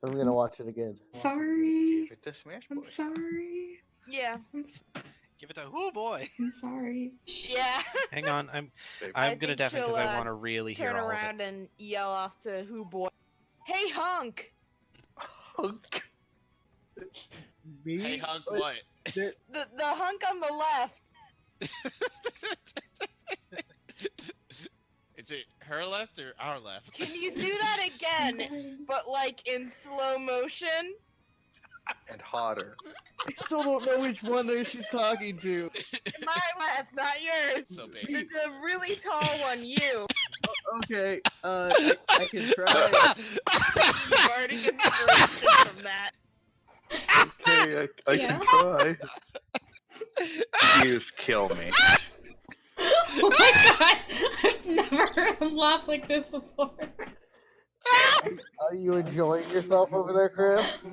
I'm gonna watch it again. Sorry. Give it to Smash I'm Boy. sorry. Yeah. Give it to oh boy. I'm sorry. Yeah. Hang on, I'm I gonna think deafen because she'll, I want to really hear Turn all of it. around and yell off to Who Boy. Hey, Hunk! Hunk. Me? Hey, Hunk, what? The hunk on the left. Is it her left or our left? Can you do that again, but like in slow motion? And hotter. I still don't know which one she's talking to. My left, not yours. So big. It's a really tall one, you. Okay, I can try. You've already been inspiration from that. Okay, I can try. You just kill me. Oh my god! I've never heard him laugh like this before. Are you enjoying yourself over there, Chris?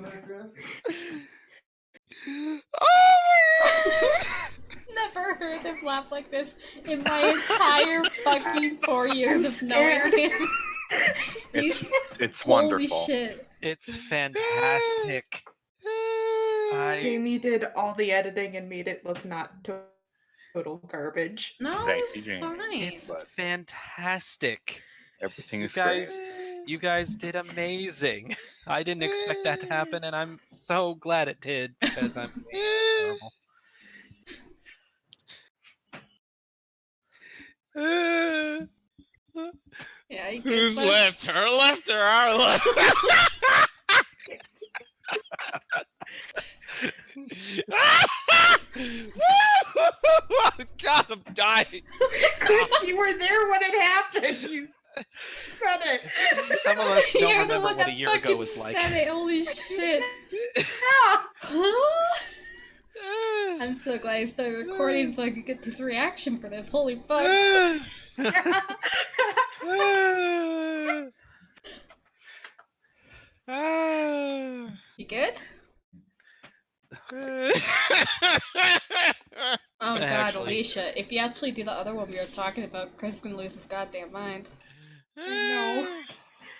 Never heard him laugh like this in my entire fucking 4 years I'm of knowing scared. him. It's Holy wonderful. shit. It's fantastic. Jamie did all the editing and made it look not total garbage. No, Thank you, it's Jamie. fine. It's But- fantastic. Everything You is guys, great. you guys did amazing. I didn't expect that to happen, and I'm so glad it did because I'm terrible. Yeah, you Who's guys left? Her left or our left? God, I'm dying. Chris, you were there when it happened. You said it. Some of us don't You're the remember one what that a year ago fucking was like. said it. Holy shit. Ah. I'm so glad I started recording so I could get his reaction for this. Holy fuck. You good? Oh god, Actually- Alicia, if you actually do the other one we were talking about, Chris is gonna lose his goddamn mind. know.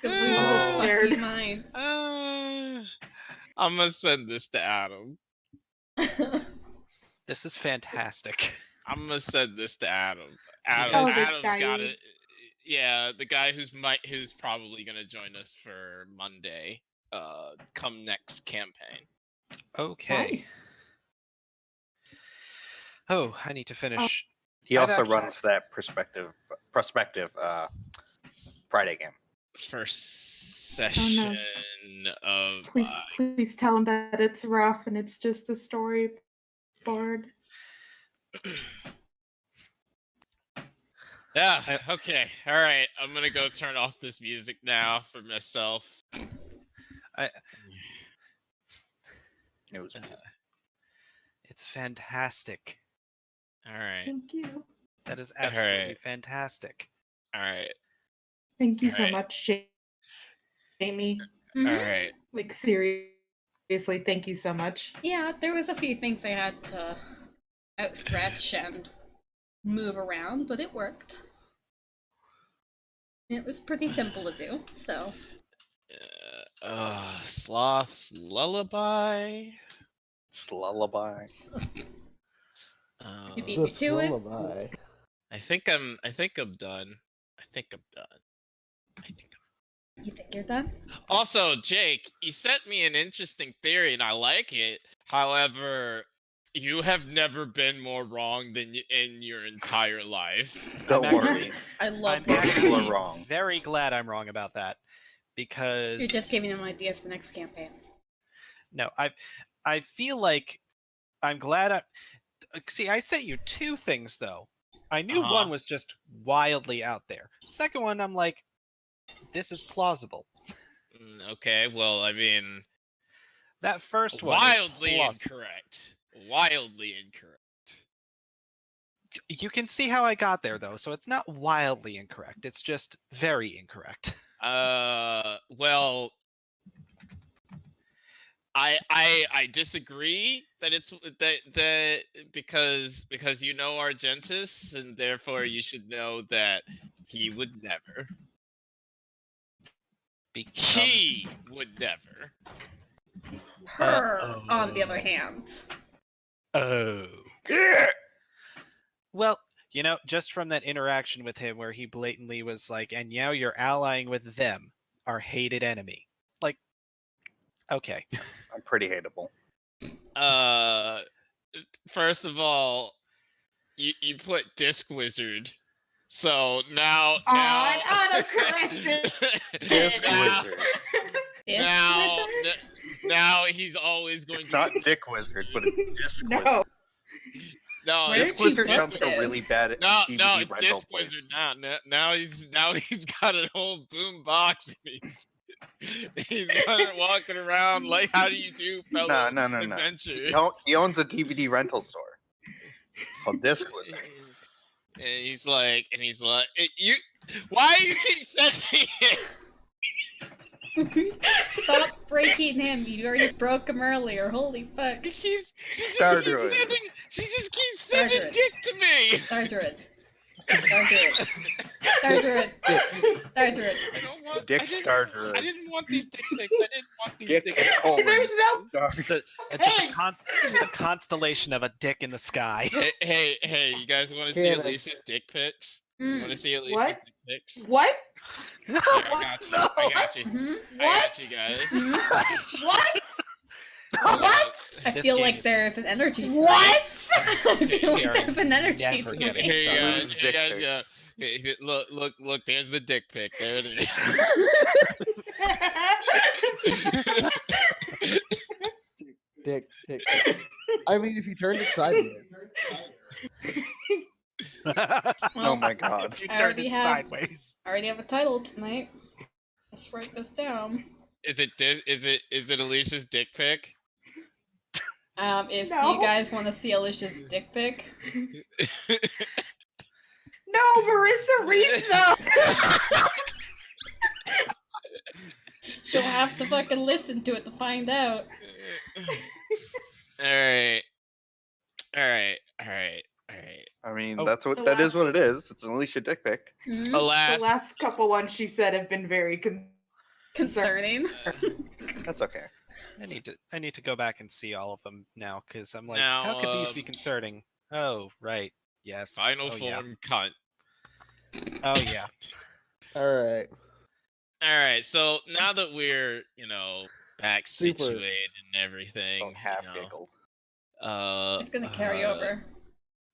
He's gonna lose I'm his scared. fucking mind. I'm gonna send this to Adam. This is fantastic. I'm gonna send this to Adam. Oh, the Adam's guy got who- it. Yeah, the guy who's probably gonna join us for Monday. Come next campaign. Okay. Nice. Oh, I need to finish. He I've also actually- runs that prospective Friday game. First session of. Please tell him that it's rough and it's just a storyboard. Yeah. Okay. All right. I'm gonna go turn off this music now for myself. It was It's fantastic. All right. Thank you. That is absolutely Alright. fantastic. All right. Thank you so Alright. much, Jamie. Mhm. All right. Like, seriously, thank you so much. Yeah, there was a few things I had to outstretch and move around, but it worked. It was pretty simple to do, so. Sloth lullaby. lullaby. You beat The me to it. lullaby. I think I'm done. You think you're done? Also, Jake, you sent me an interesting theory and I like it. However, you have never been more wrong than in your entire life. Don't I'm worry. I love I'm that. People are actually wrong. very glad I'm wrong about that because You're just giving them ideas for next campaign. no, I feel like I'm glad I see. I sent you two things though. I knew Uh-huh. one was just wildly out there. The second one, I'm like, this is plausible. Okay, well, I mean, That first one, is wildly plausible. incorrect. Wildly incorrect. You can see how I got there though, so it's not wildly incorrect. It's just very incorrect. Well, I disagree that it's that because you know Argentus and therefore you should know that he would never. Become... He would never. Her, on the other hand. Oh. Well, you know, just from that interaction with him where he blatantly was like, and now you're allying with them, our hated enemy. Like, okay. I'm pretty hateable. First of all, you put Disc Wizard, so now autocorrected. Disc now, Wizard. This now, wizard? now he's always going It's to. not Dick Wizard, but it's Disc Wizard. No. No, Where Disc did you Wizard put sounds like a this? really bad no, DVD no, rental Disc place. Wizard. Now he's got a whole boom box. And he's walking around like, how do you do, fellow No. adventure? He owns a DVD rental store called Disc Wizard. And he's like, you. Why do you keep sending it? Stop breaking him. You already broke him earlier. Holy fuck. She Star just keeps Druid. sending Druid. dick to me. Star Druid. Star Druid. Star Druid. Star Druid. I don't want. Dick I didn't- Star Druid. I didn't want these dick pics. I didn't want these Dick dick pics. colon. There's no. Just a just a constellation of a dick in the sky. Hey, you guys want to see Canon. Alicia's dick pics? You want to see Alicia's What? dick pics? What? Here, I got you. Mhm. I got you guys. Mhm. What? What? I This feel game like is- there's an energy to What? it. I feel We like are there's an energy never to getting it. Hey started. guys, Dick pics. yeah. Hey, look, there's the dick pic. There it is. Dick. I mean, if you turned it sideways. Oh my god. You I turned already it have- sideways. I already have a title tonight. Let's write this down. Is it Alicia's dick pic? Do No. you guys want to see Alicia's dick pic? No, Marissa Rizzo. She'll have to fucking listen to it to find out. Alright. I mean, Oh. that's what The that is last- what it is. It's an Alicia dick pic. Hmm? The Alas, last couple ones she said have been very Concerning. That's okay. I need to go back and see all of them now because I'm like, how could these be concerning? Oh, right. Yes. final oh, yeah. form cunt. Oh yeah. All right. Alright, so now that we're, back Super. situated and everything, Don't half giggle. It's gonna carry over.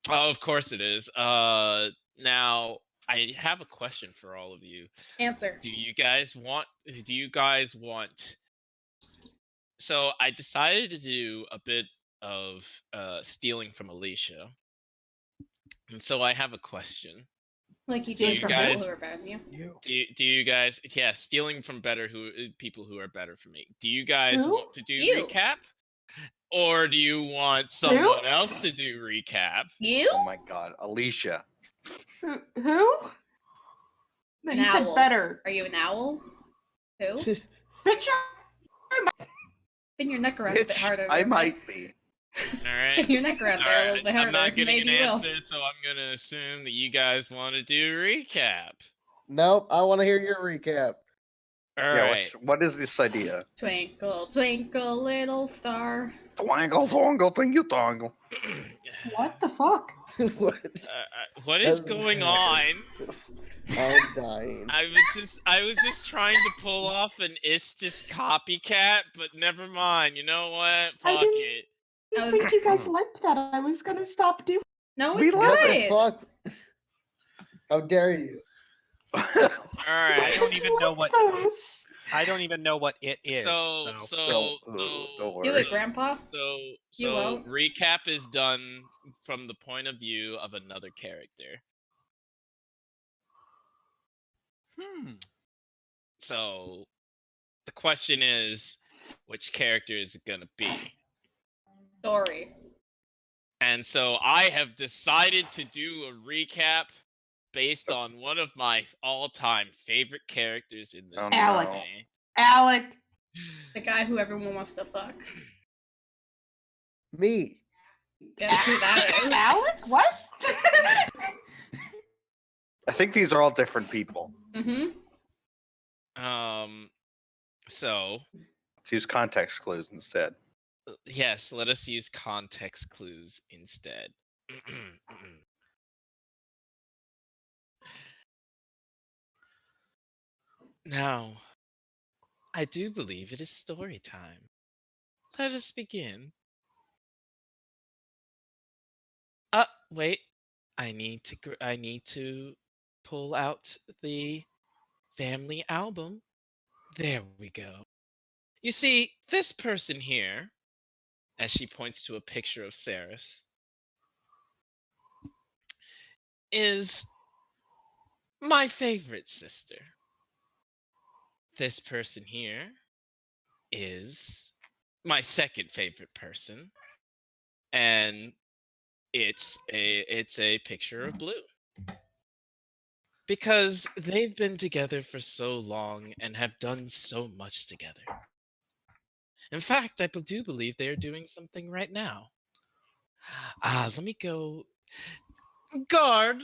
Oh, of course it is. Now I have a question for all of you. Answer. Do you guys want? So I decided to do a bit of stealing from Alicia, and so I have a question. Like you Do did you from guys- people who are bad than you. Do you guys? Yeah, stealing from people who are better for me. Do you guys Who? want to do You. recap, or do you want someone else to do recap? You? Oh my god, Alicia. Who? No, An you said owl. better. Are you an owl? Who? Picture. Spin your neck around a bit Bitch, harder. I there, might be. All right. Spin your neck around there a little bit harder. I'm not getting Maybe an you will. answer, so I'm gonna assume that you guys want to do recap. Nope. I want to hear your recap. All Yeah, right. what is this idea? Twinkle, twinkle, little star. Twangle, twangle, tingle, tongle. What the fuck? What? What is That's- going on? I'm dying. I was just trying to pull off an Istis copycat, but never mind. You know what? I Fuck didn't- it. I think you guys liked that. I was gonna stop doing. No, We it's What the good. fuck? How dare you? All I right. don't even know what those. I don't even know what it is. So Don't Do worry. it, Grandpa. So You won't. recap is done from the point of view of another character. So the question is, which character is it gonna be? Story. And so I have decided to do a recap based on one of my all-time favorite characters in this Oh, Alec. no. anime. Alec. The guy who everyone wants to fuck. Me. Guess who that is? Alec? What? I think these are all different people. Mm-hmm. So, Let's use context clues instead. yes, let us use context clues instead. Now, I do believe it is story time. Let us begin. Wait. I need to pull out the family album. There we go. You see, this person here, as she points to a picture of Saris, is my favorite sister. This person here is my second favorite person, and it's a picture of Blue. Because they've been together for so long and have done so much together. In fact, I do believe they are doing something right now. Let me go. Guard,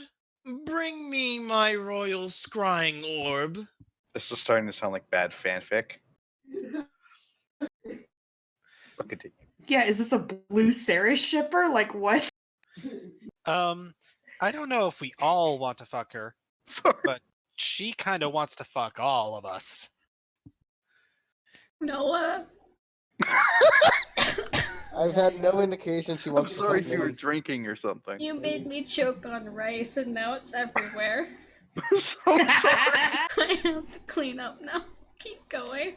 bring me my royal scrying orb. This is starting to sound like bad fanfic. Look at it. Yeah, is this a Blue Saris shipper? Like what? I don't know if we all want to fuck her. Sorry. But she kind of wants to fuck all of us. Noah. I've had no indication she I'm wants to sorry fuck if you were me. drinking or something. You made me choke on rice and now it's everywhere. I'm so sorry. I have to clean up now. Keep going.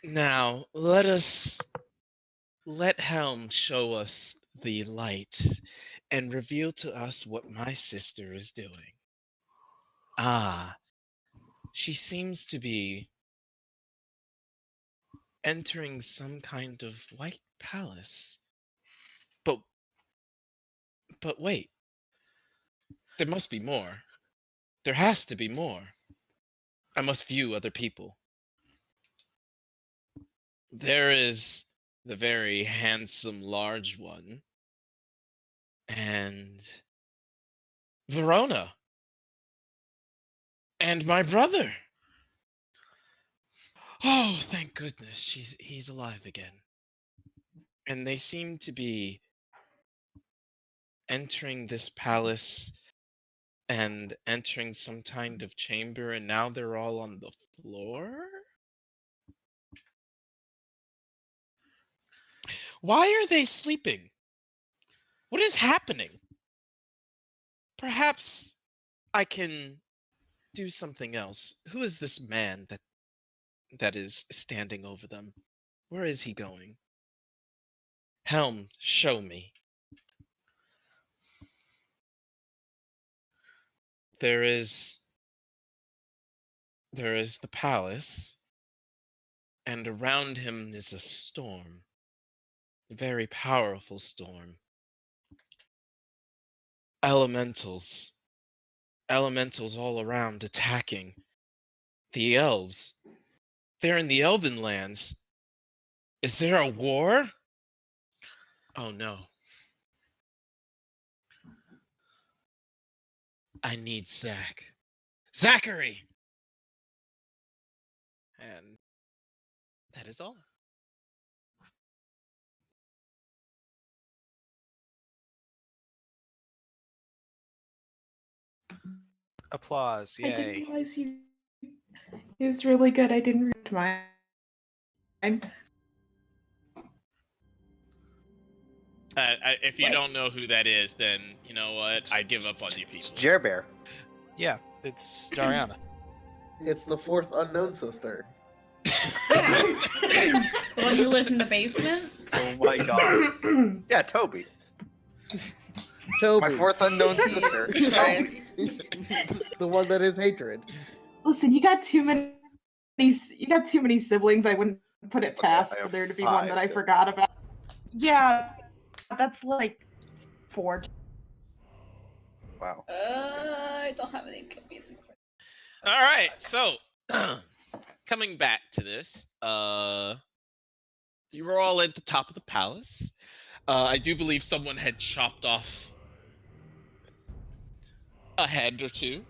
Now, let Helm show us the light and reveal to us what my sister is doing. She seems to be entering some kind of white palace. But wait. There must be more. There has to be more. I must view other people. There is the very handsome large one. And Verona. And my brother. Oh, thank goodness he's alive again. And they seem to be entering this palace and entering some kind of chamber, and now they're all on the floor? Why are they sleeping? What is happening? Perhaps I can do something else. Who is this man that is standing over them? Where is he going? Helm, show me. There is the palace, and around him is a storm. A very powerful storm. Elementals all around attacking. The elves. They're in the Elven lands. Is there a war? Oh no. I need Zach. Zachary! And that is all. Applause, I didn't yay. realize you. It was really good. I didn't read mine. If you Wait. don't know who that is, then you know what? I give up on you people. Jer Bear. Yeah, it's Dariana. It's the fourth unknown sister. The one who lives in the basement? Oh my god. Yeah, Toby. Toby. My fourth unknown sister. Sorry. The one that is hatred. Listen, you got too many. You got too many siblings. I wouldn't put it Okay, past I for have there to be 5 one that I siblings. forgot about. Yeah, that's like 4. Wow. I don't have any good music for All right, so coming back to this, you were all at the top of the palace. I do believe someone had chopped off a head or two.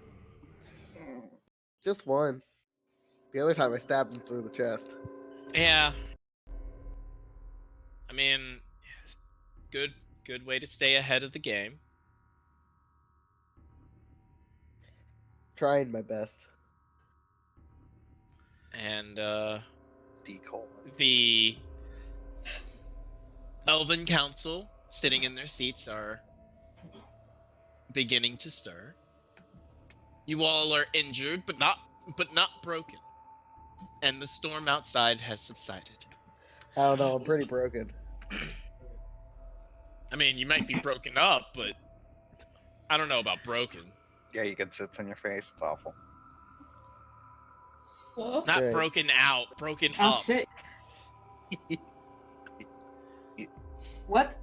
Just one. The other time I stabbed him through the chest. Yeah. I mean, good way to stay ahead of the game. Trying my best. And D. Coleman. the Elven Council, sitting in their seats, are beginning to stir. You all are injured, but not broken. And the storm outside has subsided. I don't know. I'm pretty broken. I mean, you might be broken up, but I don't know about broken. Yeah, you get zits on your face. It's awful. Whoa. Not Great. broken out, broken Oh up. shit. What?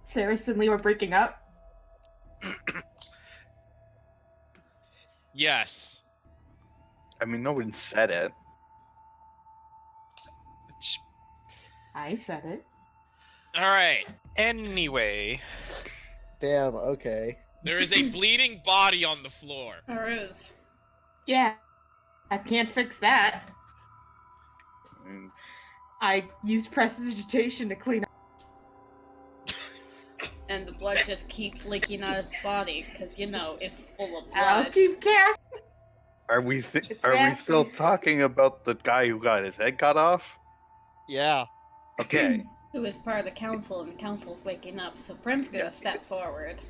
Saris and Lee were breaking up? Yes. I mean, no one said it. I said it. All right. Anyway, Damn. Okay. There is a bleeding body on the floor. There is. Yeah. I can't fix that. Mm, I used prestidigitation to clean up. And the blood just keeps leaking out of the body, because, you know, it's full of I'll blood. keep casting. Are we It's are we still nasty. talking about the guy who got his head cut off? Yeah. Okay. Who is part of the council, and the council's waking up, so Prim's gonna step forward.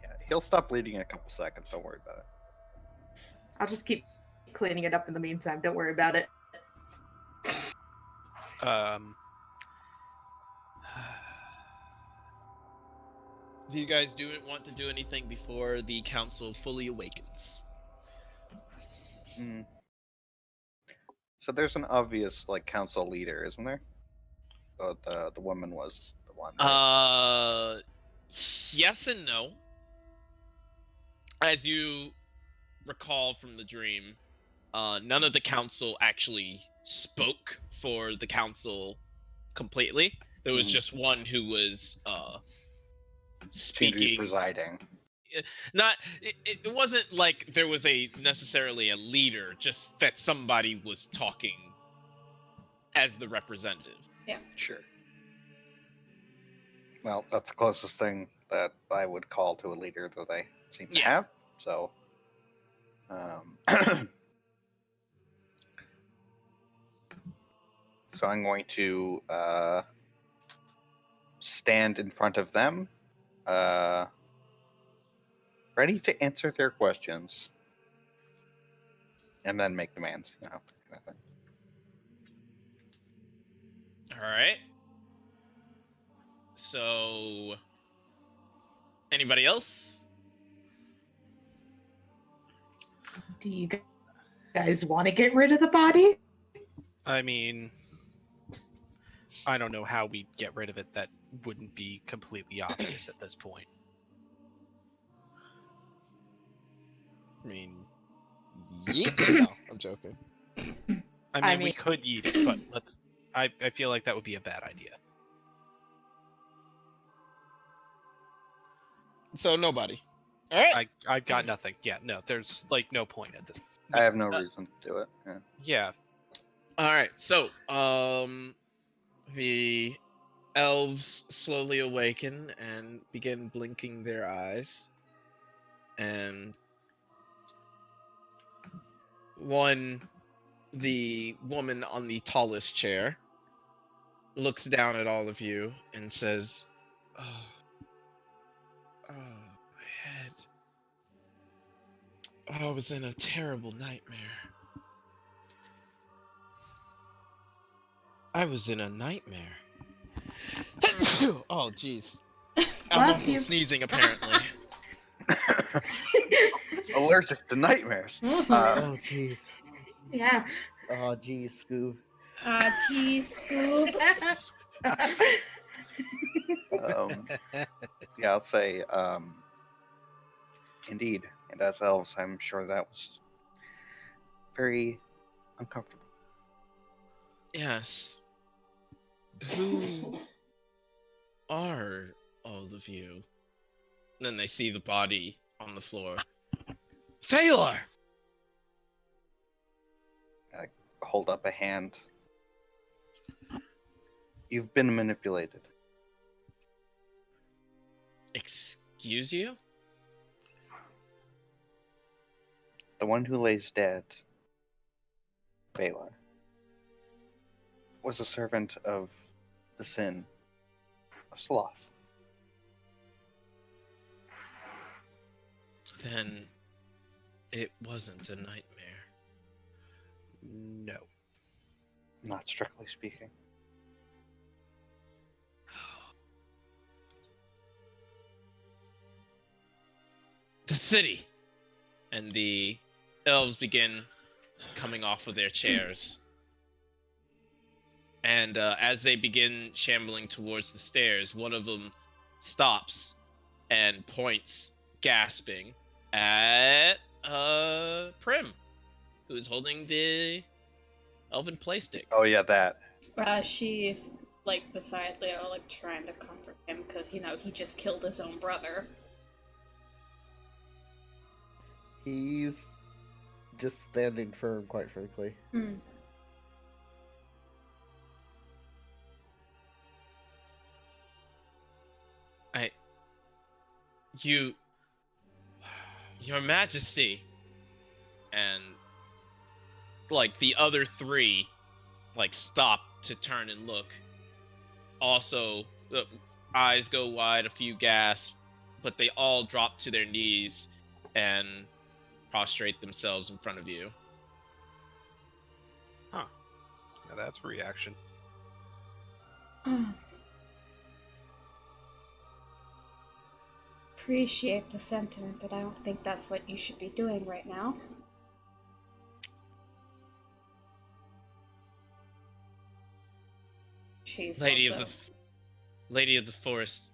Yeah, he'll stop bleeding in a couple seconds. Don't worry about it. I'll just keep cleaning it up in the meantime. Don't worry about it. Do you guys want to do anything before the council fully awakens? Hmm. So there's an obvious like council leader, isn't there? Oh, the woman was the one. Right? Yes and no. As you recall from the dream, none of the council actually spoke for the council completely. There was Mhm. just one who was Seemed to be speaking. presiding. It wasn't like there was necessarily a leader, just that somebody was talking as the representative. Sure. Well, that's the closest thing that I would call to a leader that they seem to Yeah. have. So, so I'm going to stand in front of them, ready to answer their questions, and then make demands. You know, kind of thing. All right. So, anybody else? Do you guys want to get rid of the body? I mean, I don't know how we'd get rid of it that wouldn't be completely obvious at this point. I mean, yeet. No, I'm joking. I mean, we could eat it, but I feel like that would be a bad idea. So nobody. All right. I've got nothing. Yeah, no, there's like no point at this. I have no reason to do it. Yeah. Yeah, All right. So, the elves slowly awaken and begin blinking their eyes, and the woman on the tallest chair looks down at all of you and says, "Oh, my head. I was in a terrible nightmare. I was in a nightmare." Oh, jeez. I'm Bless also you. sneezing, apparently. Allergic to nightmares. Oh, jeez. Yeah. Oh, jeez, Scoob. Cheese scoop. Yeah, I'll say, indeed. And as elves, I'm sure that was very uncomfortable. Yes. Who are all of you? And then they see the body on the floor. Thaler! I hold up a hand. You've been manipulated. Excuse you? The one who lays dead, Baylor, was a servant of the sin of sloth. Then it wasn't a nightmare. No. Not strictly speaking. The city! And the elves begin coming off of their chairs. And as they begin shambling towards the stairs, one of them stops and points, gasping, at Prim, who is holding the elven playstick. Oh yeah, that. She's like beside Leo, like trying to comfort him because you know he just killed his own brother. He's just standing firm, quite frankly. Hmm. Your Majesty, and like the other three, like stop to turn and look. Also, the eyes go wide, a few gasp, but they all drop to their knees and prostrate themselves in front of you. Now that's a reaction. Appreciate the sentiment, but I don't think that's what you should be doing right now. She's Lady also... of the Forest,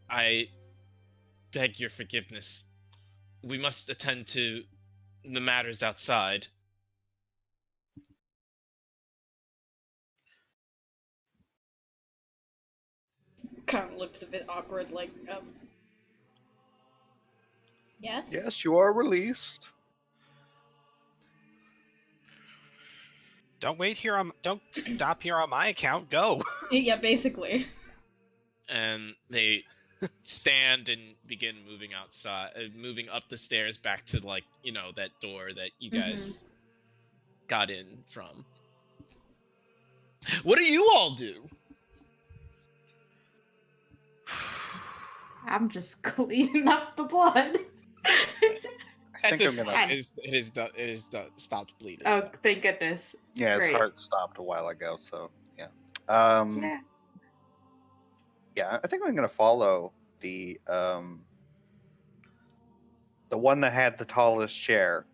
I beg your forgiveness. We must attend to the matters outside. Kind of looks a bit awkward, like, Yes? Yes, you are released. Don't stop here on my account. Go. Yeah, basically. And they stand and begin moving outside, moving up the stairs back to, like, you know, that door that you guys got in from. What do you all do? I'm just cleaning up the blood. I At think this I'm gonna. point, it is stopped bleeding. Oh, thank goodness. Yeah, his Great. heart stopped a while ago, so yeah. Yeah. Yeah, I think I'm gonna follow the one that had the tallest chair.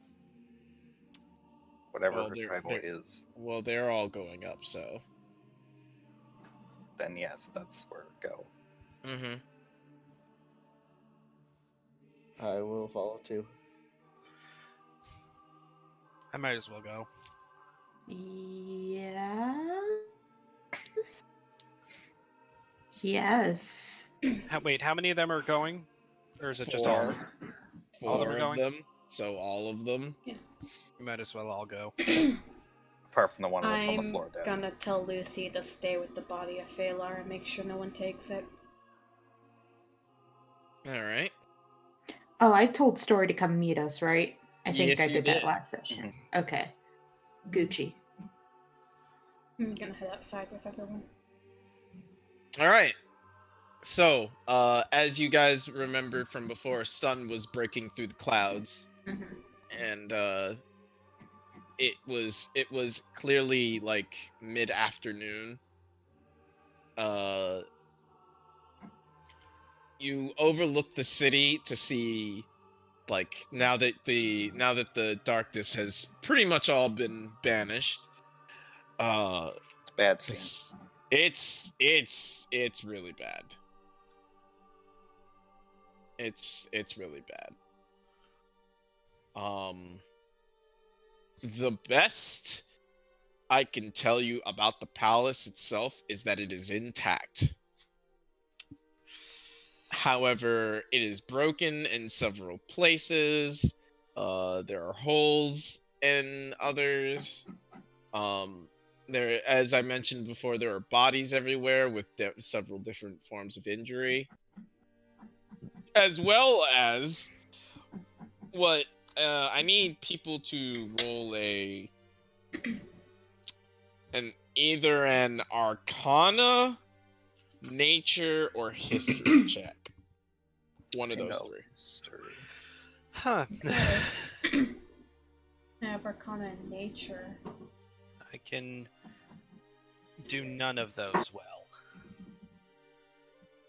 Whatever Well, her they're- title they're- is. Well, they're all going up, so. Then yes, that's where to go. Mm-hmm. I will follow too. I might as well go. Yes. Yes. Wait, how many of them are going? Or is it just all? All of them Four are of going? them. So all of them. We might as well all go. Apart from the one that's on the I'm floor dead. gonna tell Lucy to stay with the body of Phalar and make sure no one takes it. Alright. Oh, I told Story to come meet us, right? I think Yes, I you did that did. last session. Okay. Gucci. I'm gonna head outside with everyone. Alright. So, as you guys remember from before, sun was breaking through the clouds. And it was clearly like mid-afternoon. You overlook the city to see, like, now that the darkness has pretty much all been banished. It's bad scene. It's really bad. It's really bad. The best I can tell you about the palace itself is that it is intact. However, it is broken in several places. There are holes in others. There, as I mentioned before, there are bodies everywhere with several different forms of injury, as well as what I need people to roll either an Arcana, Nature, or History check. One of those three. Huh. I have Arcana and Nature. I can do none of those well.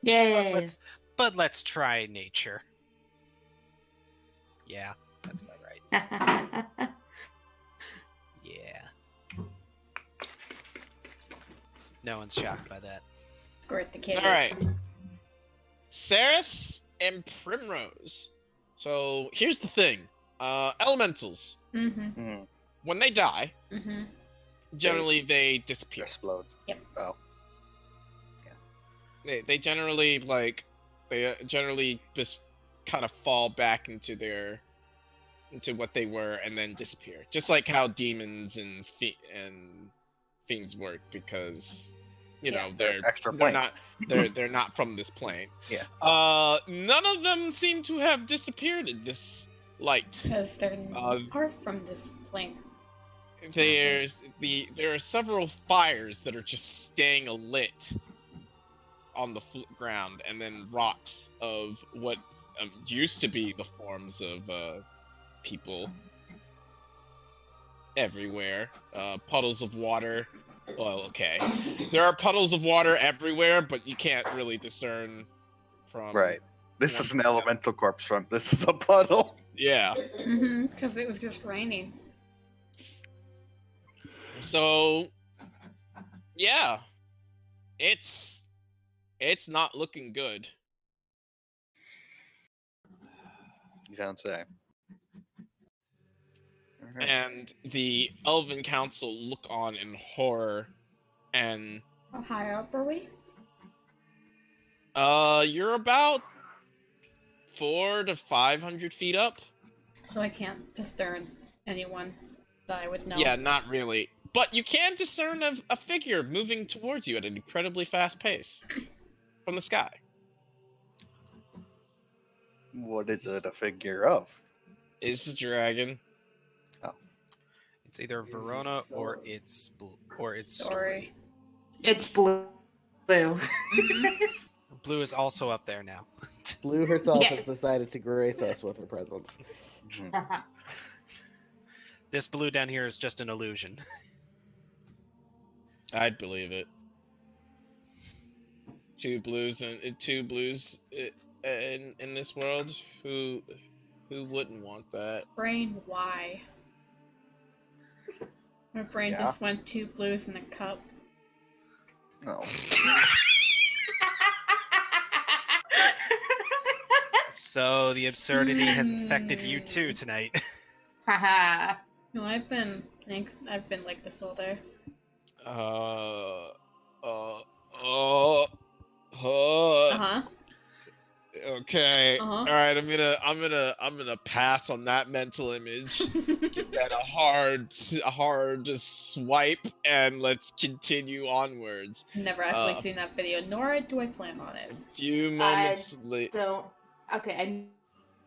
Yay. But let's try nature. Yeah, that's about right. Yeah. No one's shocked by that. Squirt the kids. All right. Saris and Primrose. So here's the thing. Elementals, Mm-hmm. when they die, Mm-hmm. generally they disappear. Explode. Yep. Oh. They generally just kind of fall back into what they were and then disappear. Just like how demons and fiends work, because they're Extra plane. they're not from this plane. Yeah. None of them seem to have disappeared in this light. Because they're apart from this plane. There are several fires that are just staying alit on the ground, and then rocks of what used to be the forms of people everywhere. Puddles of water. Well, okay. There are puddles of water everywhere, but you can't really discern from... Right. This one is an to the other. elemental corpse front. This is a puddle. Yeah. Mm-hmm. Because it was just raining. So, yeah. It's not looking good. You don't say. Alright. And the Elven Council look on in horror, and How high up are we? you're about 400 to 500 feet up. So I can't discern anyone that I would know. Yeah, not really. But you can discern a figure moving towards you at an incredibly fast pace from the sky. What is it a figure of? It's a dragon. It's either Verona or it's Story. It's blue. Blue is also up there now. Blue herself Yes. has decided to grace us with her presence. This blue down here is just an illusion. I'd believe it. Two blues in this world. Who wouldn't want that? Brain, why? My brain Yeah. just went 2 blues in a cup. No. So the absurdity has infected you too tonight. Haha. No, I've been like this all day. Uh-huh. Okay. Uh-huh. All right. I'm gonna pass on that mental image. Give that a hard swipe, and let's continue onwards. Never actually seen that video, nor do I plan on it. A few moments later. Don't. Okay, I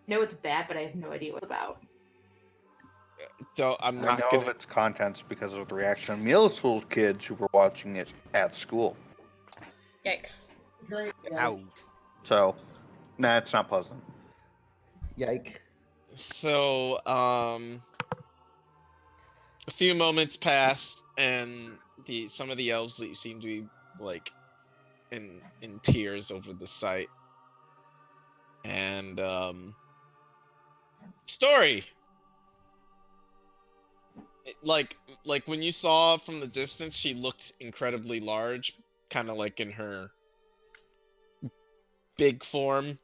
know it's bad, but I have no idea what it's about. So I'm I not know gonna. of its contents because of the reaction of middle school kids who were watching it at school. Yikes. Ow. So, nah, it's not pleasant. Yike. So a few moments pass, and some of the elves seem to be like in tears over the sight. And story. Like when you saw from the distance, she looked incredibly large, kind of like in her big form.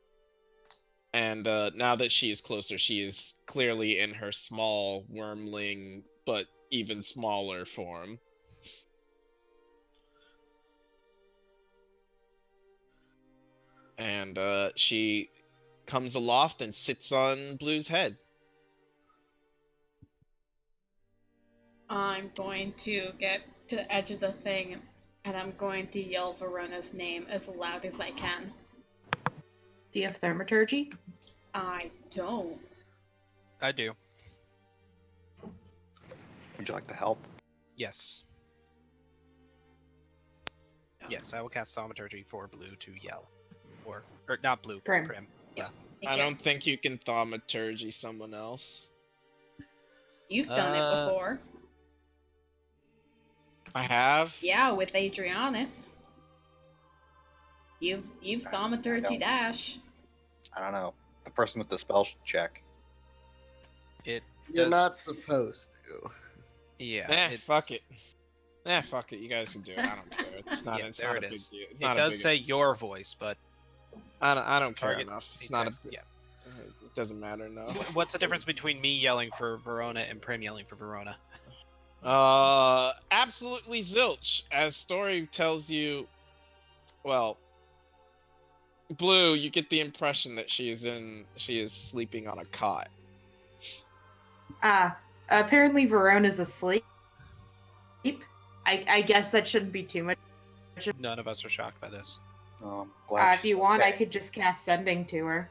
And now that she is closer, she is clearly in her small wormling, but even smaller form. And she comes aloft and sits on Blue's head. I'm going to get to the edge of the thing, and I'm going to yell Verona's name as loud as I can. Do you have thaumaturgy? I don't. I do. Would you like to help? Yes. Yes, I will cast Thaumaturgy for Blue to yell. Or not Blue, Prim. Prim. Thank I you. don't think you can thaumaturgy someone else. You've done it before. I have. Yeah, with Adrianus. You've thaumaturgy dash. I don't know. The person with the spell should check. It You're does- not supposed to. Yeah. Fuck it. Fuck it. You guys can do it. I don't care. It's not. Yeah, it's there not it a big is. deal. It's It not a does big. say your voice, but I don't care target enough. It's C not a. text, yeah. It doesn't matter. No. What's the difference between me yelling for Verona and Prim yelling for Verona? Absolutely zilch. As story tells you, well, Blue, you get the impression that she is sleeping on a cot. Apparently Verona's asleep. I guess that shouldn't be too much. None of us are shocked by this. Glad If you she's want, I okay. could just cast Sending to her.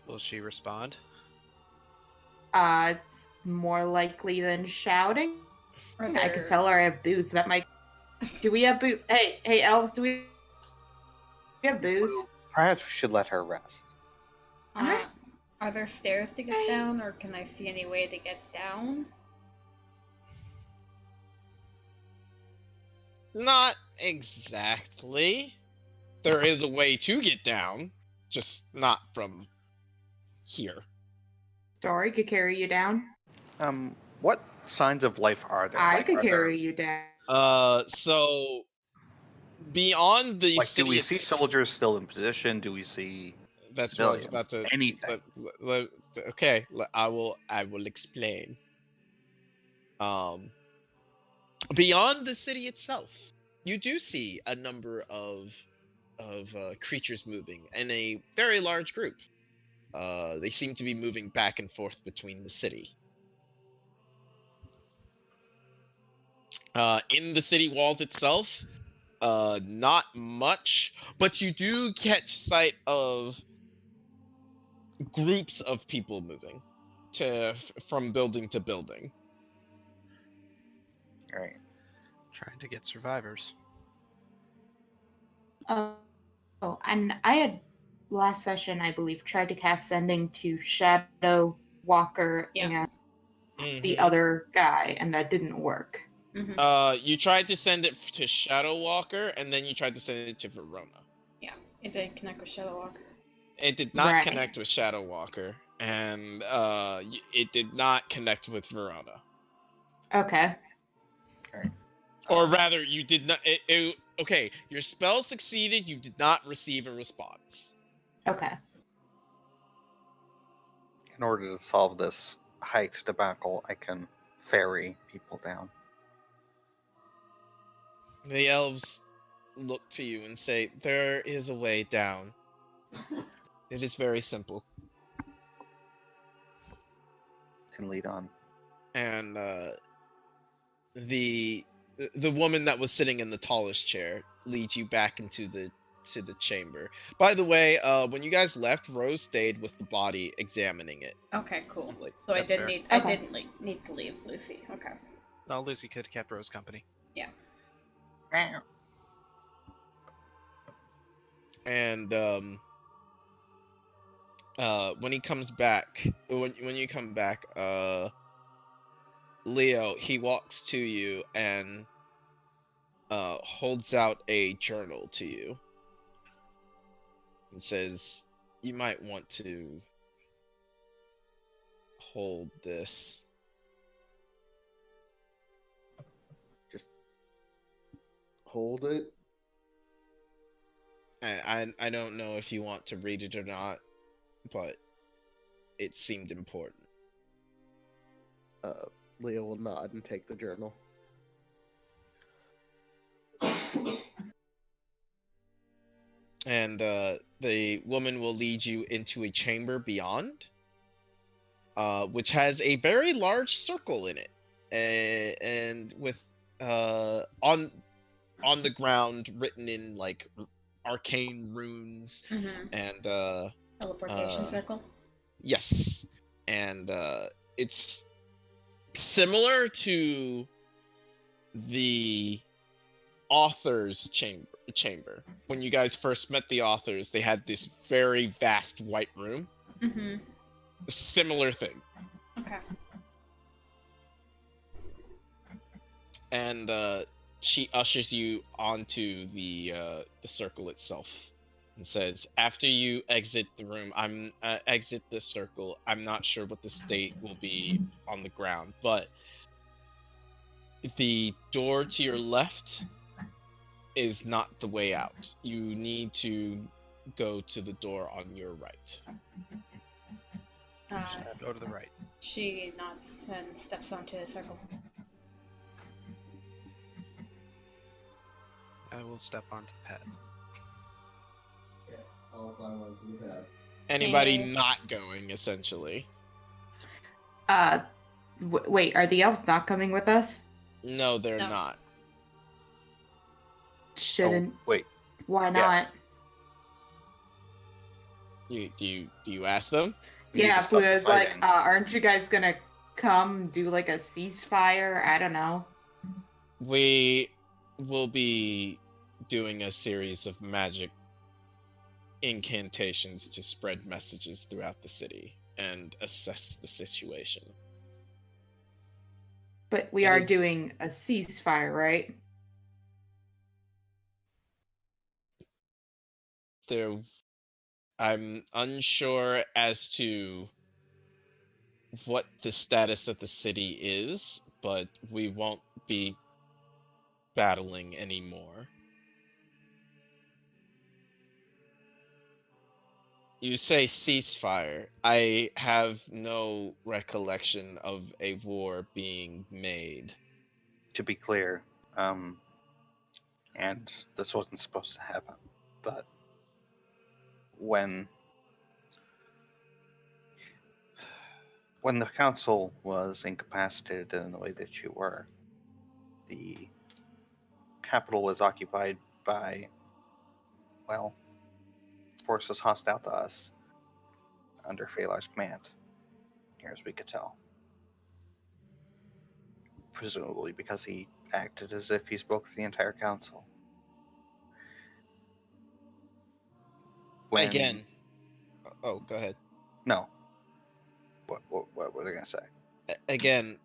Will she respond? It's more likely than shouting. Are I there- could tell her I have booze. That might. Do we have booze? Hey, elves, do we have booze? Perhaps we should let her rest. Are there stairs to get down, or can I see any way to get down? Not exactly. There is a way to get down, just not from here. Story could carry you down. What signs of life are there? I Like, could are there- carry you down. So beyond the Like, do city, we see soldiers still in position? Do we see That's what I was civilians? about to. Anything? Okay, I will explain. Beyond the city itself, you do see a number of creatures moving in a very large group. They seem to be moving back and forth between the city. In the city walls itself, not much, but you do catch sight of groups of people moving from building to building. All right. Trying to get survivors. Oh, and I had last session, I believe, tried to cast Sending to Shadow Walker Yeah. and the other guy, and that didn't work. Mm-hmm. You tried to send it to Shadow Walker, and then you tried to send it to Verona. It didn't connect with Shadow Walker. It did not Right. connect with Shadow Walker, and it did not connect with Verona. Okay. Or rather, you did not. Okay, your spell succeeded. You did not receive a response. Okay. In order to solve this heights debacle, I can ferry people down. The elves look to you and say, "There is a way down. It is very simple." And lead on. And the woman that was sitting in the tallest chair leads you back into the chamber. By the way, when you guys left, Rose stayed with the body examining it. Okay, cool. Like, So I that's didn't fair. need. I Okay. didn't need to leave Lucy. Okay. Well, Lucy could have kept Rose company. And when he comes back, when you come back, Leo, he walks to you and holds out a journal to you and says, "You might want to hold this." Hold it. I don't know if you want to read it or not, but it seemed important. Leo will nod and take the journal. And the woman will lead you into a chamber beyond, which has a very large circle in it. and with on the ground written in like arcane runes Mm-hmm. and Teleportation circle. yes, and it's similar to the author's chamber. When you guys first met the authors, they had this very vast white room. Mm-hmm. A similar thing. Okay. And she ushers you onto the circle itself and says, "After you exit the room, exit the circle. I'm not sure what the state will be on the ground, but the door to your left is not the way out. You need to go to the door on your right." Go to the right. She nods and steps onto the circle. I will step onto the pad. I'll climb onto the pad. Anybody Okay. not going, essentially. Wait, are the elves not coming with us? No, they're No. not. Shouldn't. Wait. Why not? Do you ask them? We need to Yeah, stop the because like, fighting. aren't you guys gonna come do like a ceasefire? I don't know. We will be doing a series of magic incantations to spread messages throughout the city and assess the situation. But we It are is- doing a ceasefire, right? I'm unsure as to what the status of the city is, but we won't be battling anymore. You say ceasefire. I have no recollection of a war being made. To be clear, and this wasn't supposed to happen, but when the council was incapacitated in the way that you were, the capital was occupied by, well, forces hostile to us under Phalar's command, near as we could tell. Presumably because he acted as if he spoke for the entire council. Again. Oh, go ahead. No. What were they going to say? Again,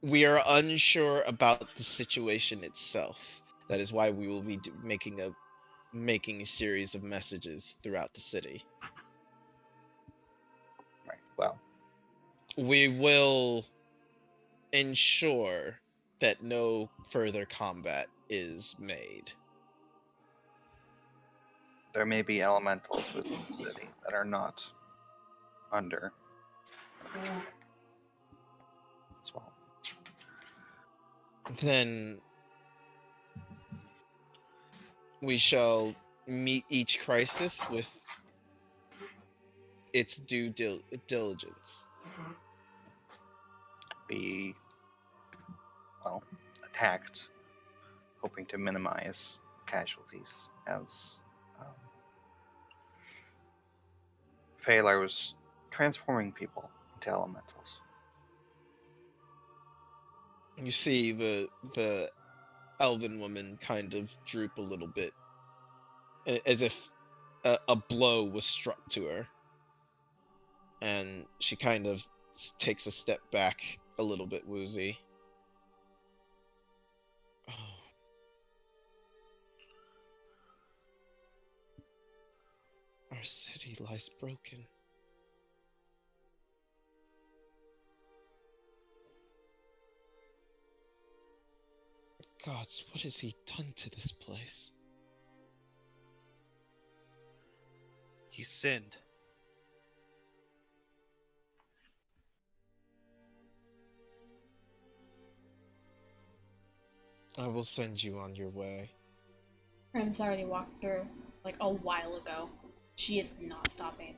we are unsure about the situation itself. That is why we will be making a series of messages throughout the city. Right. Well, We will ensure that no further combat is made. there may be elementals within the city that are not under as well. Then we shall meet each crisis with its due diligence. Be, well, attacked, hoping to minimize casualties as Phalar was transforming people into elementals. You see the elven woman kind of droop a little bit, as if a blow was struck to her, and she kind of takes a step back, a little bit woozy. Oh. Our city lies broken. Gods, what has he done to this place? He sinned. I will send you on your way. Rem's already walked through, like, a while ago. She is not stopping.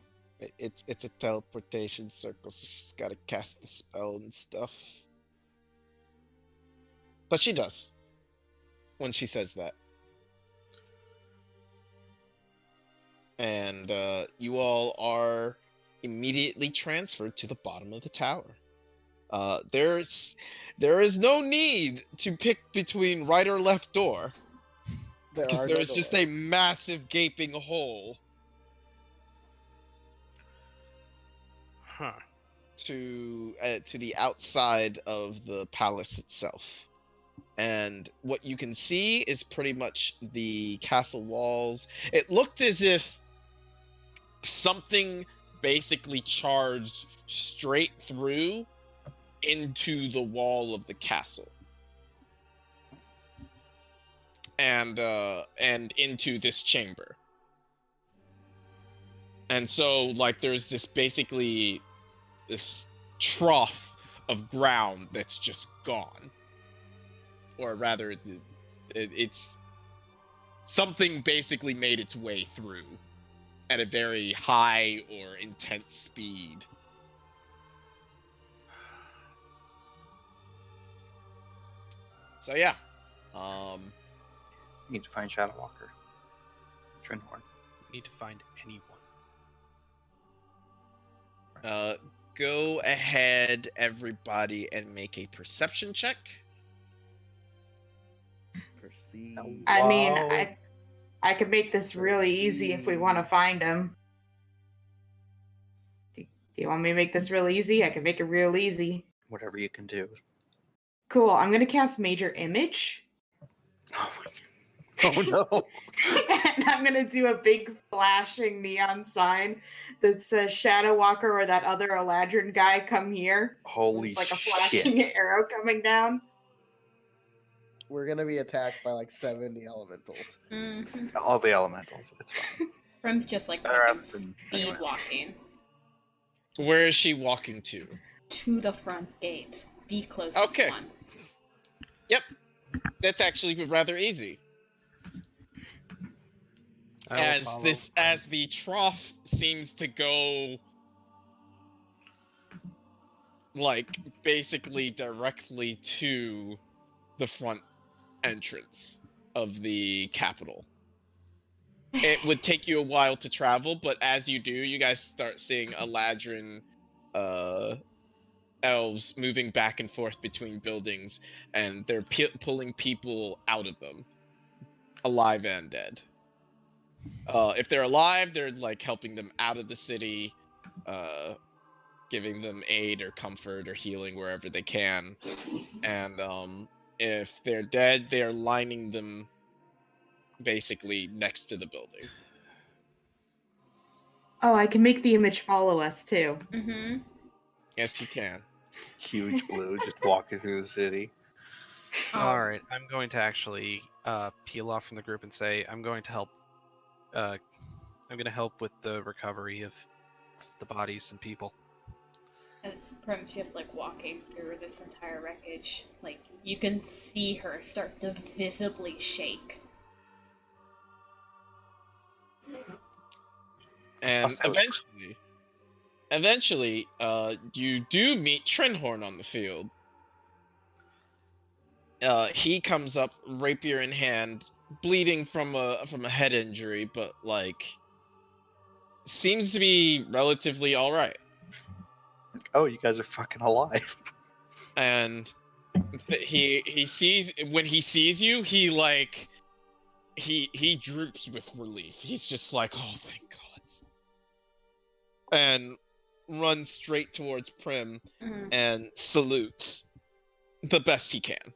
It's a teleportation circle, so she's gotta cast the spell and stuff. But she does when she says that. And you all are immediately transferred to the bottom of the tower. There is no need to pick between right or left door, because no there's just door. a massive gaping hole Huh. to the outside of the palace itself. And what you can see is pretty much the castle walls. It looked as if something basically charged straight through into the wall of the castle. And into this chamber. And so, like, there's this basically this trough of ground that's just gone. Or rather, it's something basically made its way through at a very high or intense speed. So yeah, You need to find Shadow Walker. Trinhorn. Need to find anyone. Go ahead, everybody, and make a perception check. Perceive. I mean, Wow. I could make this really easy if we want to find him. Do you want me to make this real easy? I can make it real easy. Whatever you can do. Cool. I'm gonna cast Major Image, Oh, oh no. and I'm gonna do a big flashing neon sign that says Shadow Walker or that other Eladrin guy, come here. Holy Like a shit. flashing arrow coming down. We're gonna be attacked by like 70 elementals. Mhm. All the elementals. It's fine. Friend's just like Better fucking us than speed anyone else. walking Where is she walking to? to the front gate, the closest Okay. one. Yep, that's actually rather easy. I will As follow. as the trough seems to go like basically directly to the front entrance of the capital. It would take you a while to travel, but as you do, you guys start seeing Eladrin elves moving back and forth between buildings, and they're pulling people out of them, alive and dead. If they're alive, they're like helping them out of the city, giving them aid or comfort or healing wherever they can. And if they're dead, they're lining them basically next to the building. Oh, I can make the image follow us too. Mm-hmm. Yes, you can. Huge blue just walking through the city. All right, I'm going to actually peel off from the group and say I'm going to help. I'm going to help with the recovery of the bodies and people. As Prim's just like walking through this entire wreckage, like you can see her start to visibly shake. And Also- eventually, you do meet Trinhorn on the field. He comes up, rapier in hand, bleeding from a head injury, but like seems to be relatively all right. Oh, you guys are fucking alive. And he sees when he sees you, he like he droops with relief. He's just like, oh, thank God. And runs straight towards Prim Mhm. and salutes the best he can.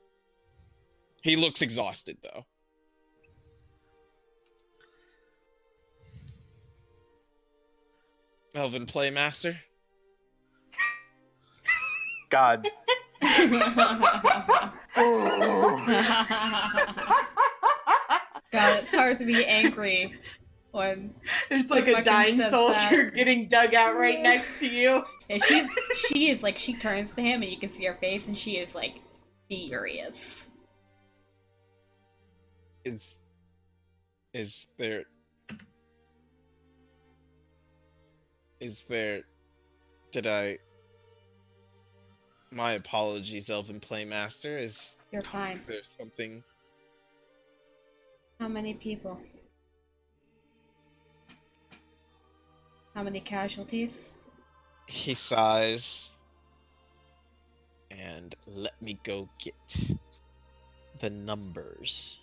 He looks exhausted though. Elven Playmaster. God. God, it's hard to be angry when There's like a fucking dying says soldier that? getting dug out right next to you. and she is like she turns to him and you can see her face and she is like furious. Is there did I My apologies, Elven Playmaster. Is You're fine. there something? How many people? How many casualties? He sighs. And let me go get the numbers.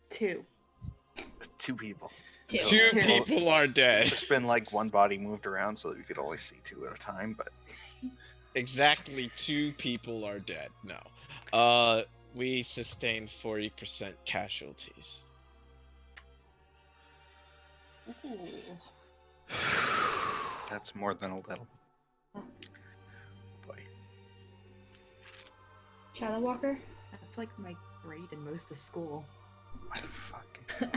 2. 2 people. Two. Two Two. people are dead. There's been like one body moved around so that you could always see 2 at a time, but Exactly 2 people are dead. No. We sustained 40% casualties. that's more than a little. Boy. Shadow Walker? That's like my grade in most of school. My fucking...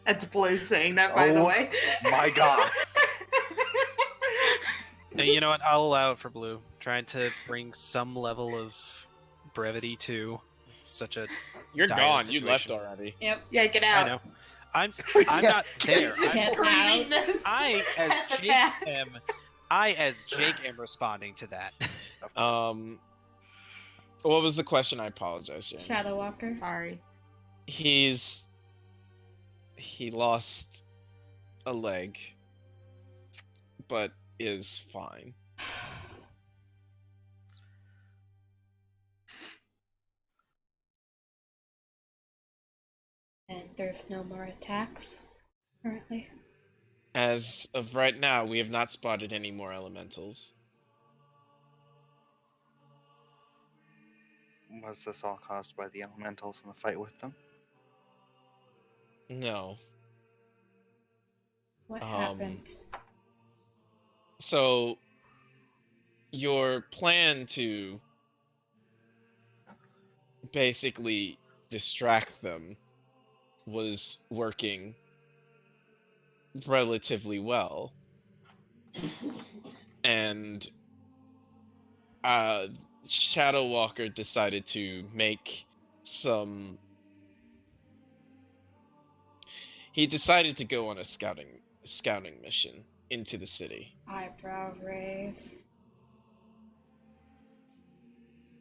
That's Blue saying that, by the Oh way. my god. And you know what? I'll allow it for Blue. Trying to bring some level of brevity to such a You're dire gone. You left situation. already. Yep. Yeah, get out. I know. I'm not there. He's just Get screaming out. this. I as Jake am responding to that. What was the question? I apologize, Jamie. Shadow Walker? Sorry. He lost a leg, but is fine. And there's no more attacks currently. As of right now, we have not spotted any more elementals. Was this all caused by the elementals in the fight with them? No. What happened? So, your plan to basically distract them was working relatively well. And Shadow Walker decided to make some... He decided to go on a scouting mission into the city. Eyebrow raise.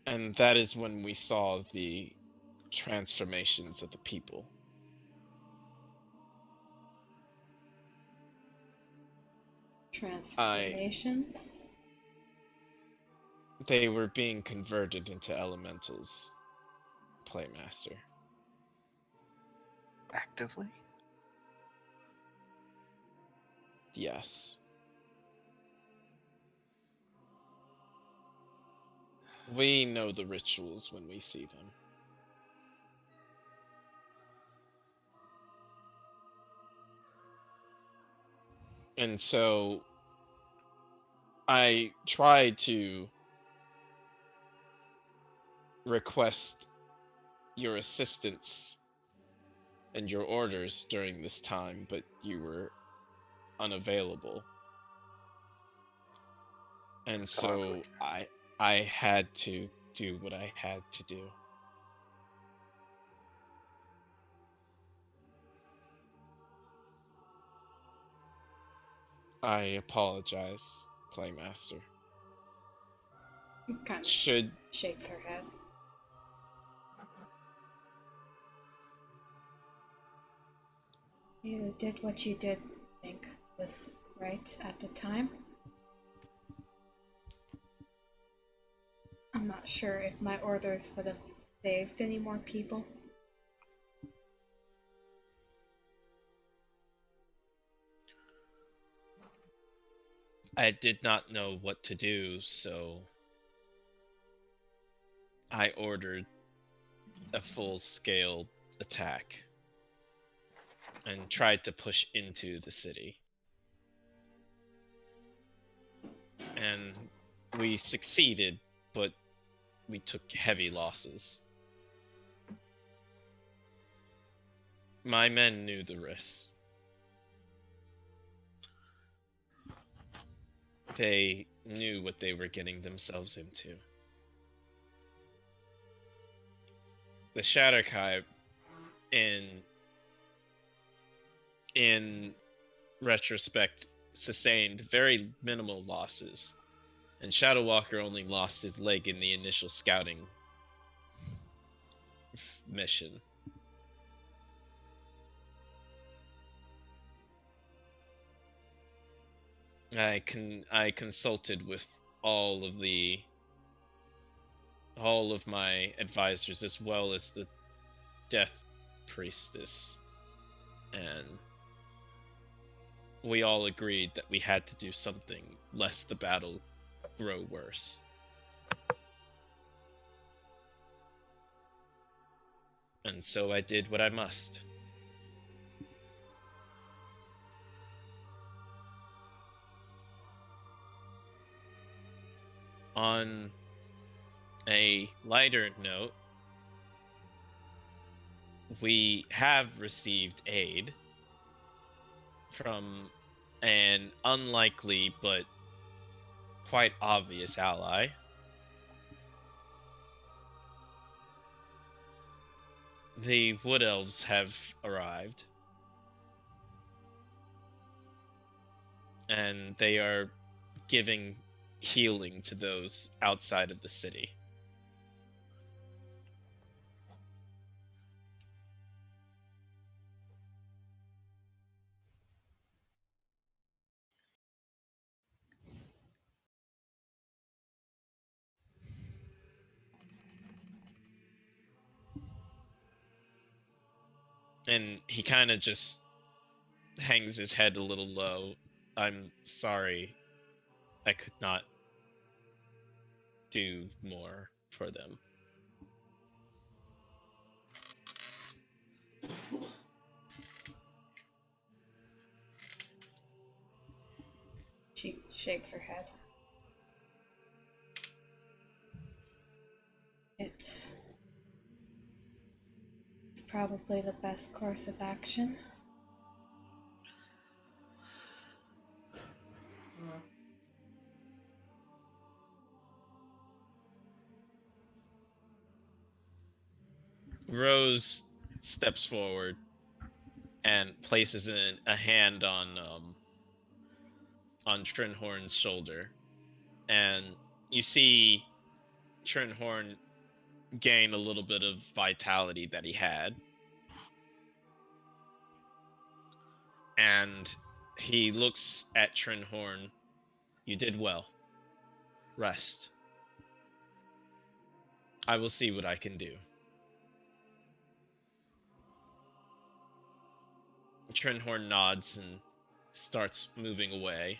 And that is when we saw the transformations of the people. Transformations? They were being converted into elementals, Playmaster. Actively? Yes. We know the rituals when we see them. And so I tried to request your assistance and your orders during this time, but you were unavailable. And so I had to do what I had to do. I apologize, Playmaster. Kind of Should shakes her head. You did what you did, I think, was right at the time. I'm not sure if my orders would have saved any more people. I did not know what to do, so I ordered a full-scale attack and tried to push into the city. And we succeeded, but we took heavy losses. My men knew the risks. They knew what they were getting themselves into. The Shatterkai, in retrospect, sustained very minimal losses, and Shadow Walker only lost his leg in the initial scouting mission. I consulted with all of my advisors, as well as the Death Priestess, and we all agreed that we had to do something lest the battle grow worse. And so I did what I must. On a lighter note, we have received aid from an unlikely but quite obvious ally. The Wood Elves have arrived, and they are giving healing to those outside of the city. And he kind of just hangs his head a little low. I'm sorry, I could not do more for them. She shakes her head. It's probably the best course of action. Rose steps forward and places a hand on Trinhorn's shoulder, and you see Trinhorn gain a little bit of vitality that he had, and he looks at Trinhorn. You did well. Rest. I will see what I can do. Trinhorn nods and starts moving away,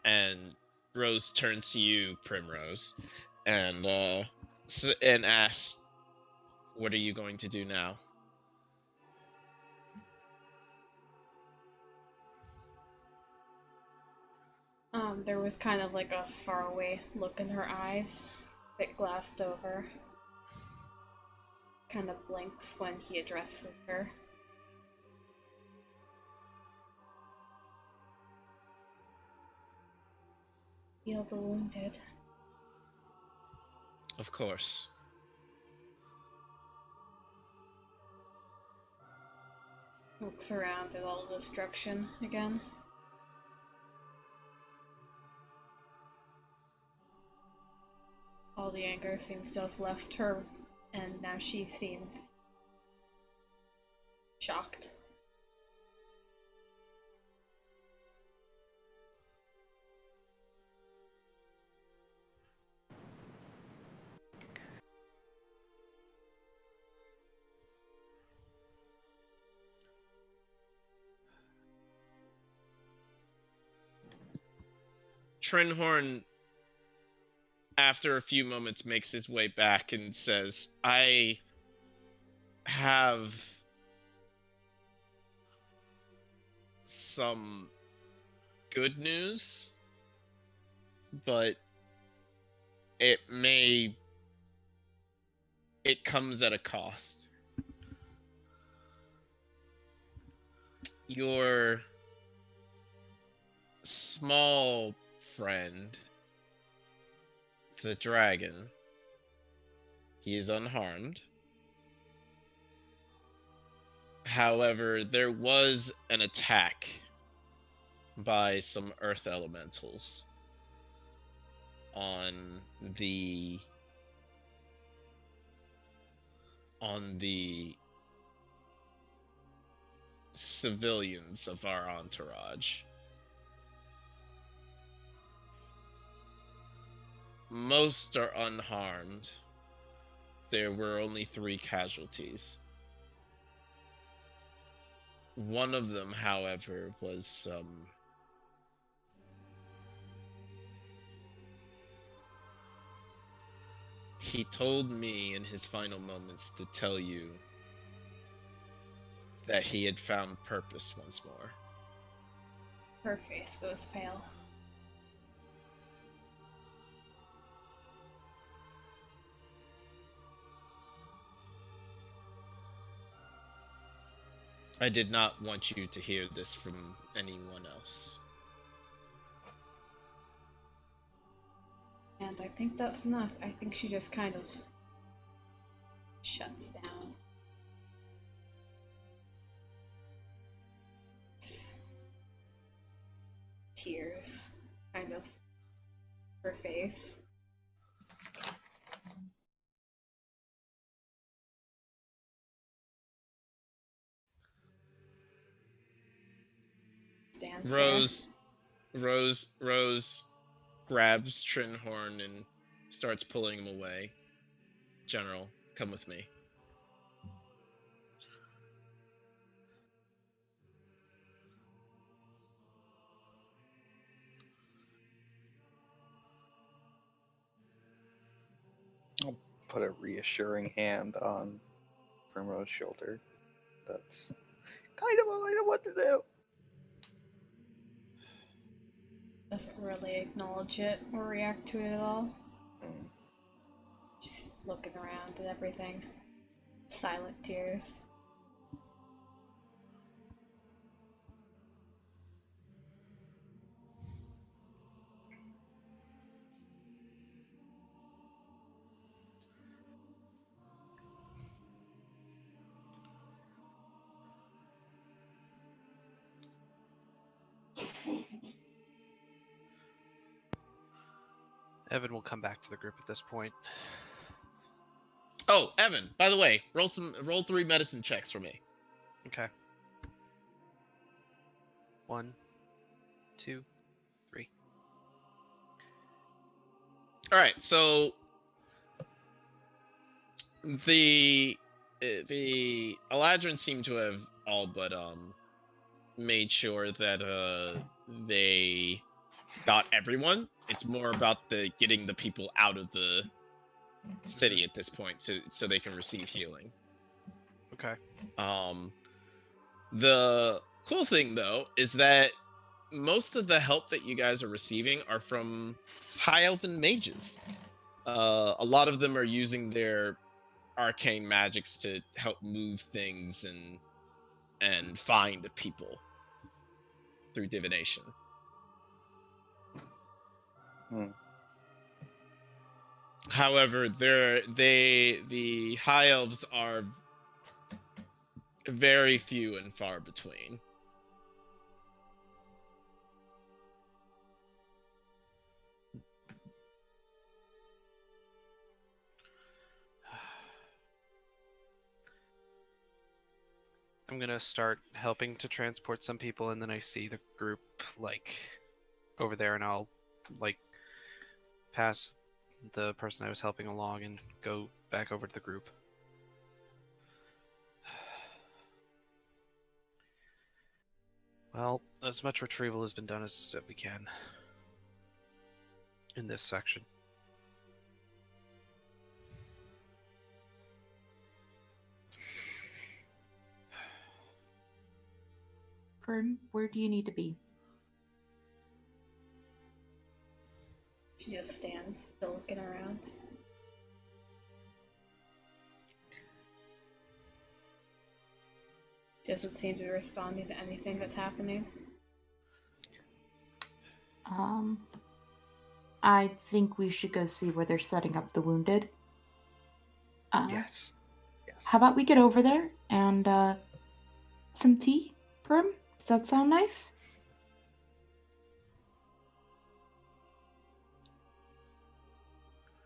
and Rose turns to you, Primrose, and asks, "What are you going to do now?" There was kind of like a faraway look in her eyes, bit glassed over. Kind of blinks when he addresses her. Heal the wounded. Of course. Looks around at all the destruction again. All the anger seems to have left her, and now she seems shocked. Trinhorn, after a few moments, makes his way back and says, "I have some good news, but it comes at a cost. Your small friend, the dragon, he is unharmed. However, there was an attack by some earth elementals on the civilians of our entourage. Most are unharmed. There were only 3 casualties. One of them, however, was he told me in his final moments to tell you that he had found purpose once more. Her face goes pale. I did not want you to hear this from anyone else. And I think that's enough. I think she just kind of shuts down. Tears kind of her face. Stands Rose grabs Trinhorn and starts pulling him away. General, come with me. I'll put a reassuring hand on Primrose's shoulder. That's kind of all I know what to do. Doesn't really acknowledge it or react to it at all. Mm. Just looking around at everything. Silent tears. Evan will come back to the group at this point. Oh, Evan, by the way, roll 3 medicine checks for me. Okay. 1, 2, 3. Alright, so the Eladrin seem to have all but made sure that they got everyone. It's more about the getting the people out of the city at this point, so they can receive healing. Okay. The cool thing though is that most of the help that you guys are receiving are from high elven mages. A lot of them are using their arcane magics to help move things and find people through divination. However, the high elves are very few and far between. I'm gonna start helping to transport some people, and then I see the group like over there, and I'll like pass the person I was helping along and go back over to the group. Well, as much retrieval has been done as we can in this section. Prim, where do you need to be? She just stands, still looking around. Doesn't seem to be responding to anything that's happening. I think we should go see where they're setting up the wounded. Yes. How about we get over there and some tea, Prim? Does that sound nice?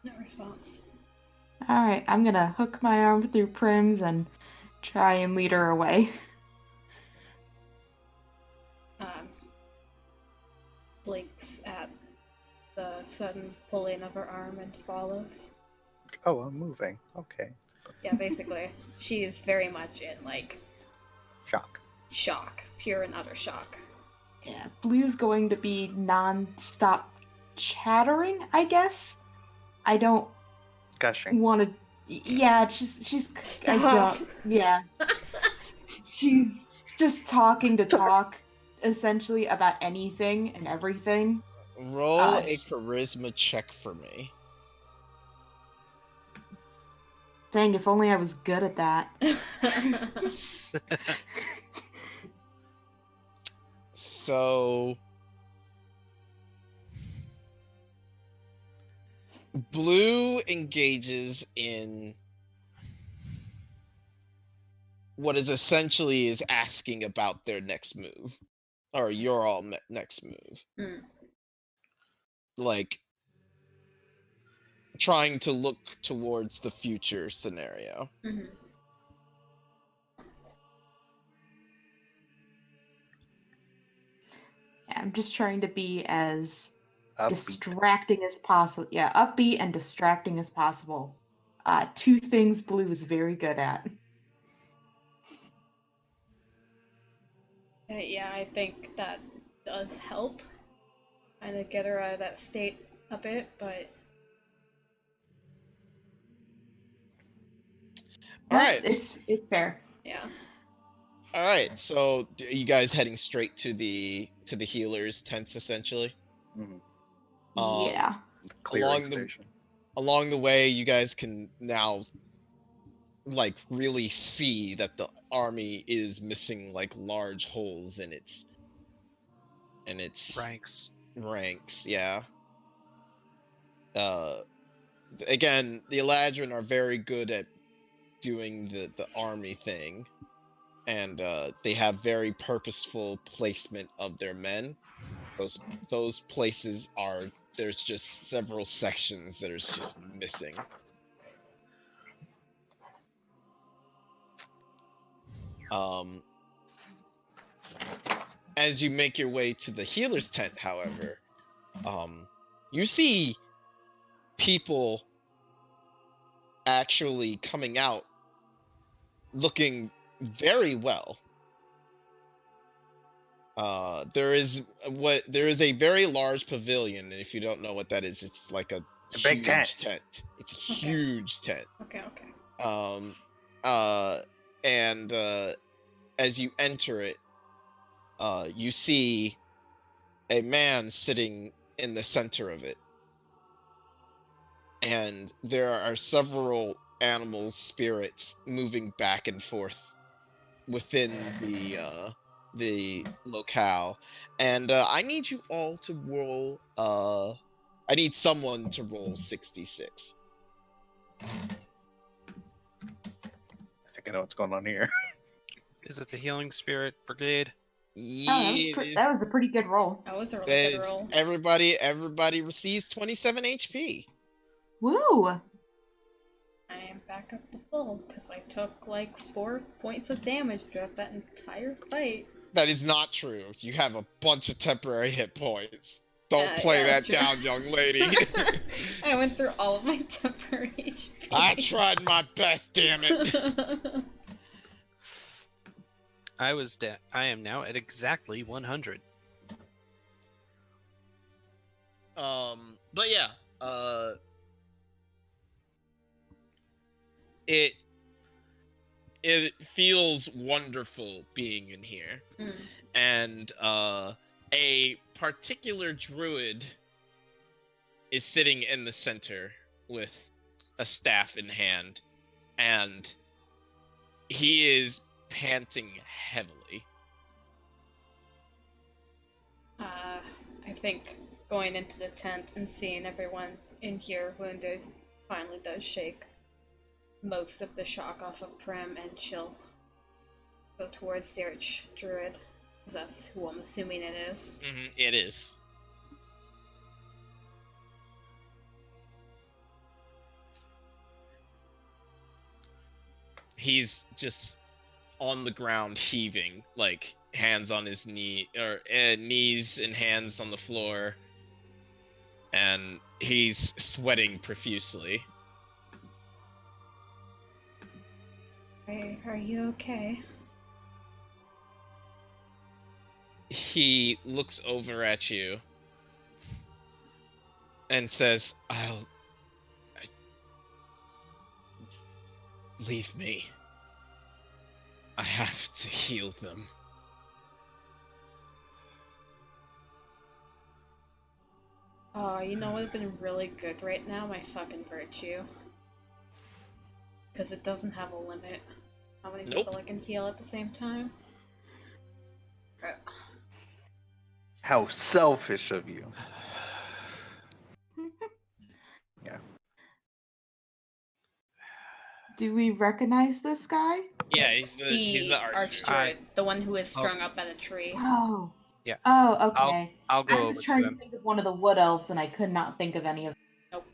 No response. Alright, I'm gonna hook my arm through Prim's and try and lead her away. Blinks at the sudden pulling of her arm and follows. Oh, I'm moving. Okay. Yeah, basically, she is very much in like Shock. shock, pure and utter shock. Yeah, Blue's going to be non-stop chattering, I guess. I don't Gushing. want to. Yeah, she's. I Stop. don't. Yeah, she's just talking to talk, essentially about anything and everything. Roll Uh, a charisma check for me. Dang, if only I was good at that. So Blue engages in what is essentially is asking about their next move, or your all next move. Mm. Like trying to look towards the future scenario. Mhm. Yeah, I'm just trying to be as Upbeat. distracting as possible. Yeah, upbeat and distracting as possible. Two things Blue is very good at. Yeah, I think that does help kind of get her out of that state a bit, but All right. It's fair. yeah. All right. So are you guys heading straight to the healers' tents essentially? Mhm. Yeah. Clearing along the- station. Along the way, you guys can now like really see that the army is missing like large holes in its Ranks. ranks. Yeah. Again, the Eladrin are very good at doing the army thing, and they have very purposeful placement of their men. Those places are there's just several sections that are just missing. As you make your way to the healer's tent, however, you see people actually coming out looking very well. There is a very large pavilion, and if you don't know what that is, it's like a big huge tent. It's a huge tent. Okay. And as you enter it, you see a man sitting in the center of it, and there are several animal spirits moving back and forth within the locale. And I need you all to roll. I need someone to roll 66. I think I know what's going on here. Is it the Healing Spirit Brigade? That was a pretty good roll. That was a really That good is- roll. Everybody receives 27 HP. Woo! I am back up to full because I took like 4 points of damage throughout that entire fight. That is not true. You have a bunch of temporary hit points. Don't play yeah, that that's true. down, young lady. I went through all of my temporary HP. I tried my best, damn it. I am now at exactly 100. But yeah, it feels wonderful being in here. Mm. And a particular druid is sitting in the center with a staff in hand, and he is panting heavily. I think going into the tent and seeing everyone in here wounded finally does shake most of the shock off of Prim, and she'll go towards the Archdruid, because that's who I'm assuming it is. It is. he's just on the ground heaving, like hands on his knee or knees and hands on the floor, and he's sweating profusely. Are you okay? He looks over at you and says, leave me. I have to heal them. Oh, you know what would have been really good right now? My fucking virtue. Because it doesn't have a limit. How many Nope. people I can heal at the same time? How selfish of you. Yeah. Do we recognize this guy? Yeah, It's he's the archer. archdruid, the one who is strung up at a tree. Oh. Yeah. Oh, okay. I'll go I over was to trying to him. think of one of the wood elves and I could not think of any of Nope.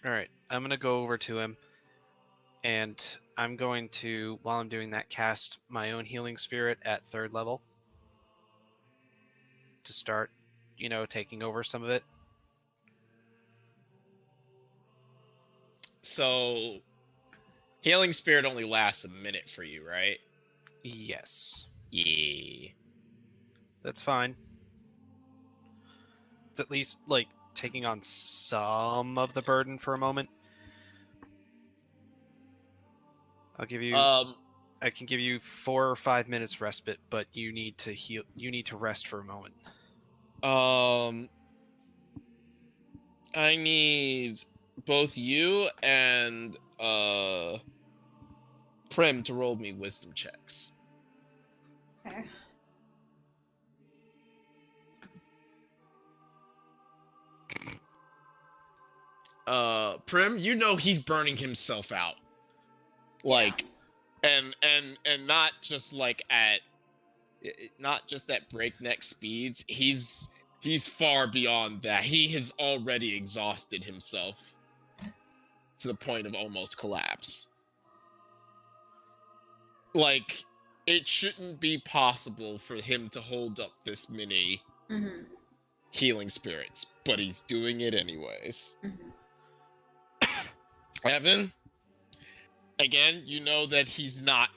All right, I'm gonna go over to him, and I'm going to, while I'm doing that, cast my own healing spirit at 3rd level to start, taking over some of it. So, healing spirit only lasts a minute for you, right? Yes, Yeah. that's fine. It's at least taking on some of the burden for a moment. I'll give you. I can give you 4 or 5 minutes respite, but you need to heal. You need to rest for a moment. I need both you and Prim to roll me wisdom checks. Okay. Prim, you know he's burning himself out. Like, and not just not just at breakneck speeds. He's far beyond that. He has already exhausted himself to the point of almost collapse. Like, it shouldn't be possible for him to hold up this many healing spirits, but he's doing it anyways. Evan, again, you know that he's not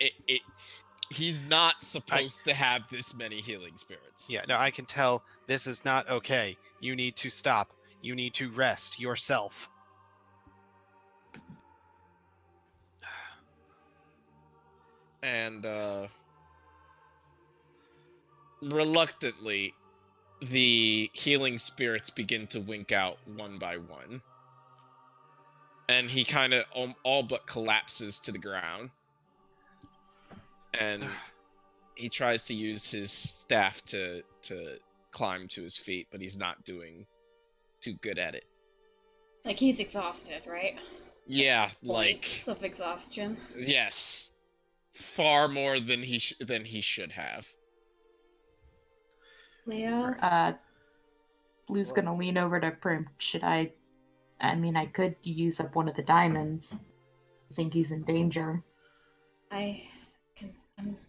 he's not supposed to have this many healing spirits. Yeah, no, I can tell this is not okay. You need to stop. You need to rest yourself. And reluctantly, the healing spirits begin to wink out one by one. And he kind of all but collapses to the ground. And he tries to use his staff to climb to his feet, but he's not doing too good at it. Like, he's exhausted, right? Yeah, Points of exhaustion. Yes. Far more than he should have. Leo? Blue's gonna lean over to Prim. I mean, I could use up one of the diamonds. I think he's in danger. I'm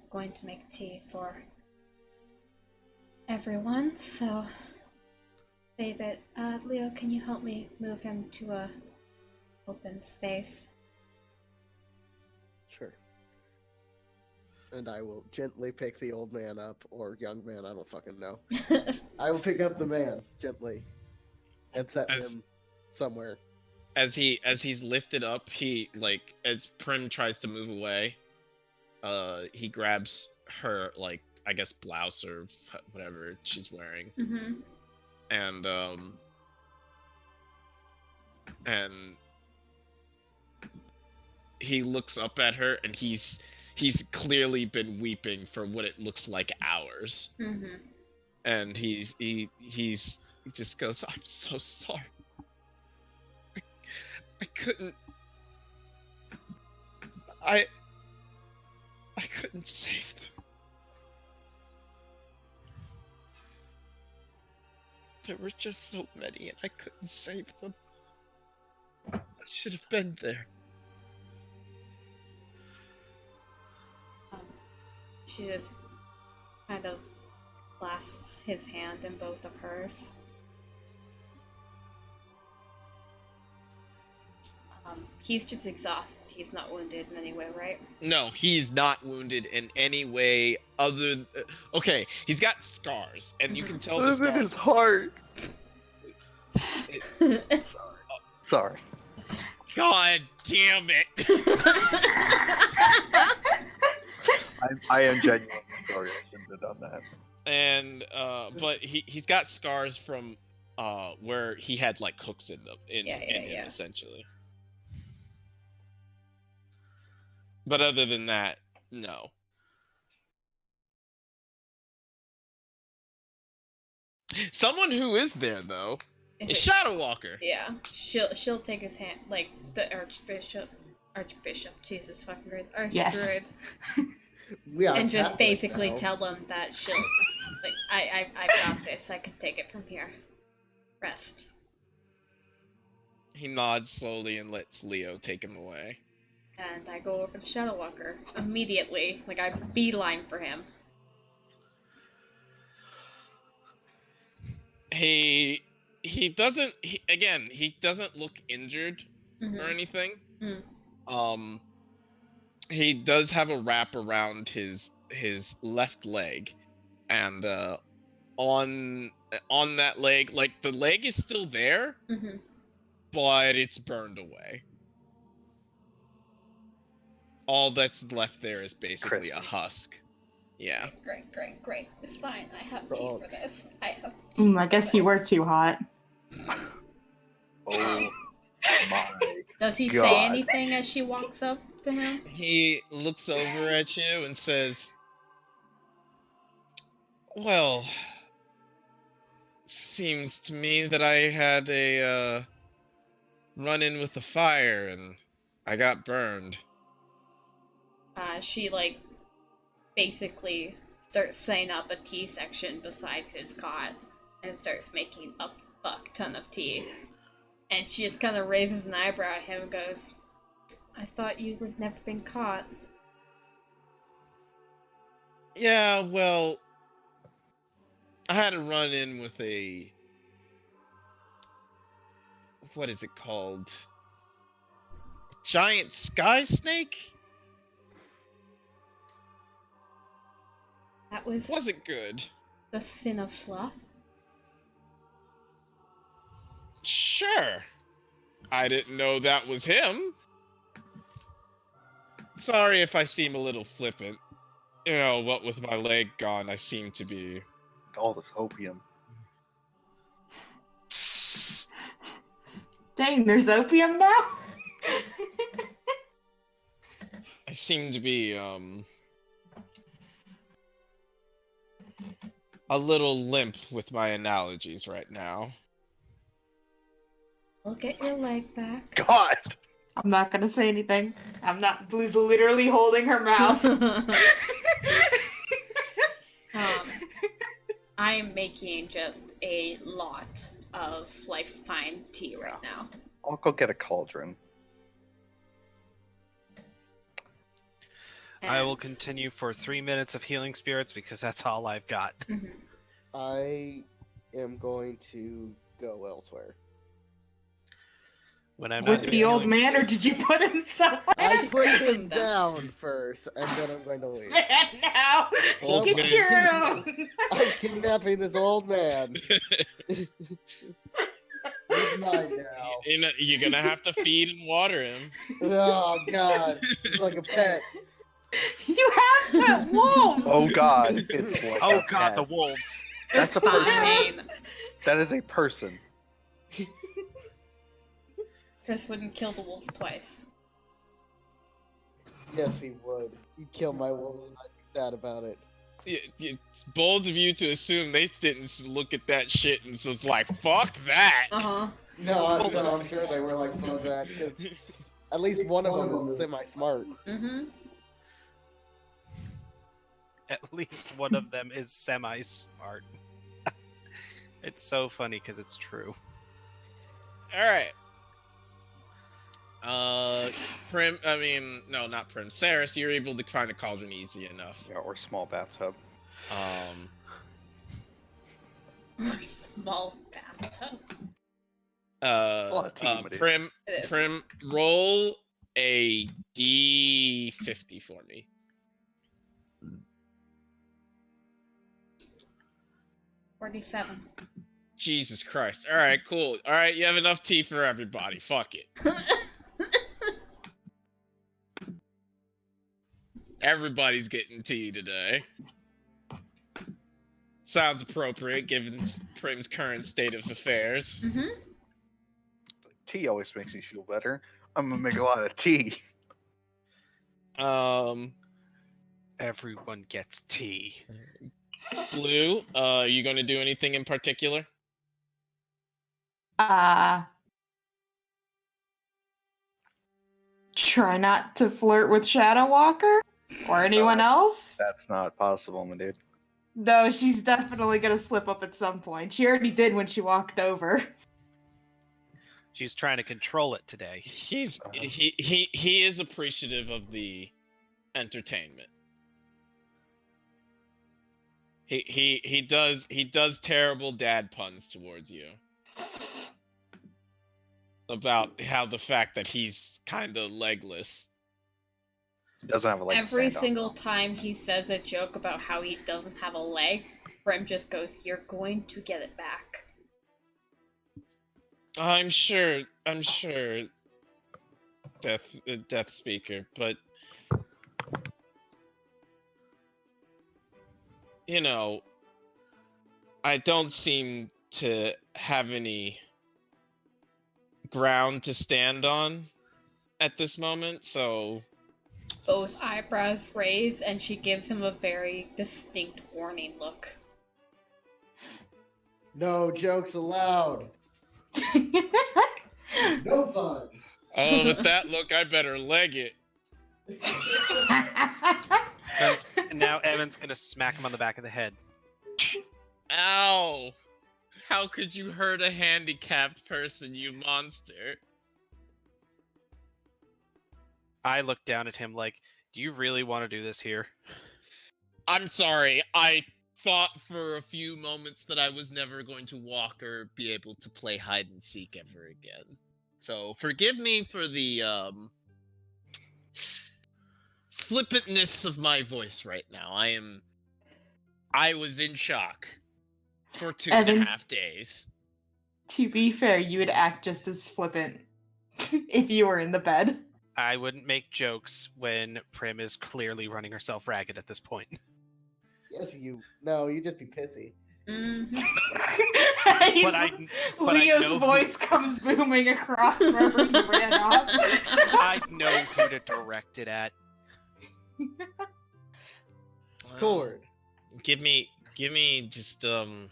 going to make tea for everyone, so save it. Leo, can you help me move him to a open space? Sure. And I will gently pick the old man up, or young man, I don't fucking know. I will pick up the man, gently, and set him somewhere. As he's lifted up, as Prim tries to move away, he grabs her, I guess, blouse or whatever she's wearing. And he looks up at her, and he's clearly been weeping for what it looks like hours. And he just goes, "I'm so sorry. I couldn't. I couldn't save them. There were just so many, and I couldn't save them. I should have been there." She just kind of clasps his hand in both of hers. He's just exhausted. He's not wounded in any way, right? No, he's not wounded in any way other. Okay, he's got scars, and you can tell the Live in his scars. heart. Sorry. God damn it! I am genuinely sorry. I shouldn't have done that. And but he's got scars from where he had like hooks in them in him essentially. But other than that, no. Someone who is there though is Shadow Walker. Yeah, she'll take his hand, like the Archbishop, Jesus fucking Christ, Archdruid, Yes. We are and just Catholic basically now. tell them that she'll, like, I got this. I can take it from here. Rest. He nods slowly and lets Leo take him away. And I go over to Shadow Walker immediately, like I beeline for him. He doesn't. He doesn't look injured Mhm. or anything. Mm. He does have a wrap around his left leg, and on that leg, like the leg is still there, Mhm. but it's burned away. All that's left there is basically a Crispy. husk. Yeah. Great. It's fine. I have tea Oh. for this. I have tea I guess for you were this. too hot. Oh my. Does he say God. anything as she walks up to him? He looks over at you and says, "Well, seems to me that I had a run-in with the fire and I got burned." She like basically starts setting up a tea section beside his cot and starts making a fuck ton of tea. And she just kind of raises an eyebrow at him and goes, "I thought you had never been caught." Yeah, well, I had a run-in with a... what is it called? Giant sky snake? That was Wasn't good. the sin of sloth. Sure. I didn't know that was him. Sorry if I seem a little flippant. You know, what with my leg gone, I seem to be... All this opium. Dang, there's opium now? I seem to be, a little limp with my analogies right now. We'll get your leg back. God! I'm not gonna say anything. I'm not. Blue's literally holding her mouth. I'm making just a lot of Life's Pine tea right now. I'll go get a cauldron. I will And- continue for 3 minutes of healing spirits because that's all I've got. Mhm. I am going to go elsewhere. When I'm With not the doing old healing- man, or did you put him somewhere? I put Put him him down. down first, and then I'm going to leave. And now, Old get man. your own. I'm kidnapping this old man. He's mine now. You're gonna have to feed and water him. Oh god, it's like a pet. You have pet wolves. Oh god, it's like Oh a god, the pet. wolves. That's a person. Fine. That is a person. Chris wouldn't kill the wolves twice. Yes, he would. He'd kill my wolves, and I'd be sad about it. It's bold of you to assume they didn't look at that shit and was like, "Fuck that." Uh-huh. No, I'm sure they were like, fuck that, because at least one of them is semi-smart. Mm-hmm. At least one of them is semi-smart. It's so funny because it's true. All right. Prim. I mean, no, not Prim. Saris, you're able to find a cauldron easy enough. Yeah, or small bathtub. Or small bathtub. lot of tea, my dude. Prim. It is. Prim. Roll a d50 for me. 47. Jesus Christ. All right, cool. All right, you have enough tea for everybody. Fuck it. Everybody's getting tea today. Sounds appropriate given Prim's current state of affairs. Mm-hmm. Tea always makes me feel better. I'm gonna make a lot of tea. Everyone gets tea. Blue, are you gonna do anything in particular? Try not to flirt with Shadow Walker or anyone else. That's not possible, my dude. No, she's definitely gonna slip up at some point. She already did when she walked over. She's trying to control it today. He is appreciative of the entertainment. He does terrible dad puns towards you. About how the fact that he's kind of legless. He doesn't have a leg. Every single time he says a joke about how he doesn't have a leg, Prim just goes, "You're going to get it back." I'm sure. Death Speaker, but you know, I don't seem to have any ground to stand on at this moment, so Both eyebrows raise, and she gives him a very distinct warning look. No jokes allowed. No fun. oh, with that look, I better leg it. Now Evan's gonna smack him on the back of the head. Ow! How could you hurt a handicapped person, you monster? I look down at him like, do you really want to do this here? I'm sorry, I thought for a few moments that I was never going to walk or be able to play hide and seek ever again. So forgive me for the flippantness of my voice right now. I was in shock for 2.5 days. To be fair, you would act just as flippant if you were in the bed. I wouldn't make jokes when Prim is clearly running herself ragged at this point. Yes, No, you just be pissy. Mm-hmm. Leo's know voice comes booming across wherever he ran off. I know who to direct it at. Cord. Give me just give me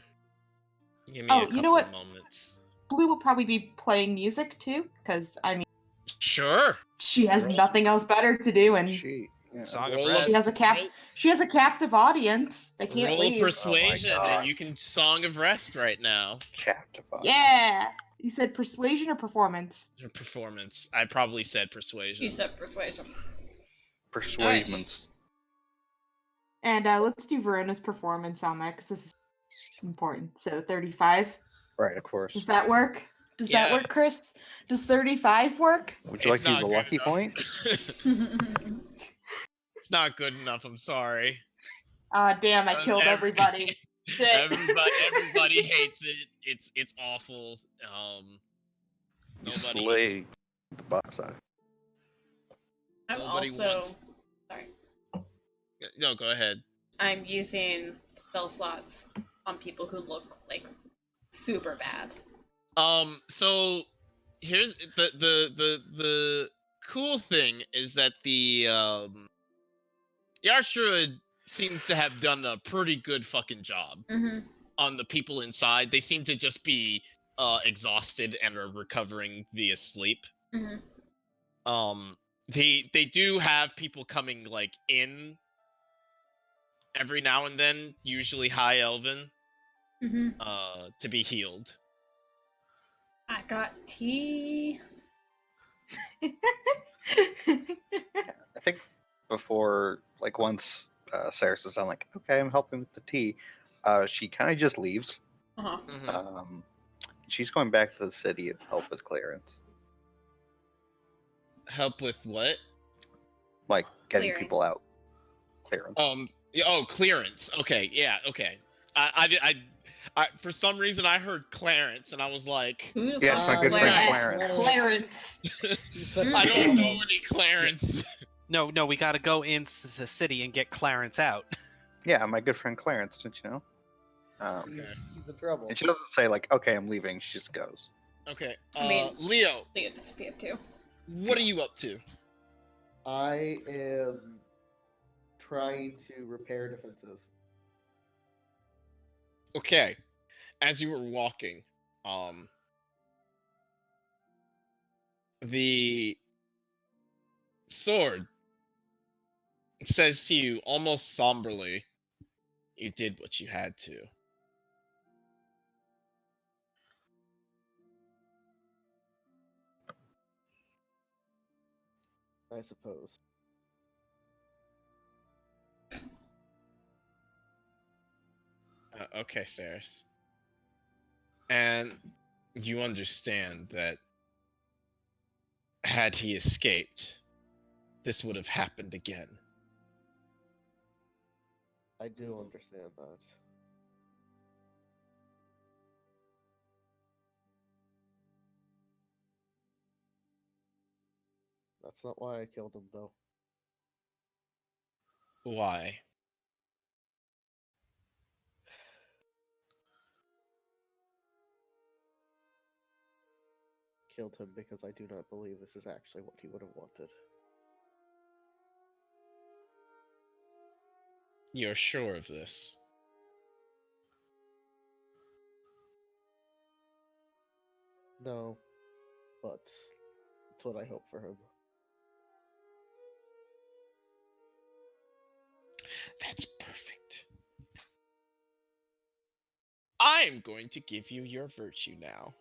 Oh, a couple you know what? moments. Blue will probably be playing music too, because I mean, Sure. she has nothing else better to do, and Song Roll of up- Rest. she has a captive audience. They can't Roll leave. persuasion, Oh my God. and you can Song of Rest right now. Captive. Yeah. You said persuasion or performance? Your performance. I probably said persuasion. You said persuasion. Persuasions. And let's do Verona's performance on that because this is important. So 35. Right, of course. Does that work? Does Yeah. that work, Chris? Does 35 work? Would you like It's to use not a good lucky enough. point? It's not good enough. I'm sorry. Damn, I killed everybody. Shit. Everybody hates it. It's awful. You Nobody. slay the box eye. I'm Nobody also wants- sorry. No, go ahead. I'm using spell slots on people who look like super bad. So here's the cool thing is that the Yashra seems to have done a pretty good fucking job Mm-hmm. on the people inside. They seem to just be exhausted and are recovering via sleep. Mm-hmm. They do have people coming like in every now and then, usually High Elven, Mm-hmm. to be healed. I got tea. before, like, once Cyrus is on, like, okay, I'm helping with the tea, she kind of just leaves. Uh-huh. Mhm. She's going back to the city to help with clearance, Help with what? like getting Clearing. people out. Clearance. Oh, clearance. Okay, yeah, okay. I for some reason I heard Clarence and I was like, Who the Yes, fuck my is good friend Clarence? Clarence. Clarence. He's such a I don't know problem. any Clarence. No, we gotta go into the city and get Clarence out. Yeah, my good friend Clarence, don't you know? He's in trouble. And she doesn't say like, okay, I'm leaving. She just goes. Okay, I mean, Leo, Leo disappeared too. what are you up to? I am trying to repair defenses. Okay, as you were walking, the sword says to you almost somberly, you did what you had to. I suppose. Okay, Cyrus. And you understand that had he escaped, this would have happened again. I do understand that. That's not why I killed him, though. Why? Killed him because I do not believe this is actually what he would have wanted. You're sure of this? No, but it's what I hope for him. That's perfect. I'm going to give you your virtue now.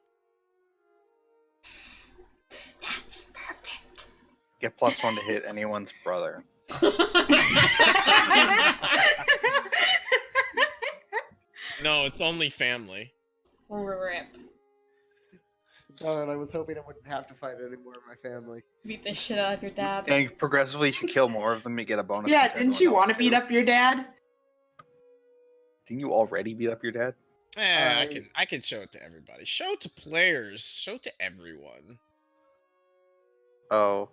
That's perfect. Get +1 to hit anyone's brother. No, it's only family. Rip. Darn, I was hoping I wouldn't have to fight any more of my family. Beat the shit out of your dad. And progressively, you kill more of them, you get a bonus. Yeah, to didn't you everyone want to else, beat too. up your dad? Didn't you already beat up your dad? I can show it to everybody. Show it to players. Show it to everyone. Oh.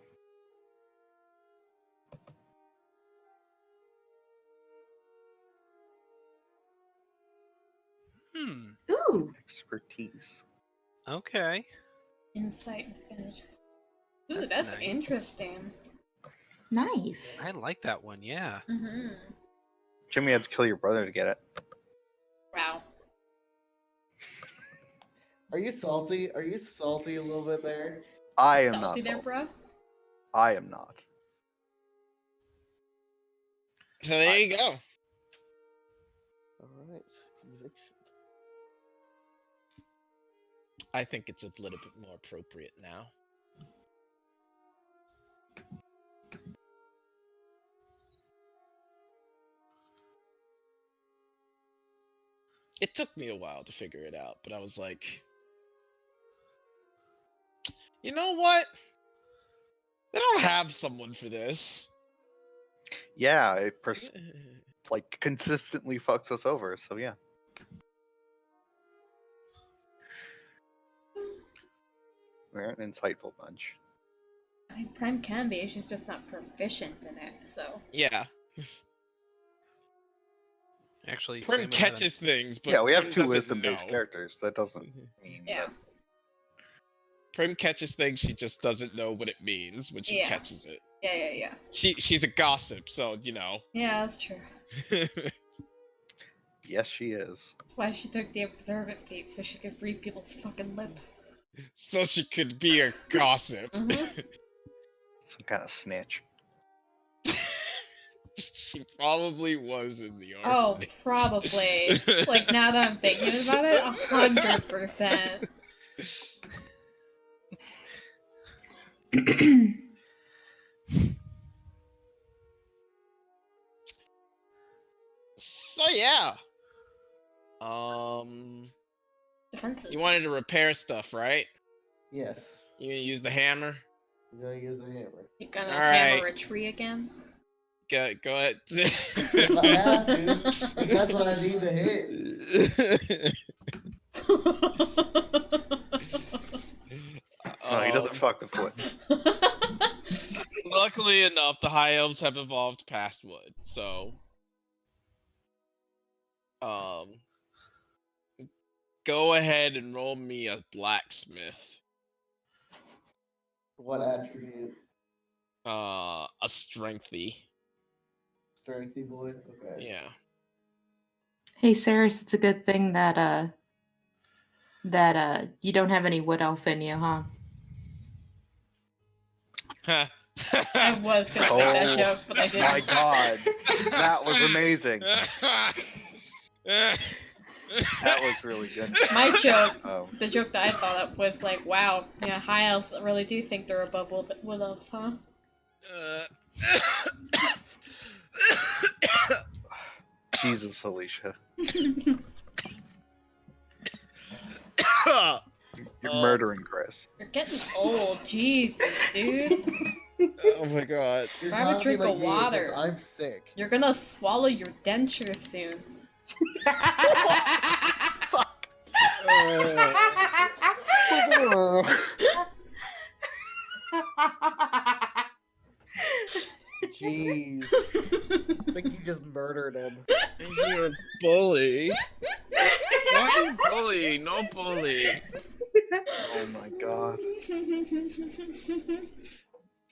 Ooh. Expertise. Okay. Insight and finish. Ooh, That's that's nice. interesting. Nice. I like that one, yeah. Mm-hmm. Jimmy had to kill your brother to get it. Wow. Are you salty? Are you salty a little bit there? I am Salty not. there, salty. bro? I am not. So there you go. Alright, conviction. I think it's a little bit more appropriate now. It took me a while to figure it out, but I was like, you know what? They don't have someone for this. Yeah, it like consistently fucks us over. So yeah. We're an insightful bunch. I mean, Prime can be, she's just not proficient in it, so. Yeah, Actually, Prim same with catches things, but yeah, we have Prim 2 doesn't wisdom-based know. characters. That doesn't mean Yeah. that. Prim catches things, she just doesn't know what it means when she Yeah. catches it. Yeah. She's a gossip, so you know. Yeah, that's true. Yes, she is. That's why she took the observant feat, so she could read people's fucking lips. So she could be a gossip. Mm-hmm. Some kind of snitch. She probably was in the army. Oh, probably. Like, now that I'm thinking about it, 100%. Defensive. You wanted to repair stuff, right? Yes. You gonna use the hammer? I'm gonna use the hammer. You gonna All hammer right. a tree again? Go ahead. If I have to, if that's what I need to hit. No, he doesn't fuck with wood. Luckily enough, the high elves have evolved past wood, so go ahead and roll me a blacksmith. What attribute? A strengthy. Strengthy boy? Okay. Yeah. Hey, Saris, it's a good thing that you don't have any wood elf in you, huh? I was gonna make that Oh, joke, but I didn't. My God, that was amazing. That was really good. My joke, Oh, the joke that I thought up was like, wow, yeah, high elves really do think they're above wood elves, huh? Jesus, Alicia, you're murdering Chris. You're getting old, Jesus, dude. Oh my God. You're Grab a not drink like of me, except water. I'm sick. You're gonna swallow your dentures soon. Jeez. I think you just murdered him. You're a bully. Why you bully? No bully. Oh my God.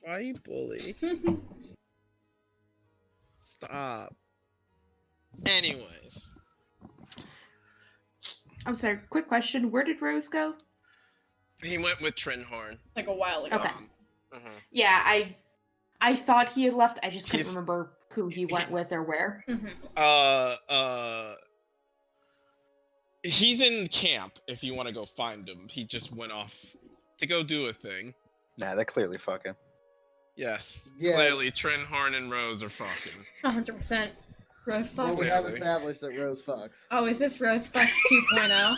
Why you bully? Stop. Anyways. I'm sorry, quick question. Where did Rose go? He went with Trinhorn. Like a while ago. Okay. Mhm. Yeah, I thought he had left. I just couldn't He's- remember who he went with or where. He's in camp if you want to go find him. He just went off to go do a thing. Nah, they're clearly fucking. Yes. Yes. Clearly, Trinhorn and Rose are fucking. 100%. Rose Well, Fox. we have Clearly. established that Rose fucks. Oh, is this Rose Fox 2.0?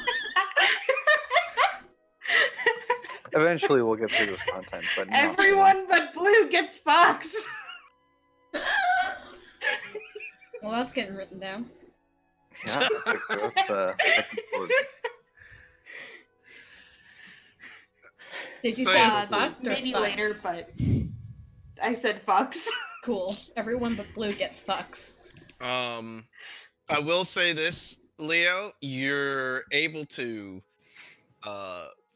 Eventually, we'll get through this content, but no. Everyone but Blue gets Fox. Well, that's getting written down. Yeah, that's important. Did you So say yeah, fucked or Maybe fucks? later, but I said Fox. Cool. Everyone but Blue gets fucks. I will say this, Leo, you're able to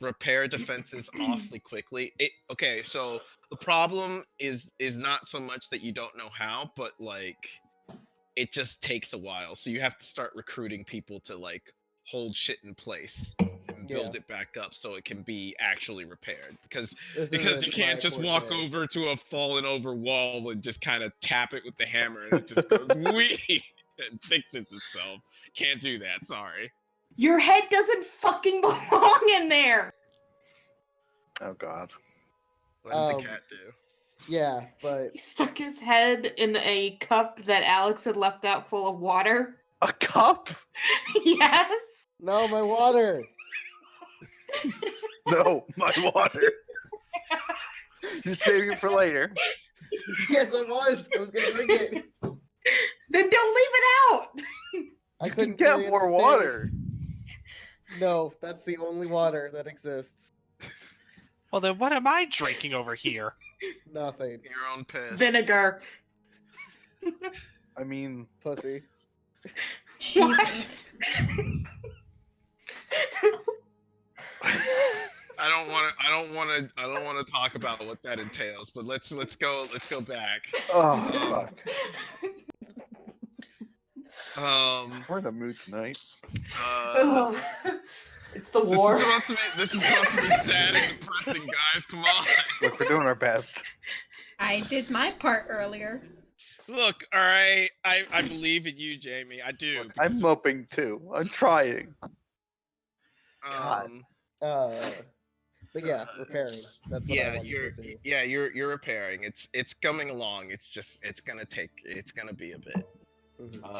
repair defenses awfully quickly. Okay, so the problem is not so much that you don't know how, but like it just takes a while. So you have to start recruiting people to like hold shit in place and build Yeah. it back up so it can be actually repaired. Because This you isn't can't my just forte. walk over to a fallen over wall and just kind of tap it with the hammer and it just goes wee and fixes itself. Can't do that, sorry. Your head doesn't fucking belong in there. Oh God. What did the cat do? Yeah, but He stuck his head in a cup that Alex had left out full of water. A cup? Yes. no, my water. No, my water. You're saving it for later. Yes, I was. I was gonna drink it. Then don't leave it out. I You couldn't can carry get it more upstairs. water. No, that's the only water that exists. Well, then what am I drinking over here? Nothing. Your own piss. Vinegar. I mean, Pussy. Jesus. I don't want to talk about what that entails, but let's go back. oh fuck. Um We're in a mood tonight. It's the war. This is supposed to be sad and depressing, guys. Come on. Look, we're doing our best. I did my part earlier. Look, all right. I believe in you, Jamie. I do. Look, I'm moping too. I'm trying. God. But yeah, repairing. That's what I Yeah, wanted to do. you're repairing. It's coming along. It's gonna be a bit.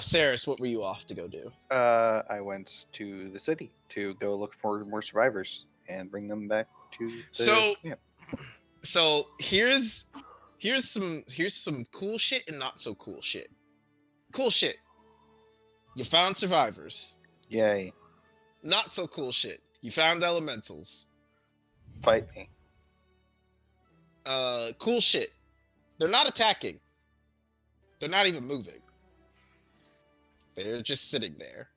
Saris, what were you off to go do? I went to the city to go look for more survivors and bring them back to the So- camp. So here's some cool shit and not so cool shit. Cool shit. You found survivors. Yay. Not so cool shit. You found elementals. Fight me. Cool shit. They're not attacking. They're not even moving. They're just sitting there.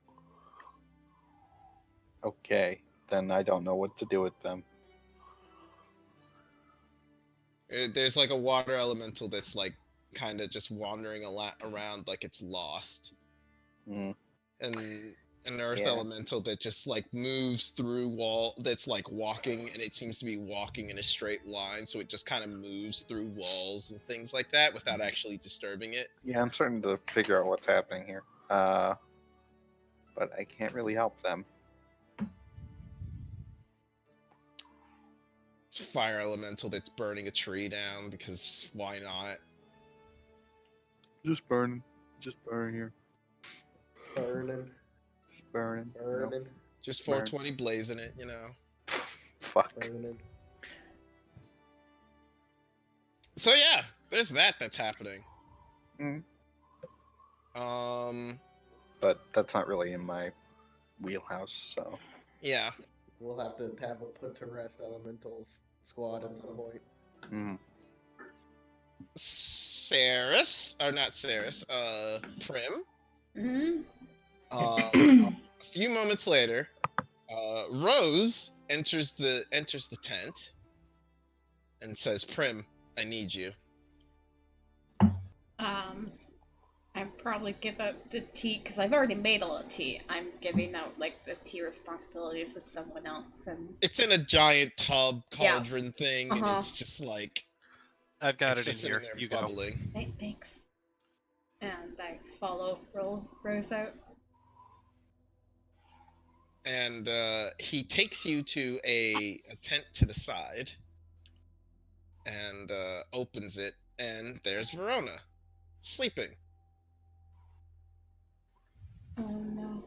Okay. Then I don't know what to do with them. There's like a water elemental that's like kind of just wandering around like it's lost. Mm. And an earth Yeah. elemental that just like moves through wall that's like walking, and it seems to be walking in a straight line, so it just kind of moves through walls and things like that without actually disturbing it. Yeah, I'm starting to figure out what's happening here. But I can't really help them. It's a fire elemental that's burning a tree down because why not? Just burning. Just burning here. Burning, Just burning. you know? burning, Just Burn. 420 blazing it, you know. Fuck. burning. So yeah, there's that's happening. Mhm. But But that's not really in my wheelhouse, so. yeah. We'll have to have a put to rest elementals squad at some point. Mm. Saris, or not Saris, Prim. Hmm. A few moments later, Rose enters the tent and says, "Prim, I need you." I'd probably give up the tea because I've already made all the tea. I'm giving out like the tea responsibilities to someone else, and It's in a giant tub Yeah. cauldron thing, and Uh-huh. it's just like I've got it's it in just sitting here. there You go. bubbling. thanks. And I follow Rose out. And he takes you to a tent to the side and opens it, and there's Verona sleeping. Oh no.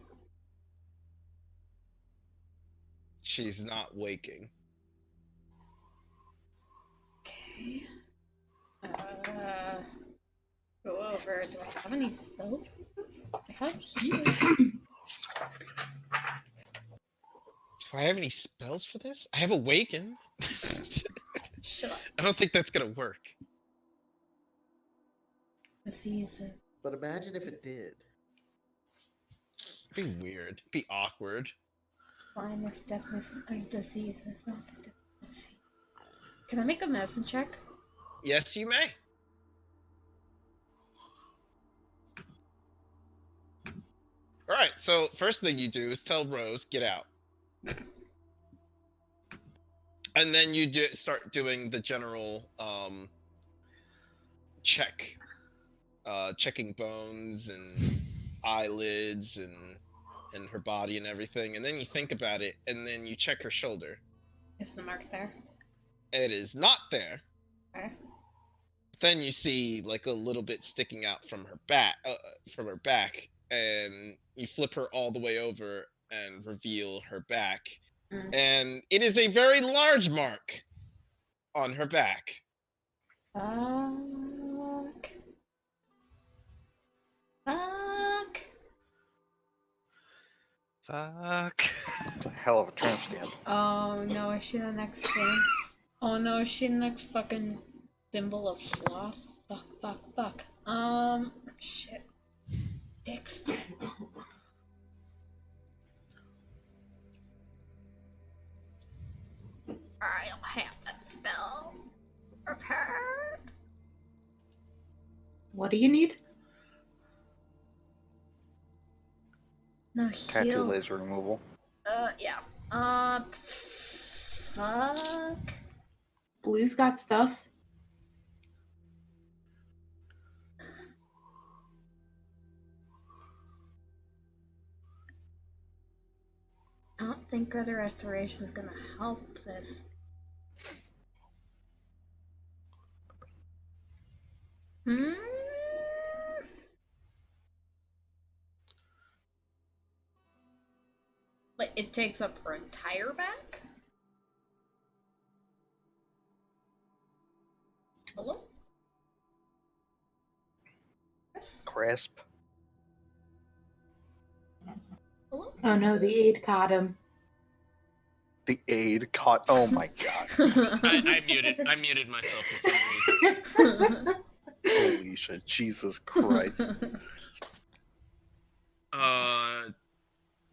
She's not waking. Okay. Go over. Do I have any spells for this? I have healing. Do I have any spells for this? I have Awaken. Shut up. I don't think that's gonna work. Diseases. But imagine if it did. Be weird. Be awkward. Blindness, deafness, and diseases. Not the disease. Can I make a medicine check? Yes, you may. All right. So first thing you do is tell Rose, "Get out," and then you start doing the general check, checking bones and eyelids and her body and everything, and then you think about it, and then you check her shoulder. Is the mark there? It is not there. Okay. Then you see like a little bit sticking out from her back, and you flip her all the way over and reveal her back, Mm. and it is a very large mark on her back. Fuck. Fuck. Fuck. It's a hell of a tramp stamp. Oh no, is she the next thing? Oh no, is she the next fucking symbol of sloth? Fuck. Shit. Dicks. I'll have that spell prepared. What do you need? No, Tattoo heal. laser removal. Yeah. Fuck. Blue's got stuff. I don't think Greater Restoration is gonna help this. Hmm? It takes up her entire back? Hello? Yes? Crisp. Hello? Oh no, the aide caught him. The aide caught. Oh my god. I muted myself for some reason. Holy shit. Jesus Christ.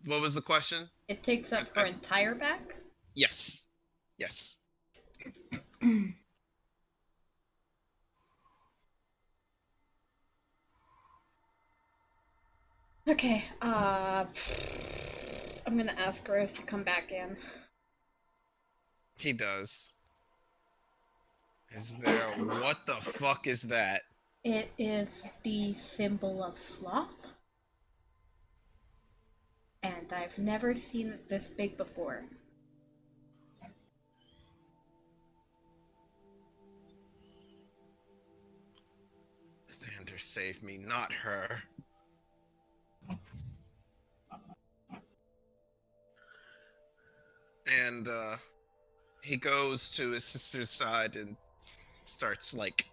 What was the question? It takes up her entire back? Yes. Yes. Okay, I'm gonna ask Rose to come back in. He does. Is there what the fuck is that? It is the symbol of sloth. And I've never seen it this big before. Xander, save me, not her. And he goes to his sister's side and starts like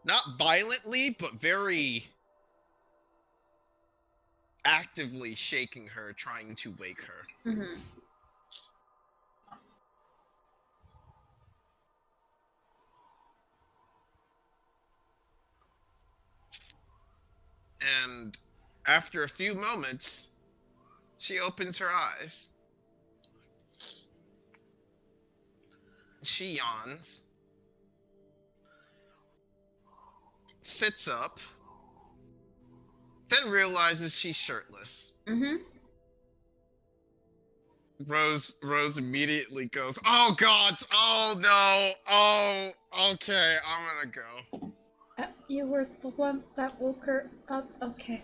not violently but very actively shaking her, trying to wake her. Mm-hmm. And after a few moments, she opens her eyes. She yawns, sits up, then realizes she's shirtless. Mm-hmm. Rose immediately goes, "Oh God! Oh no! Oh, okay, I'm gonna go." You were the one that woke her up. Okay.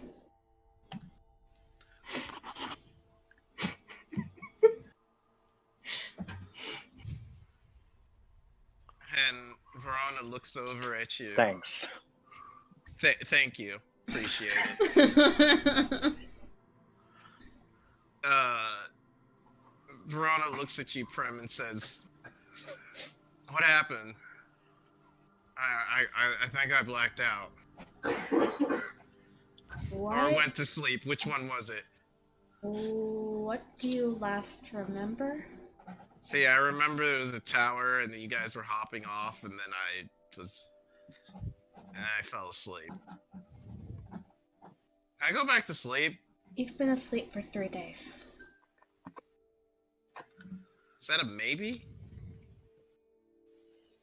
And Verona looks over at you. Thanks. Thank you. Appreciate it. Verona looks at you, Prim, and says, "What happened? I think I blacked out. What? Or went to sleep. Which one was it?" What do you last remember? See, I remember it was a tower, and then you guys were hopping off, and then I fell asleep. Can I go back to sleep? You've been asleep for 3 days. Is that a maybe?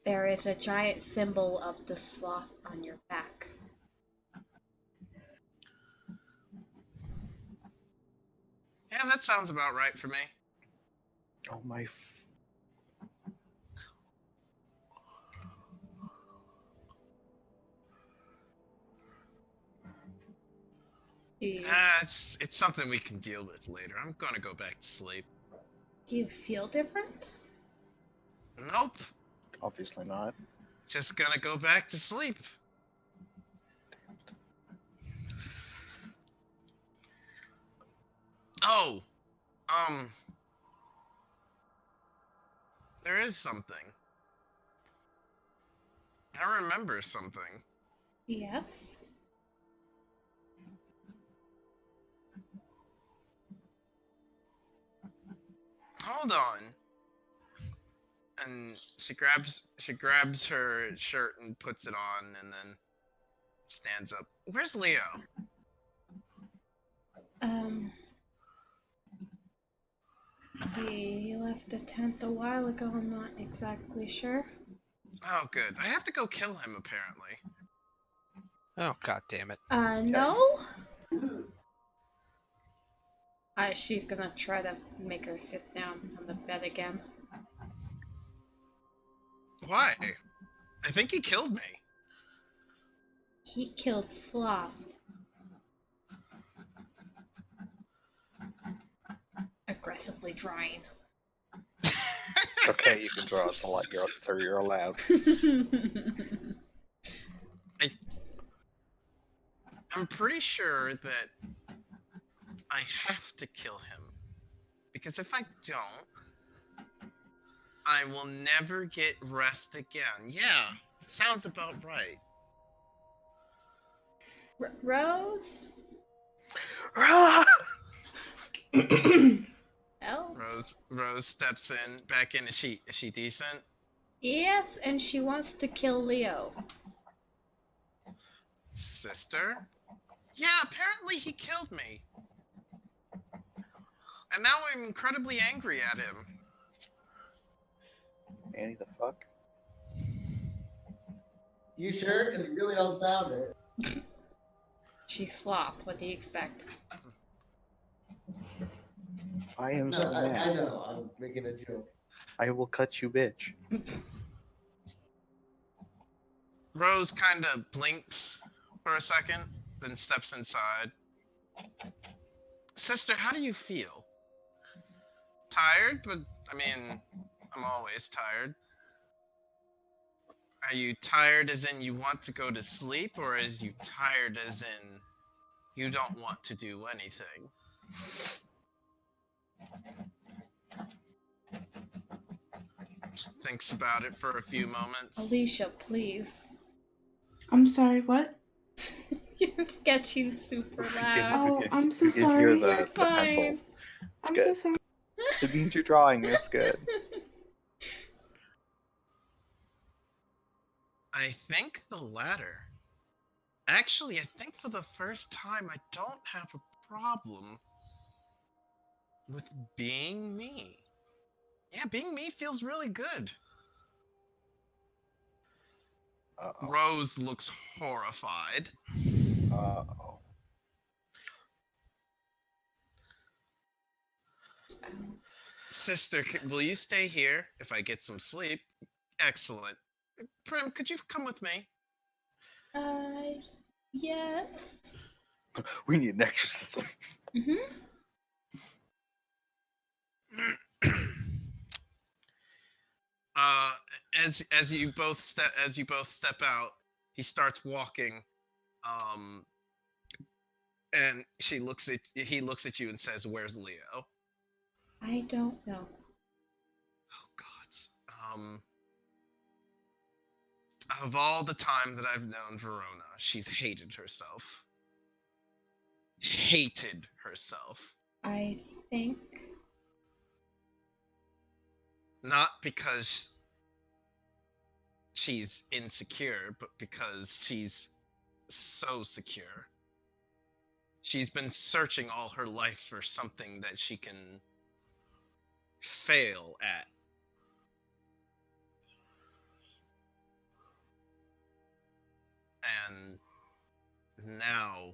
There is a giant symbol of the sloth on your back. Yeah, that sounds about right for me. Oh my. It's something we can deal with later. I'm gonna go back to sleep. Do you feel different? Nope. Obviously not. Just gonna go back to sleep. Oh, there is something. I remember something. Yes. Hold on. And she grabs her shirt and puts it on, and then stands up. Where's Leo? He left the tent a while ago. I'm not exactly sure. Oh, good. I have to go kill him, apparently. Oh, god damn it. No? She's gonna try to make her sit down on the bed again. Why? I think he killed me. He killed Sloth. Aggressively drawing. Okay, you can draw us a lot. You're allowed. I'm pretty sure that I have to kill him Because if I don't, I will never get rest again. Yeah, sounds about right. Rose? Oh. Rose steps back in. Is she decent? Yes, and she wants to kill Leo. Sister? Yeah, apparently he killed me. And now I'm incredibly angry at him. Annie, the fuck? You sure? Because you really don't sound it. She's Sloth. What do you expect? I am No, so I mad. know. I'm making a joke. I will cut you, bitch. Rose kind of blinks for a second, then steps inside. Sister, how do you feel? Tired? But, I mean, I'm always tired. Are you tired as in you want to go to sleep, or is you tired as in you don't want to do anything? Just thinks about it for a few moments. Alicia, please. I'm sorry, what? You're sketching super loud. Oh, I'm so you can sorry. hear You're the fine. pencils. I'm good. so sorry. It means you're drawing. That's good. I think the latter. Actually, I think for the first time I don't have a problem with being me. Yeah, being me feels really good. Uh-oh. Rose looks horrified. Uh-oh. Sister, will you stay here if I get some sleep? Excellent. Prim, could you come with me? Yes. We need an exorcism. Mm-hmm. Uh, as you both step out, he starts walking. And he looks at you and says, "Where's Leo?" I don't know. Oh gods. Of all the time that I've known Verona, she's hated herself. Hated herself. I think Not because she's insecure, but because she's so secure. She's been searching all her life for something that she can fail at. And now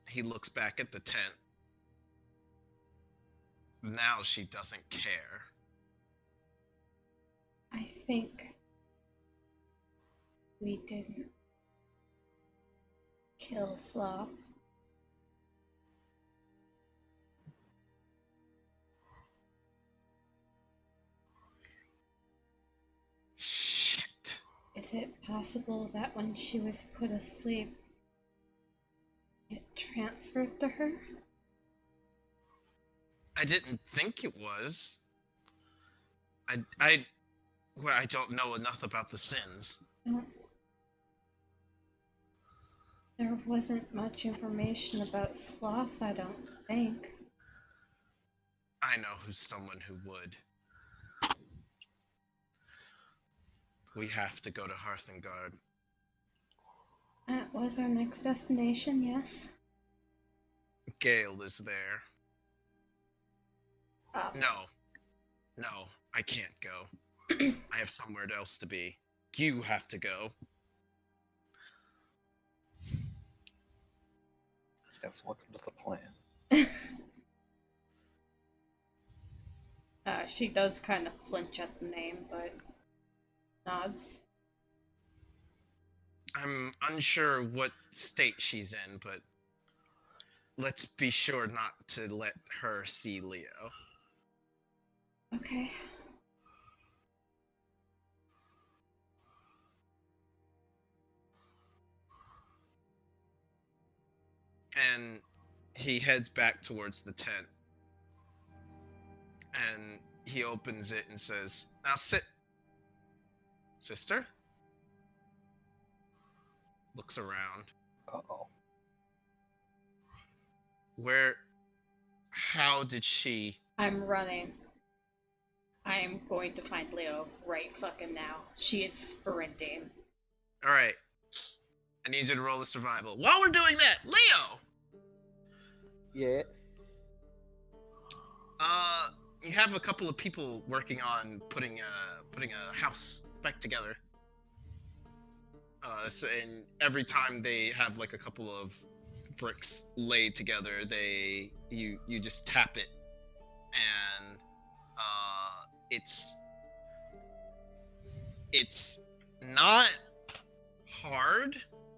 he looks back at the tent. Now she doesn't care. I think we didn't kill Sloth. Shit. Is it possible that when she was put asleep, it transferred to her? I didn't think it was. I don't know enough about the sins. No. There wasn't much information about Sloth, I don't think. I know who's someone who would. We have to go to Hearthengard. That was our next destination, yes? Gale is there. No, I can't go. I have somewhere else to be. You have to go. Yes, welcome to the plan. She does kind of flinch at the name, but nods. I'm unsure what state she's in, but let's be sure not to let her see Leo. Okay. And he heads back towards the tent. And he opens it and says, "Now sit." Sister? Looks around. Uh-oh. How did she... I'm running. I am going to find Leo right fucking now. She is sprinting. Alright. I need you to roll a survival. While we're doing that, Leo! Yeah. You have a couple of people working on putting a house back together. And every time they have like a couple of bricks laid together, you just tap it, and it's not hard.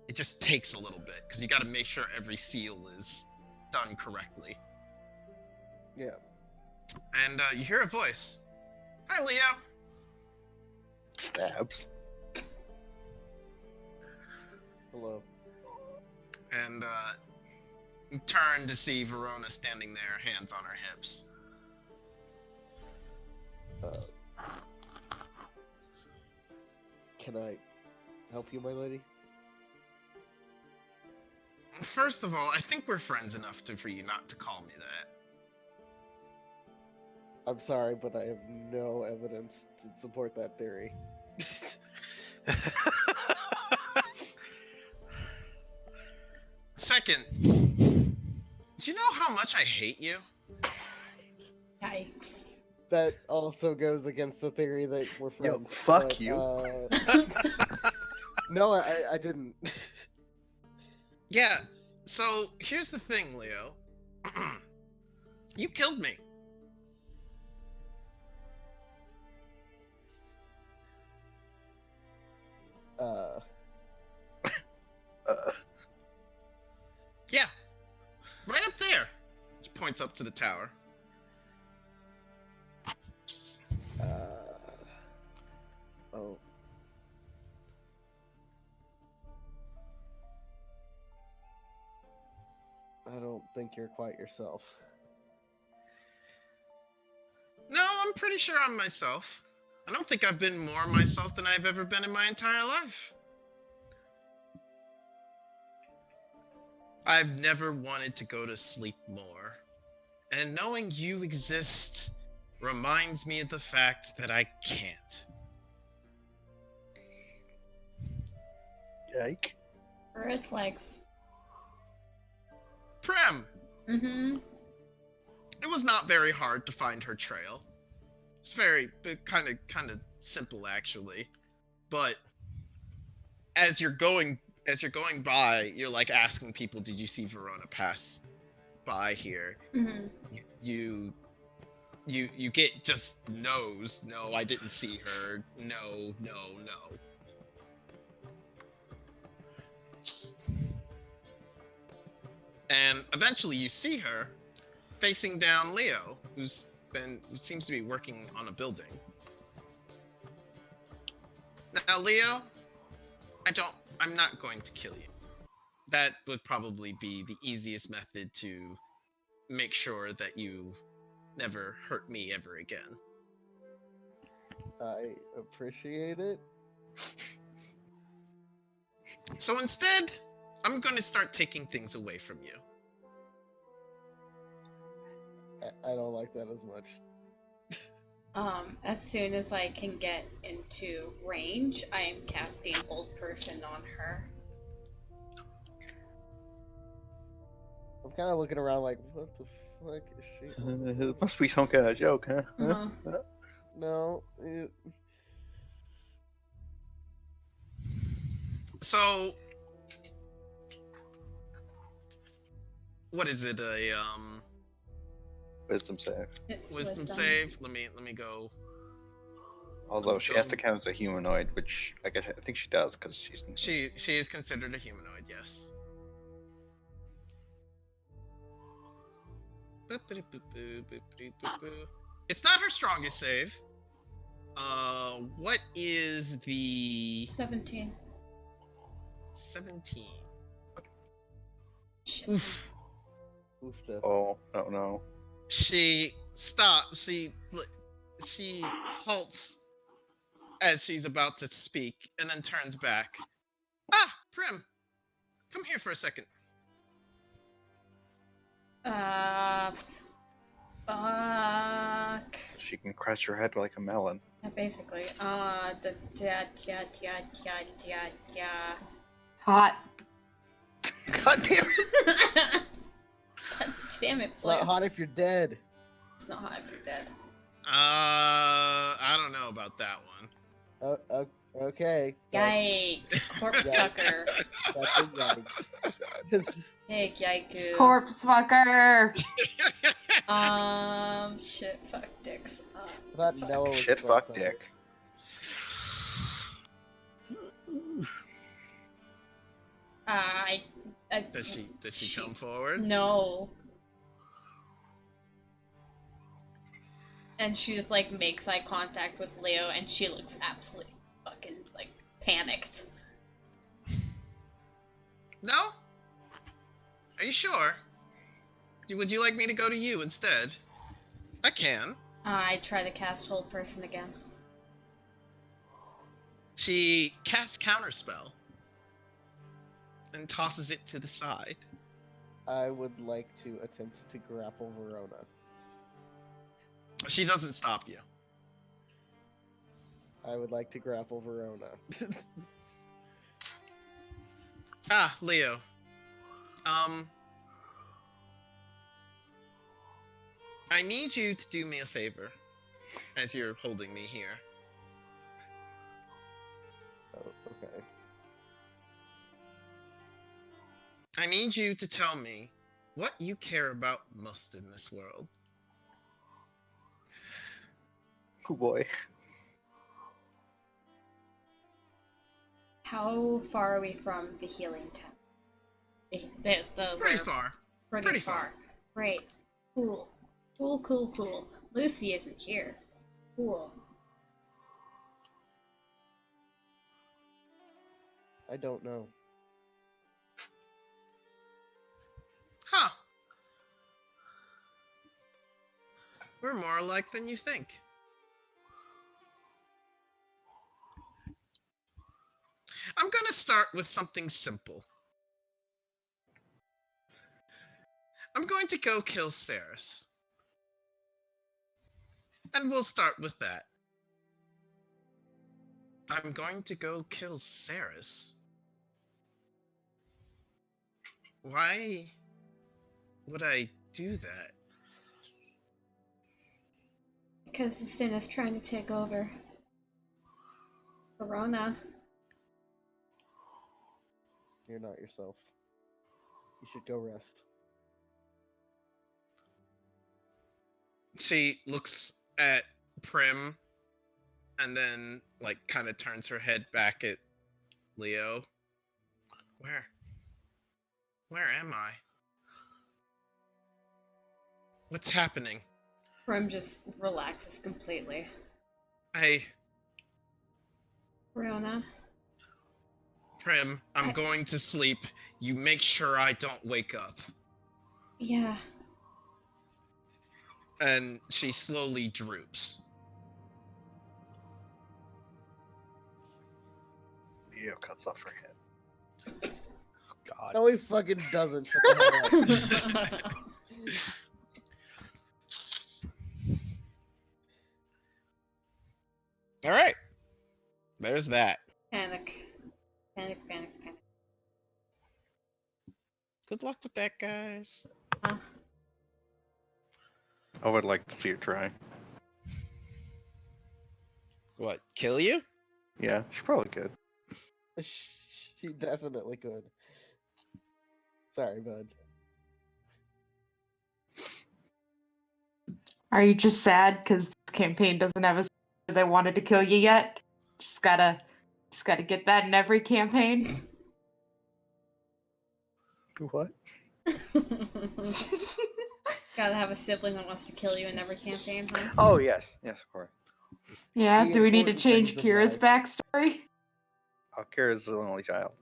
It just takes a little bit because you got to make sure every seal is done correctly. Yeah. And you hear a voice. "Hi, Leo." Stabs. Hello. And you turn to see Verona standing there, hands on her hips. Can I help you, my lady? First of all, I think we're friends enough for you not to call me that. I'm sorry, but I have no evidence to support that theory. Second, do you know how much I hate you? Yikes. That also goes against the theory that we're Yo, friends. fuck but, you. No, I didn't. Yeah, so here's the thing, Leo. You killed me. Yeah, right up there. She points up to the tower. Oh. I don't think you're quite yourself. No, I'm pretty sure I'm myself. I don't think I've been more myself than I've ever been in my entire life. I've never wanted to go to sleep more. And knowing you exist reminds me of the fact that I can't. Yike. Red flags. Prem! Mm-hmm. It was not very hard to find her trail. It's very kind of simple actually. But as you're going by, you're like asking people, "Did you see Verona pass by here?" Mm-hmm. You get just no's. "No, I didn't see her. No, no, no." And eventually you see her facing down Leo, who seems to be working on a building. Now, Leo, I'm not going to kill you. That would probably be the easiest method to make sure that you never hurt me ever again. I appreciate it. So instead, I'm going to start taking things away from you. I don't like that as much. As soon as I can get into range, I am casting Hold Person on her. I'm kind of looking around like, what the fuck is she? It must be some kind of joke, huh? Uh-huh. No. So, what is it? Wisdom save. It's Wisdom save. Let me go. Although she has to count as a humanoid, which I think she does because she's. She is considered a humanoid, yes. It's not her strongest save. What is the 17. 17? Shit. Oof. Oofta. Oh, no. She stops. She halts as she's about to speak, and then turns back. Ah, Prim, come here for a second. Fuck. She can crush your head like a melon. Yeah, basically. Yeah. Hot. God damn it! God damn it, It's not Blue. hot if you're dead. It's not hot if you're dead. I don't know about that one. Okay. Yikes. Corpse sucker. That's a yikes. Hey, Yaiku. Corpse fucker. Shit, fuck dicks. I thought Fuck. Noah was Shit, the fuck, fucker. dick. Does she come forward? No. And she just like makes eye contact with Leo, and she looks absolutely fucking like panicked. No? Are you sure? Would you like me to go to you instead? I can. I try to cast Hold Person again. She casts Counterspell and tosses it to the side. I would like to attempt to grapple Verona. She doesn't stop you. I would like to grapple Verona. Ah, Leo. I need you to do me a favor as you're holding me here. Oh, okay. I need you to tell me what you care about most in this world. Oh boy. How far are we from the healing tent? The Pretty where- far. Pretty Pretty far. far. Great. Cool. Cool. Lucy isn't here. Cool. I don't know. Huh. We're more alike than you think. I'm gonna start with something simple. I'm going to go kill Ceres. And we'll start with that. I'm going to go kill Ceres. Why would I do that? Because Justina's trying to take over. Verona. You're not yourself. You should go rest. She looks at Prim and then like kind of turns her head back at Leo. Where am I? What's happening? Prim just relaxes completely. Verona. Prim, I'm going to sleep. You make sure I don't wake up. Yeah. And she slowly droops. Leo cuts off her head. God. No, he fucking doesn't. Shut the hell up. All right. There's that. Panic. Good luck with that, guys. I would like to see her try. What, kill you? Yeah, she probably could. She definitely could. Sorry, bud. Are you just sad because this campaign doesn't have a they wanted to kill you yet? Just gotta get that in every campaign. What? Gotta have a sibling that wants to kill you in every campaign, huh? Oh, yes. Yes, of course. Yeah, The do we need to important change things of Kira's life. backstory? Kira's the only child.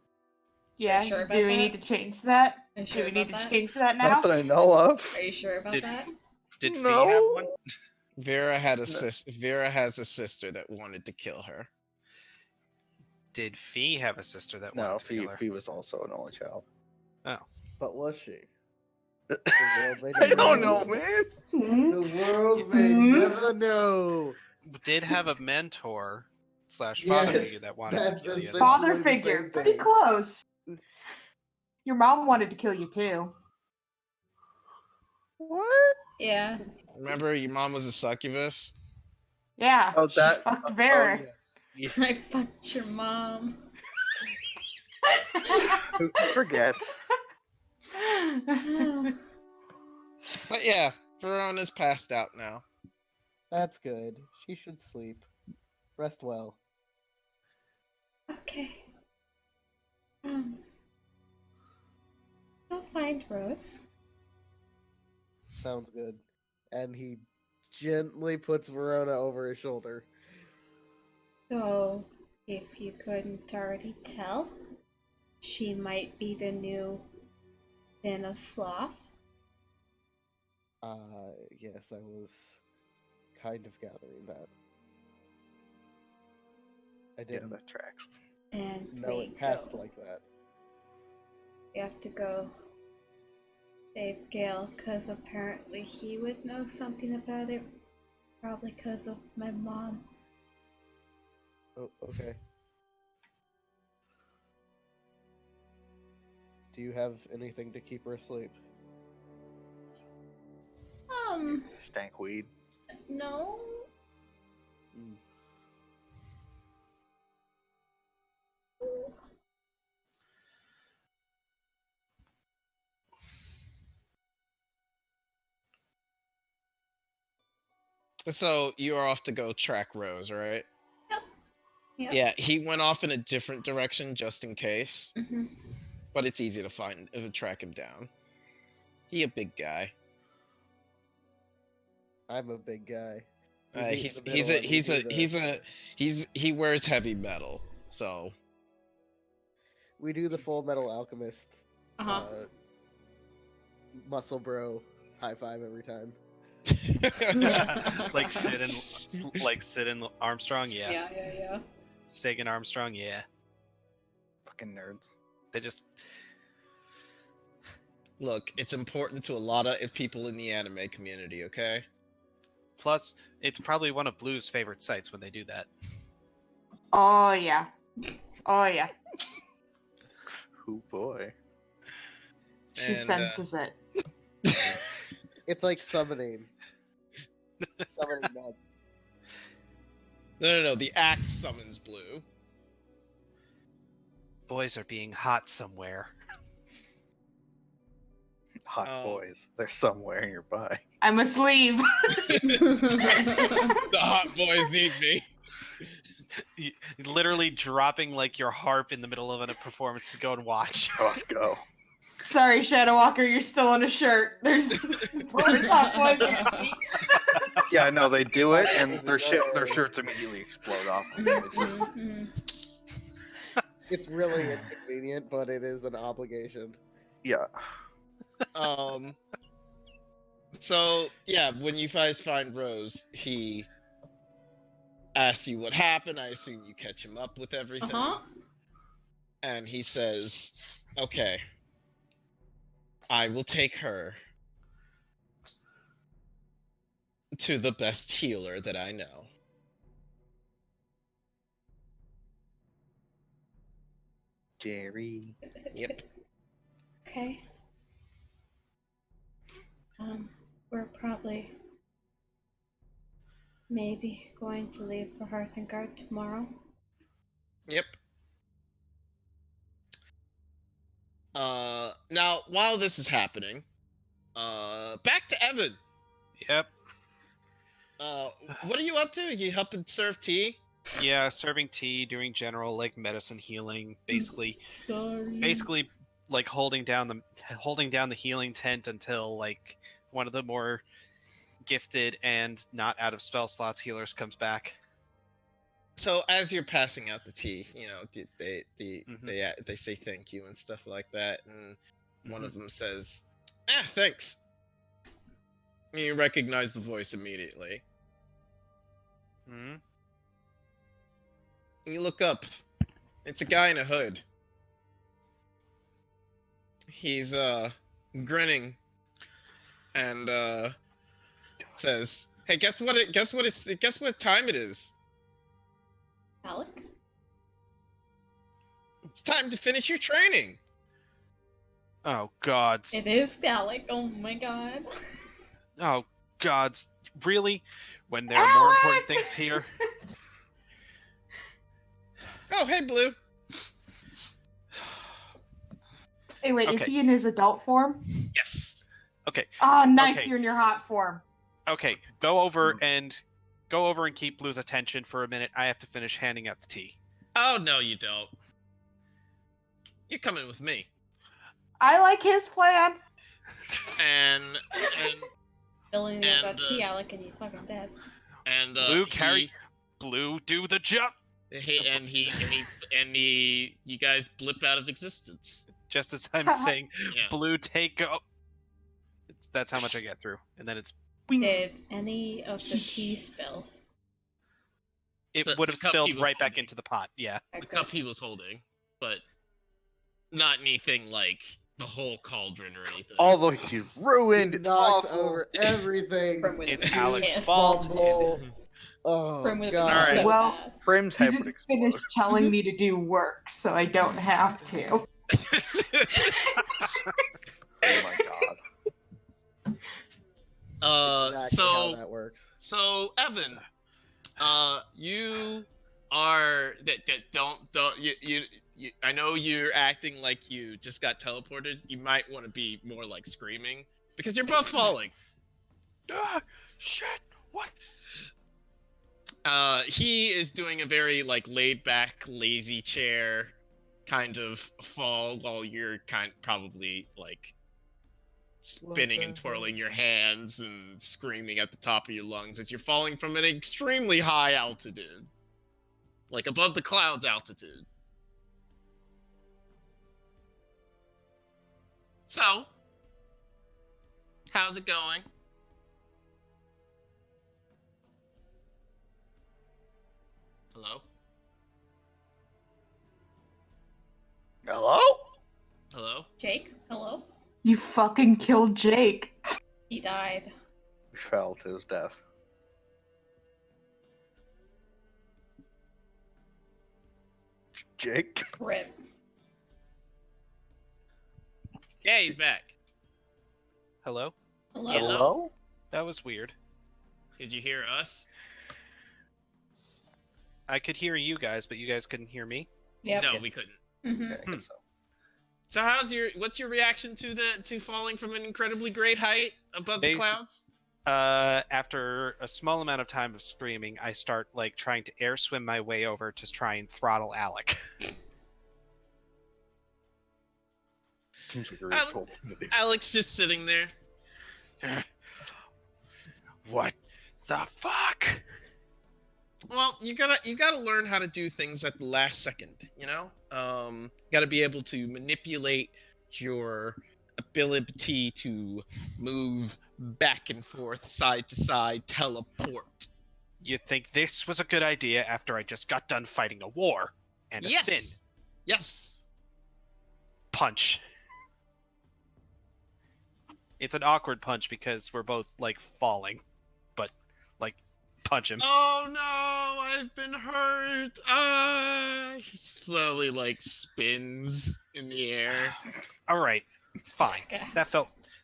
Yeah, sure do about we that? need to change that? Are you Do sure we about need to that? change that now? Not that I know of. Are you sure about Did- that? Did Fee No. have one? Vera had a No. Vera has a sister that wanted to kill her. Did Fee have a sister that No, wanted to kill her? Fee was also an only child. But was she? world may I don't never know, man. The world may Hmm? never know. Did have a mentor slash father Yes, figure that wanted to that's kill you. essentially- Father the figure. same Pretty thing. close. Your mom wanted to kill you too. What? Yeah. Remember, your mom was a succubus. Yeah. Oh, she that- fucked Oh, Vera. yeah. I fucked your mom. Who forgets? But yeah, Verona's passed out now. That's good. She should sleep. Rest well. Okay. I'll find Rose. Sounds good. And he gently puts Verona over his shoulder. So, if you couldn't already tell, she might be the new Den of Sloth. Yes, I was kind of gathering that. I Yeah, didn't that tracks. And know we it passed go. like that. We have to go save Gale, because apparently he would know something about it. Probably because of my mom. Oh, okay. Do you have anything to keep her asleep? Stank weed. No. Mm. So you are off to go track Rose, right? Yep. Yeah, he went off in a different direction just in case, Mm-hmm. but it's easy to track him down. He a big guy. I'm a big guy. We meet in the middle and we He wears heavy metal, so We do the Full Metal Alchemist Uh-huh. muscle bro high five every time. like Sid and Armstrong, yeah. Yeah. Sagan Armstrong, yeah. Fucking nerds. They just Look, it's important to a lot of people in the anime community, okay? plus it's probably one of Blue's favorite sites when they do that. Oh yeah. Oh yeah. Oh boy. She And, senses it. It's like summoning. Summoning Ned. No, the axe summons Blue. Boys are being hot somewhere. Hot Oh. boys. They're somewhere nearby. I must leave. The hot boys need me. Literally dropping like your harp in the middle of a performance to go and watch. Let's go. Sorry, Shadow Walker, you're still on a shirt. There's four top boys. Yeah, no, they do it, and Easy their go. shirts immediately explode off. Of them. It's just, Mhm. It's really inconvenient, but it is an obligation. yeah. So yeah, when you guys find Rose, he asks you what happened. I assume you catch him up with everything. Uh-huh. And he says, "Okay, I will take her to the best healer that I know." Jerry. Yep. Okay. We're probably maybe going to leave for Hearthengard tomorrow. Yep. Now while this is happening, back to Evan. Yep. What are you up to? You helping serve tea? Yeah, serving tea, doing general like medicine healing, basically like holding down the healing tent until like one of the more gifted and not out of spell slots healers comes back. So as you're passing out the tea, you know, they Mhm. they say thank you and stuff like that, and one of them says, thanks. You recognize the voice immediately. Hmm? You look up. It's a guy in a hood. He's grinning and says, "Hey, guess what time it is? Alec? It's time to finish your training." Oh gods. It is Alec. Oh my god. Oh gods. Really? When there are more important Alec! things here? Oh, hey, Blue. Hey, wait, is Okay. he in his adult form? Yes. Okay. Oh, nice, Okay. you're in your hot form. Okay. Go over and keep Blue's attention for a minute. I have to finish handing out the tea. Oh, no, you don't. You're coming with me. I like his plan. And Filling And, up that tea, Alec, and you fucking dead. Blue, Blue, do the job. you guys blip out of existence. Just as I'm saying, Yeah. Blue, take go. That's how much I get through, and then it's. Did any of the tea spill? It The- would the have cup spilled he was right back holding. into the pot. Yeah. The Okay. cup he was holding, but not anything like the whole cauldron or anything. Although he's ruined, it's knocks awful. over everything. From with It's his Alec's hand. fault. Fumble. Oh From with god. Alright. so Well, bad. Frame's You head would didn't finish explode. telling me to do work, so I don't have to. Oh my god. Exactly how So that works. Evan, you are don't you I know you're acting like you just got teleported. You might want to be more like screaming because you're both falling. Ah, shit! What? He is doing a very like laid back, lazy chair kind of fall while you're probably like spinning What and the twirling your hands and screaming at the top of your lungs as you're falling from an extremely high altitude. Like above the clouds altitude. So, how's it going? Hello? Hello? Hello? Jake, hello? You fucking killed Jake. He died. He fell to his death. Jake? Rip. Yeah, he's back. Hello? Hello? Hello? That was weird. Did you hear us? I could hear you guys, but you guys couldn't hear me. Yep. No, we couldn't. Mm-hmm. Okay, I guess so. So what's your reaction to falling from an incredibly great height above the Basi- clouds? After a small amount of time of screaming, I start like trying to air swim my way over to try and throttle Alec. Seems like a Alex- reasonable thing to do. Alex just sitting there. What the fuck? Well, you gotta learn how to do things at the last second, you know? Gotta be able to manipulate your ability to move back and forth, side to side, teleport. You think this was a good idea after I just got done fighting a war and a Yes! sin? Yes! Punch. It's an awkward punch because we're both like falling, but like punch him. Oh no, I've been hurt. He slowly like spins in the air. All right, fine. Jackass.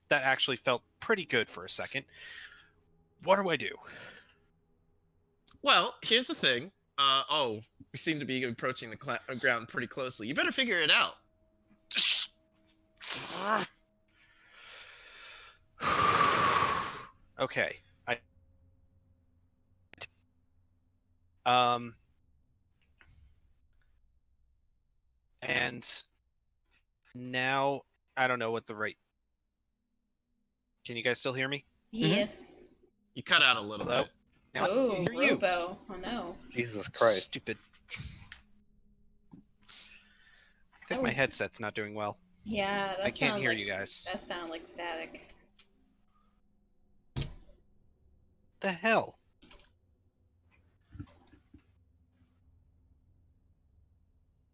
That actually felt pretty good for a second. What do I do? Well, here's the thing. We seem to be approaching the ground pretty closely. You better figure it out. Okay. And now I don't know what the right. Can you guys still hear me? Yes. You cut out a little Hello? bit. Now I Oh, can hear you. Robo. Oh no. Jesus Christ. Stupid. I think That my was- headset's not doing well. Yeah, that I can't sounded hear like, you guys. That sounded like static. The hell?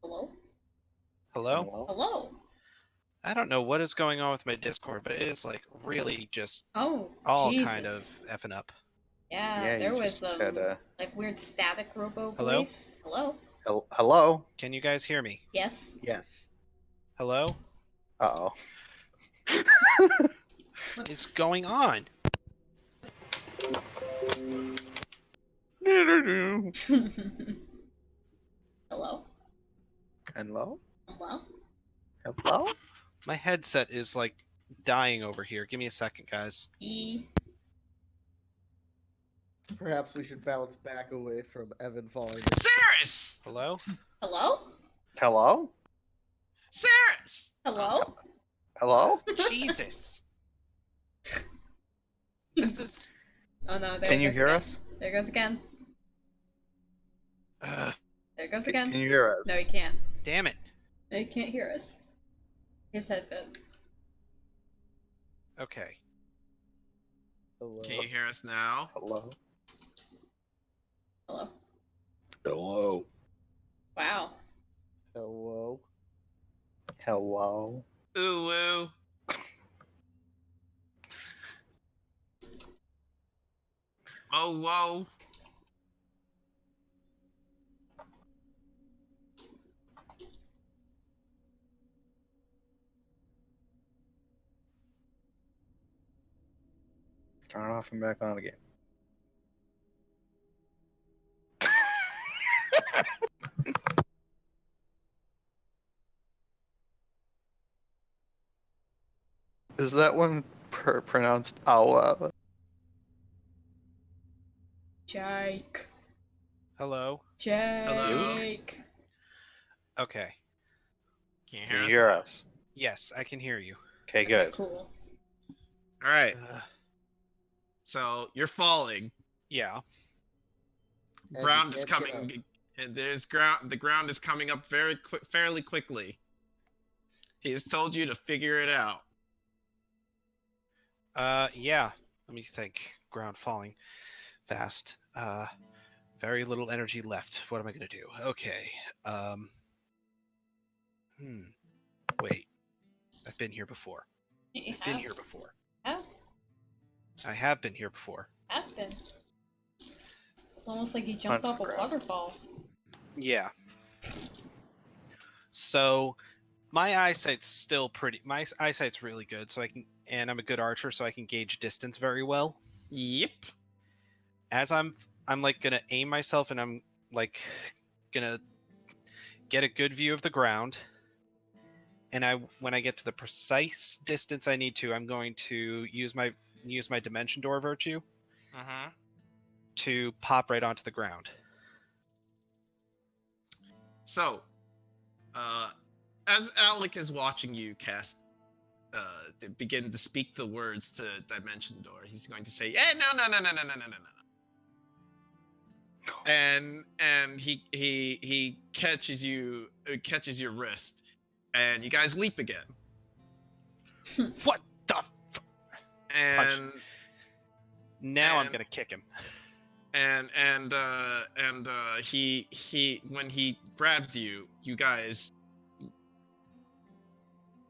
Hello? Hello? Hello? I don't know what is going on with my Discord, but it is like really just Oh, all Jesus. kind of effing up. Yeah, there you was just had a... like weird static robo Hello? voice. Hello? Hello? Can you guys hear me? Yes. Yes. Hello? Uh-oh. What is going on? Hello? Hello? Hello? Hello? My headset is like dying over here. Give me a second, guys. E. Perhaps we should bounce back away from Evan falling. Saris! Hello? Hello? Hello? Saris! Hello? Hello? Jesus. This is. Oh no, there Can it you goes hear again. us? There it goes again. There it goes again. Can you hear us? No, he can't. Damn it. No, he can't hear us. His headphone. Okay. Hello. Can you hear us now? Hello? Hello? Hello? Wow. Hello. Hello? Ooh, woo. Oh, whoa. Turn off and back on again. Is that one pronounced Awa? Jake. Hello? Jake. Okay. Can you Can you hear hear us? us? Yes, I can hear you. Okay, good. Cool. Alright, Uh, so you're falling. yeah. And Ground you is can't get coming, and there's ground. The ground is coming up fairly quickly. He has told you to figure it out. Yeah. Let me think. Ground falling fast. Very little energy left. What am I gonna do? Okay. Wait. I've been here before. You I've been here before. Have? I have been here before. Have been. It's almost like you jumped off a Underground. waterfall. Yeah. So my eyesight's still pretty. My eyesight's really good, so I can, and I'm a good archer, so I can gauge distance very well. Yep. As I'm like gonna aim myself, and I'm like gonna get a good view of the ground. And when I get to the precise distance I need to, I'm going to use my dimension door virtue Uh-huh. to pop right onto the ground. So, as Alec is watching you cast, begin to speak the words to Dimension Door, he's going to say, "Yeah, no. And he catches your wrist, and you guys leap again. What the? And Now I'm And- gonna kick him. and he when he grabs you, you guys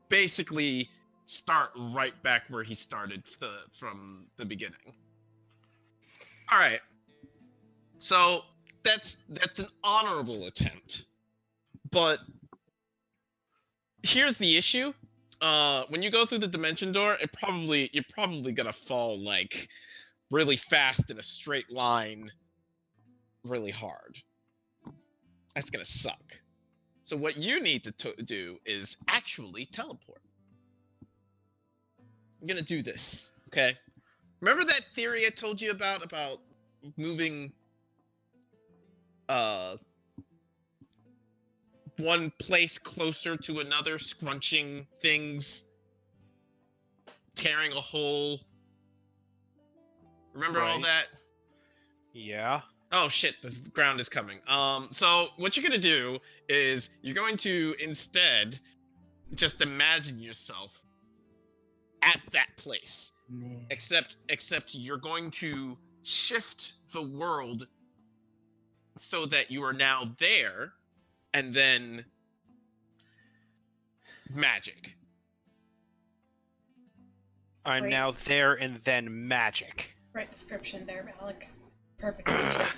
basically start right back where he started from the beginning. All right, so that's an honorable attempt, but here's the issue. When you go through the dimension door, you're probably gonna fall like really fast in a straight line really hard. That's gonna suck. So what you need to do is actually teleport. I'm gonna do this, okay? Remember that theory I told you about moving one place closer to another, scrunching things, tearing a hole. Remember all Right. that? Yeah. Oh shit, the ground is coming. So what you're gonna do is you're going to instead just imagine yourself at that place. Except you're going to shift the world so that you are now there, and then magic. I'm Great. now there and then magic. Right description there, Alec. Perfect. I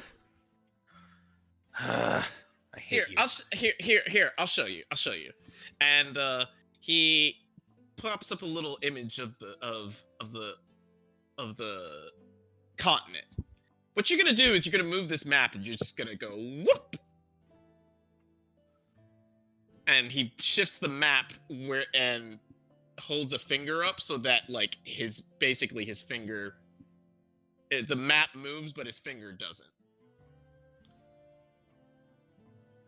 hate you. Here. I'll show you. And he pops up a little image of the continent. What you're gonna do is you're gonna move this map, and you're just gonna go whoop. And he shifts the map and holds a finger up so that like his finger, the map moves, but his finger doesn't.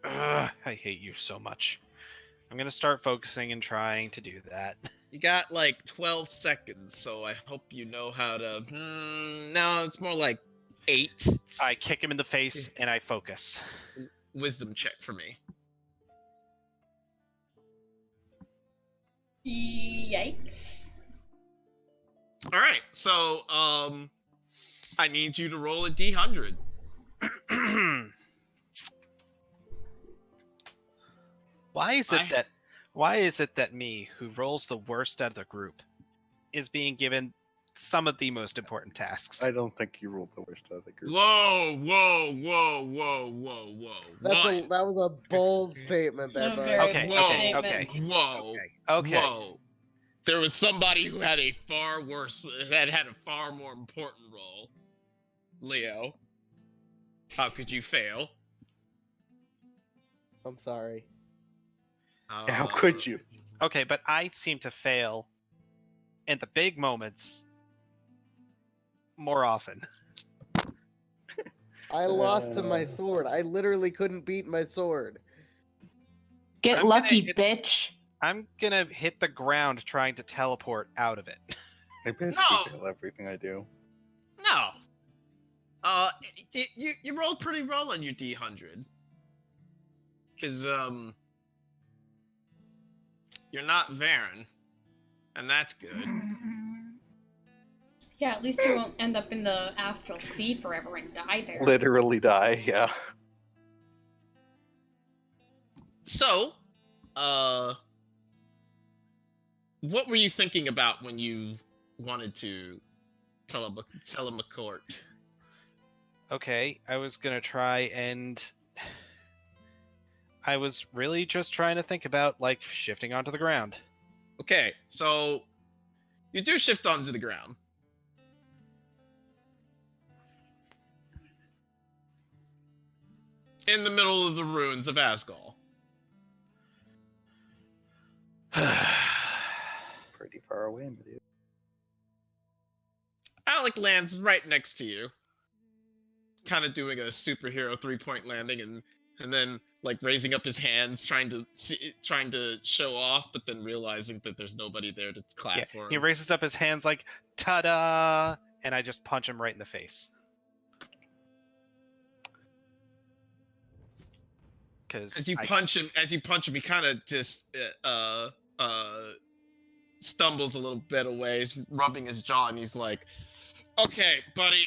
I hate you so much. I'm gonna start focusing and trying to do that. You got like 12 seconds, so I hope you know how to. No, it's more like 8. I kick him in the face and I focus. Wisdom check for me. Yikes. All right, so I need you to roll a d100. Why is it that me, who rolls the worst out of the group, is being given some of the most important tasks? I don't think you rolled the worst out of the group. Whoa. That was a bold statement there, No, bud. very Okay, bold okay, statement. okay. Whoa. Whoa. There was somebody who had a far more important role. Leo, how could you fail? I'm sorry. How could you? Okay, but I seem to fail in the big moments more often. I lost to my sword. I literally couldn't beat my sword. Get I'm lucky, gonna- bitch. I'm gonna hit the ground trying to teleport out of it. I basically No! fail everything I do. No. You rolled pretty well on your d100. Cause you're not Varen, and that's good. Yeah, at least you won't end up in the astral sea forever and die there. Literally die, yeah. So, what were you thinking about when you wanted to teleport? Okay, I was gonna try and... I was really just trying to think about, like, shifting onto the ground. Okay, so you do shift onto the ground. In the middle of the ruins of Asgol. Pretty far away, my dude. Alec lands right next to you. Kind of doing a superhero 3-point landing and then like raising up his hands trying to show off, but then realizing that there's nobody there to clap for him. He raises up his hands like, ta-da! And I just punch him right in the face. As you punch him, he kind of just stumbles a little bit away, he's rubbing his jaw, and he's like, "Okay, buddy,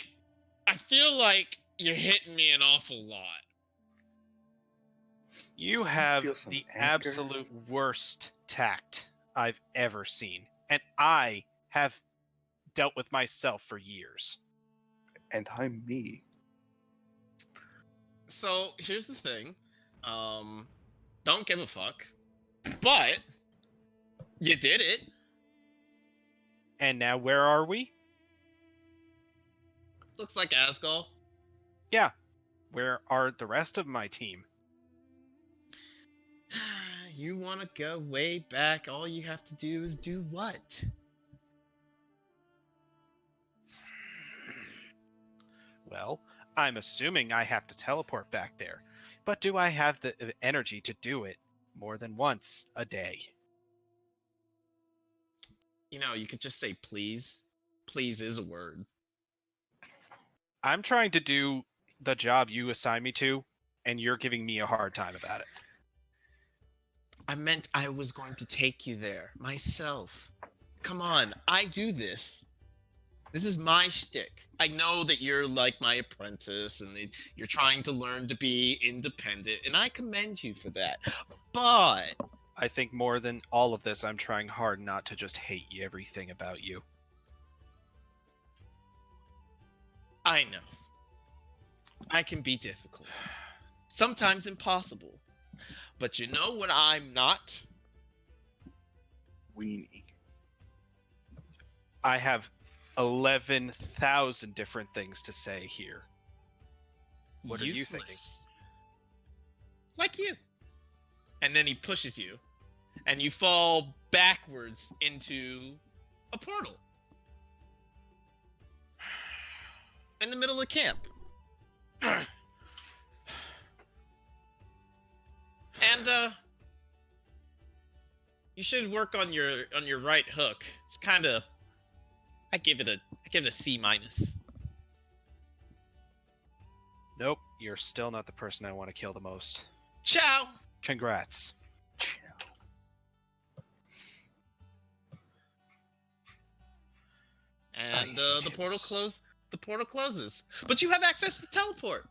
I feel like you're hitting me an awful lot." You have Feel some the anger. absolute worst tact I've ever seen. And I have dealt with myself for years. And I'm me. So here's the thing, don't give a fuck, but you did it. And now where are we? Looks like Asgol. Yeah. Where are the rest of my team? You want to go way back? All you have to do is do what? Well, I'm assuming I have to teleport back there. But do I have the energy to do it more than once a day? You know, you could just say please. Please is a word. I'm trying to do the job you assign me to, and you're giving me a hard time about it. I meant I was going to take you there myself. Come on, I do this. This is my shtick. I know that you're like my apprentice and that you're trying to learn to be independent, and I commend you for that. But I think more than all of this, I'm trying hard not to just hate everything about you. I know. I can be difficult. Sometimes impossible. But you know what I'm not? Weenie. I have 11,000 different things to say here. What are you thinking? Useless. Like you. And then he pushes you. And you fall backwards into a portal. In the middle of camp. And you should work on your right hook. It's kind of I give it a C minus. Nope, you're still not the person I want to kill the most. Ciao. Congrats. And I hate the him portal s- The portal closes, but you have access to teleport.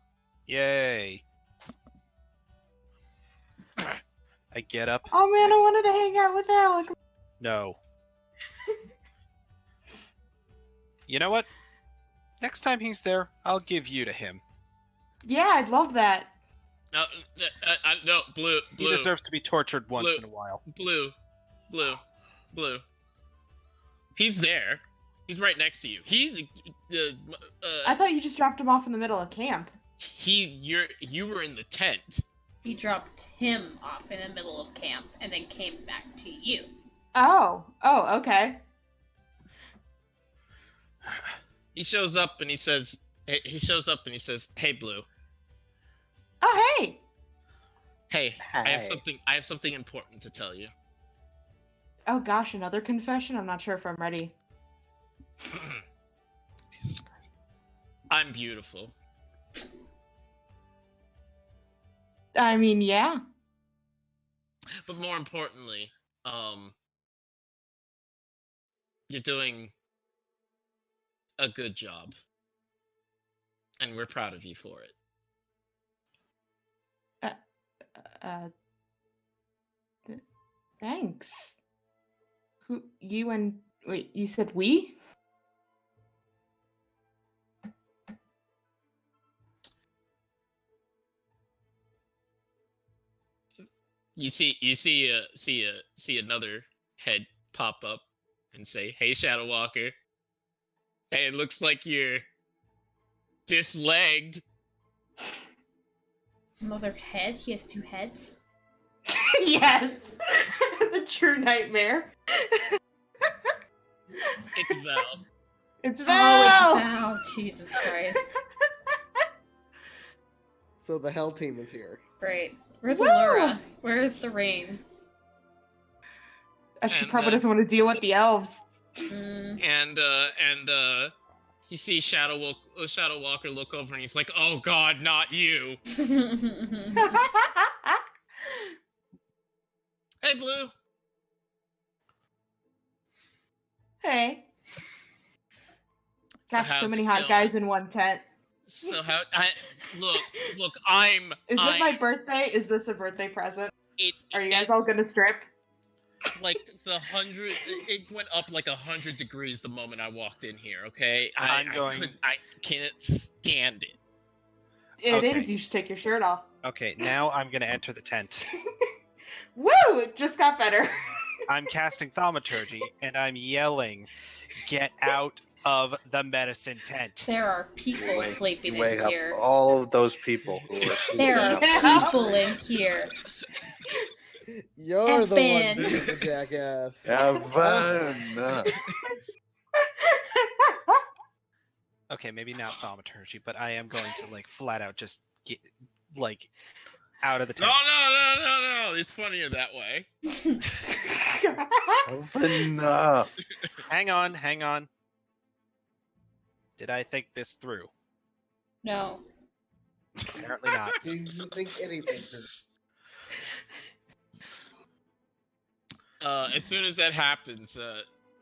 Yay. I get up. Oh man, I wanted to hang out with Alec. No. You know what? Next time he's there, I'll give you to him. Yeah, I'd love that. No, no, blue. He deserves to be tortured once Blue. in a while. Blue. He's there. He's right next to you. I thought you just dropped him off in the middle of camp. You were in the tent. He dropped him off in the middle of camp and then came back to you. Oh, okay. He shows up and he says, "Hey, Blue. Oh, hey. Hey, I Hey. have something important to tell you." Oh gosh, another confession? I'm not sure if I'm ready. I'm beautiful. I mean, yeah. But more importantly, you're doing a good job. And we're proud of you for it. Thanks. Who, you and, wait, you said we? You see another head pop up and say, "Hey, Shadow Walker. Hey, it looks like you're dislegged." Another head? He has two heads? Yes. The true nightmare. It's Val. It's Oh, Val! it's Val. Jesus Christ. So the hell team is here. Great. Where's Woo! Allura? Where's the rain? She And, probably doesn't want to deal with the elves. Mm. And you see Shadow Walker look over and he's like, "Oh God, not you." Hey, Blue. Hey. Gosh, so how's many it hot going? guys in one tent. So how? Look. I'm. Is it my birthday? Is this a birthday present? Are you guys all gonna strip? Like it went up like 100 degrees the moment I walked in here. Okay, I can't stand it. It is. Okay. You should take your shirt off. Okay, now I'm gonna enter the tent. Woo! It just got better. I'm casting Thaumaturgy, and I'm yelling, "Get out of the medicine tent!" There are people sleeping You wake in up here. all of those people who are sleeping There are outside. people in here. You're the Effin. one being the jackass. Evan. Okay, maybe not Thaumaturgy, but I am going to like flat out just get like out of the tent. No. It's funnier that way. Open up. Hang on. Did I think this through? No. Apparently not. Do you think anything? as soon as that happens,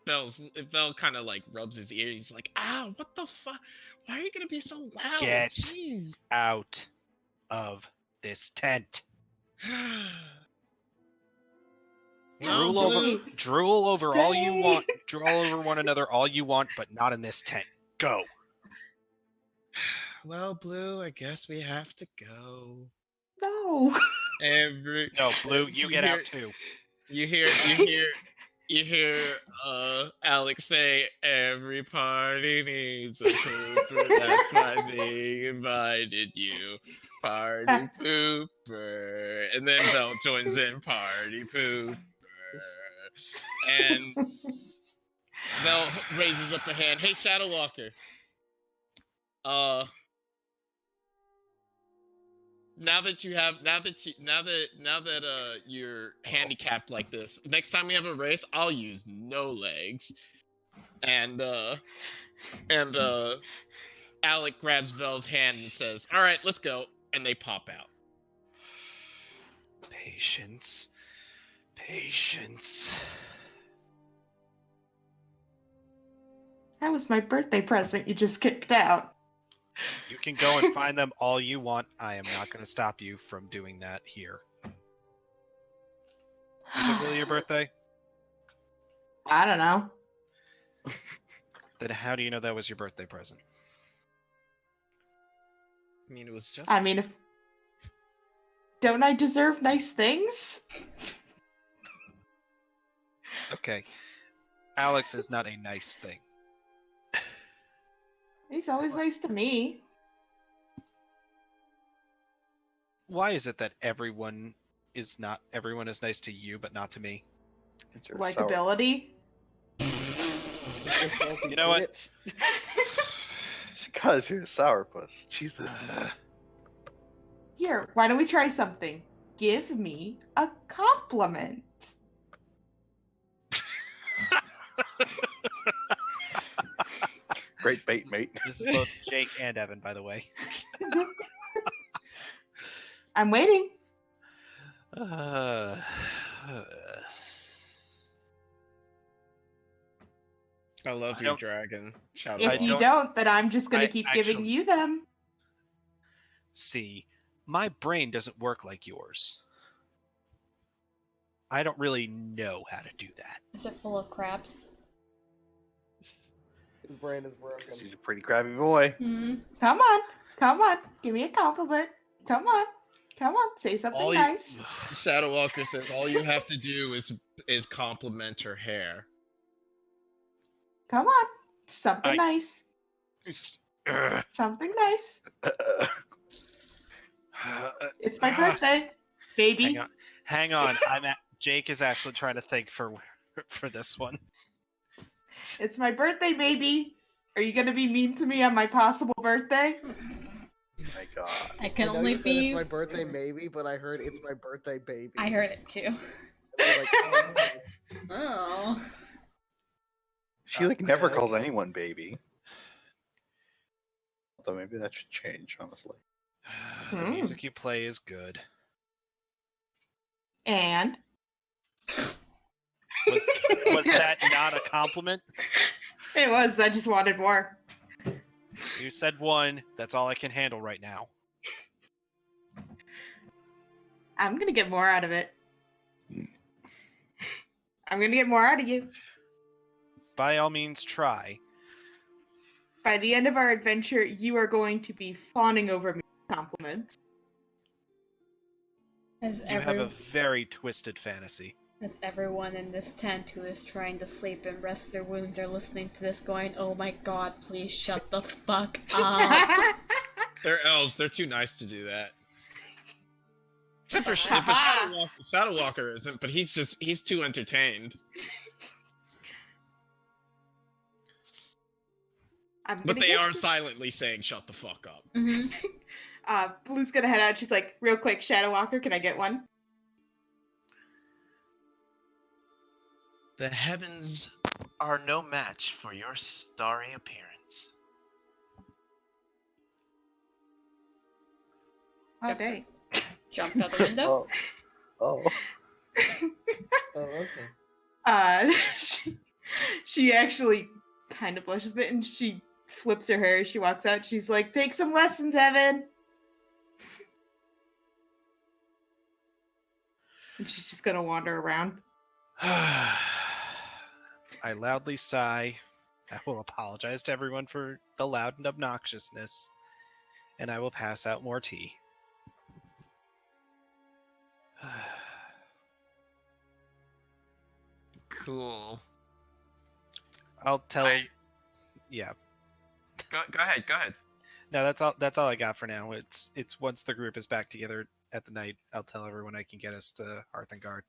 Bell kind of like rubs his ear. He's like, "Ow, what the fuck? Why are you gonna be so loud? Get Jeez." out of this tent. Well, Drool over all you Stay. want. Drool over one another all you want, but not in this tent. Go. Well, Blue, I guess we have to go. No. No, Blue, you get out too. You hear Alex say, "Every party needs a pooper." That's why they invited you, party pooper. And then Bell joins in, party pooper. And Bell raises up a hand. Hey, Shadow Walker. Now that you're handicapped like this, next time we have a race, I'll use no legs. And Alec grabs Vel's hand and says, "All right, let's go." And they pop out. Patience. Patience. That was my birthday present you just kicked out. You can go and find them all you want. I am not going to stop you from doing that here. Is it really your birthday? I don't know. Then how do you know that was your birthday present? I mean, it was just. I mean, don't I deserve nice things? Okay. Alex is not a nice thing. He's always nice to me. Why is it that everyone is nice to you, but not to me? It's your Likability. You know what? Because you're a sourpuss. Jesus. Here, why don't we try something? Give me a compliment. Great bait, mate. This is both Jake and Evan, by the way. I'm waiting. I love you, dragon. Shout If out. you don't, then I'm just going to keep giving actually- you them. See, my brain doesn't work like yours. I don't really know how to do that. Is it full of crabs? His brain is broken. He's a pretty crabby boy. Hmm. Come on. Give me a compliment. Come on. Say something nice. Shadow Walker says all you have to do is compliment her hair. Come on. Something nice. Ugh. Something nice. It's my birthday, baby. Hang on. Jake is actually trying to think for this one. It's my birthday, baby. Are you gonna be mean to me on my possible birthday? My God. I can I know only you said be. it's my birthday, maybe, but I heard it's my birthday, baby. I heard it too. And I was like, oh, no. Oh. She never calls anyone baby. Although maybe that should change, honestly. The music you play is good. And Was that not a compliment? it was. I just wanted more. You said one. That's all I can handle right now. I'm gonna get more out of it. I'm gonna get more out of you. By all means, try. By the end of our adventure, you are going to be fawning over me with compliments. Has You have a very twisted fantasy. everyone in this tent who is trying to sleep and rest their wounds are listening to this going, "Oh my god, please shut the fuck up." They're elves. They're too nice to do that. Except for Shadow Walker. Shadow Walker isn't, but he's too entertained. But they are silently saying, "Shut the fuck up." Mm-hmm. Blue's gonna head out. She's like, real quick, Shadow Walker, can I get one? The heavens are no match for your starry appearance. Oh, dang. Jumped out the window. Oh. Oh, okay. she actually kind of blushes a bit and she flips her hair as she walks out. She's like, "Take some lessons, Evan." And she's just gonna wander around. I loudly sigh. I will apologize to everyone for the loud and obnoxiousness, and I will pass out more tea. Cool. I'll tell. I- Yeah. Go ahead. Go ahead. No, that's all I got for now. It's once the group is back together at the night, I'll tell everyone I can get us to Hearthengard.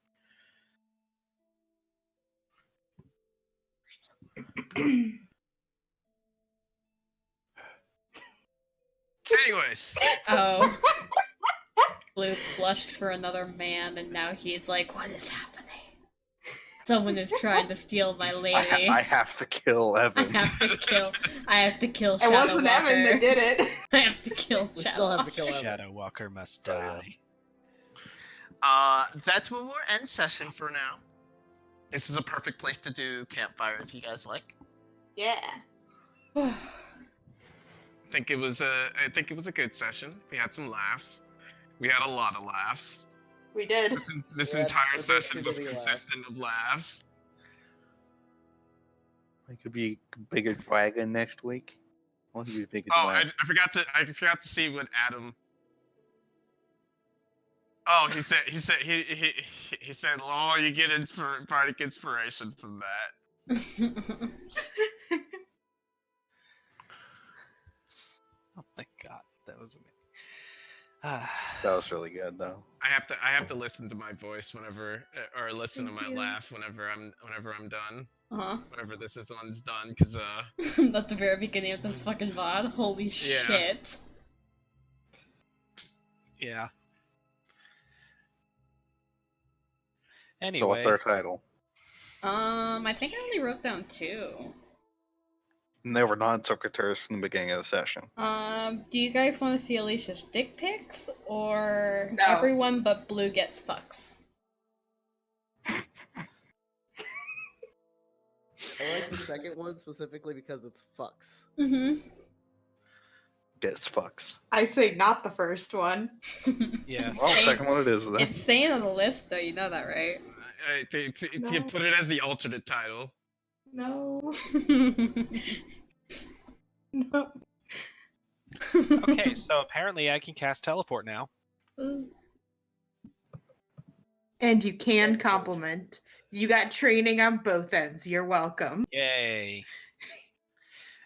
Anyways, Oh. Blue blushed for another man, and now he's like, "What is happening? Someone is trying to steal my lady. I have to kill I Evan. have to kill It Shadow wasn't Walker. Evan that did it. I have to kill We Shadow still have to Walker. kill Evan. Shadow Walker must Oh, yeah. die. that's where we'll end session for now. This is a perfect place to do campfire if you guys like. Yeah. I think it was a good session. We had some laughs. We had a lot of laughs. We did. This We had entire a bit session too was many laughs. consistent of laughs. I could be a bigger dragon next week. I want to be bigger Oh, than I forgot to see what Adam. Oh, he said, "Oh, you get bardic inspiration from that." Oh my god, that was amazing. that was really good though. I have to listen to my voice whenever, or listen to Thank my you. laugh whenever I'm done. Uh-huh. Whenever this one's done, because At the very beginning of this fucking VOD. Holy shit. Yeah. So Anyway, what's our title? I think I only wrote down 2. And they were non-secretaries from the beginning of the session. Do you guys want to see Alicia's dick pics, or No. everyone but Blue gets fucks? I like the second one specifically because it's fucks. Mm-hmm. Gets fucks. I say not the first one. yeah. Well, second one it is then. It's saying on the list, though, you know that, right? to No. put it as the alternate title. No. No. Okay, so apparently I can cast teleport now. Ooh. And you can Excellent. compliment. You got training on both ends. You're welcome. Yay.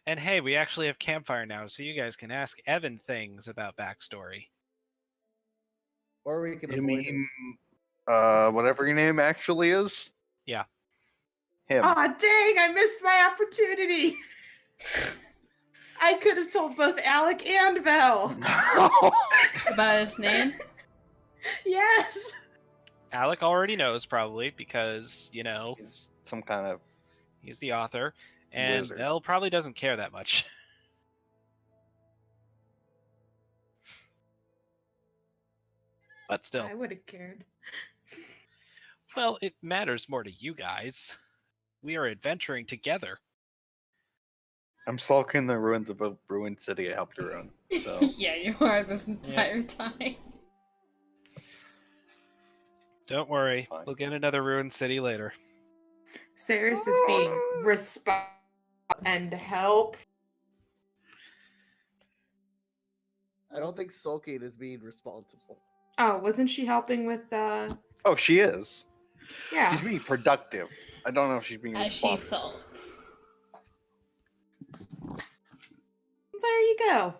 And hey, we actually have campfire now, so you guys can ask Evan things about backstory. Or we can You avoid it. mean, whatever your name actually is? Yeah. Him. Aw, dang, I missed my opportunity. I could have told both Alec and Vel. About his name? Yes. Alec already knows, probably, because, you know, He's some kind of he's the author. And Wizard. Elle probably doesn't care that much. But still. I would have cared. Well, it matters more to you guys. We are adventuring together. I'm sulking the ruins of a ruined city I helped ruin. So Yeah, you are this entire time. Don't worry, Fine. we'll get another ruined city later. Saris is being responsible and help. I don't think sulking is being responsible. Oh, wasn't she helping with oh, she is. yeah. She's being productive. I don't know if she's being As she responsible. sulks. There you go.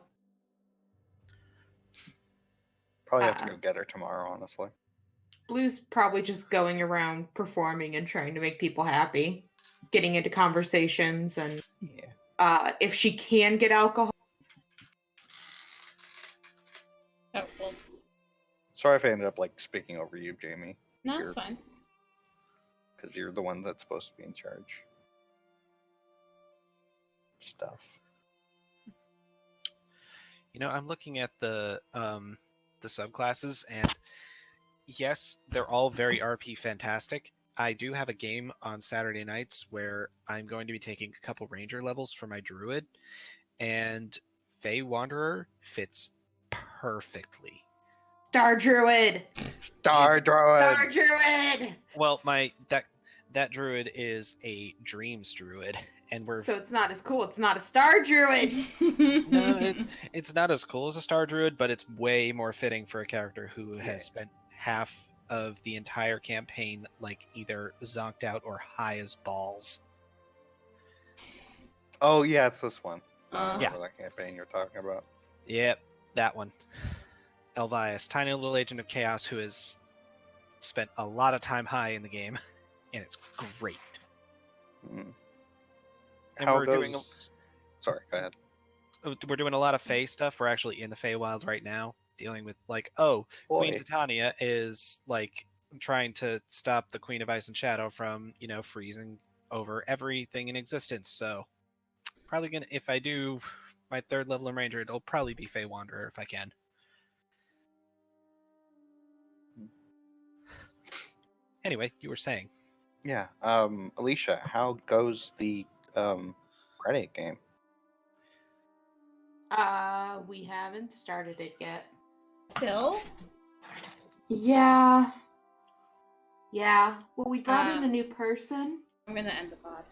Probably have to go get her tomorrow, honestly. Blue's probably just going around performing and trying to make people happy, getting into conversations, and Yeah. if she can get alcohol. Oh, well, Sorry if I ended up like speaking over you, Jamie, no, You're- it's fine. because you're the one that's supposed to be in charge. Stuff. You know, I'm looking at the subclasses, and yes, they're all very RP fantastic, I do have a game on Saturday nights where I'm going to be taking a couple ranger levels for my druid, and Fey Wanderer fits perfectly. Star Druid! Star Druid! Star Druid! Well, that druid is a dreams druid, and we're So it's not as cool. It's not a Star Druid! no, it's not as cool as a star druid, but it's way more fitting for a character who has spent half of the entire campaign like either zonked out or high as balls. Oh yeah, it's this one. I Yeah. remember that campaign you're talking about. Yep, that one. Elvias, tiny little agent of chaos who has spent a lot of time high in the game, and it's great. Mm. And How we're goes? doing Sorry, go ahead. we're doing a lot of Fey stuff. We're actually in the Feywild right now, dealing with like, Queen Boy. Titania is like trying to stop the Queen of Ice and Shadow from, freezing over everything in existence. So probably gonna, if I do my 3rd level in Ranger, it'll probably be Fey Wanderer if I can. Anyway, you were saying. Yeah. Alicia, how goes the Reddit game? We haven't started it yet. Still? Yeah. Yeah. Well, we brought in Uh, a new person. I'm gonna end the pod.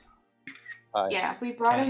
Yeah, we brought in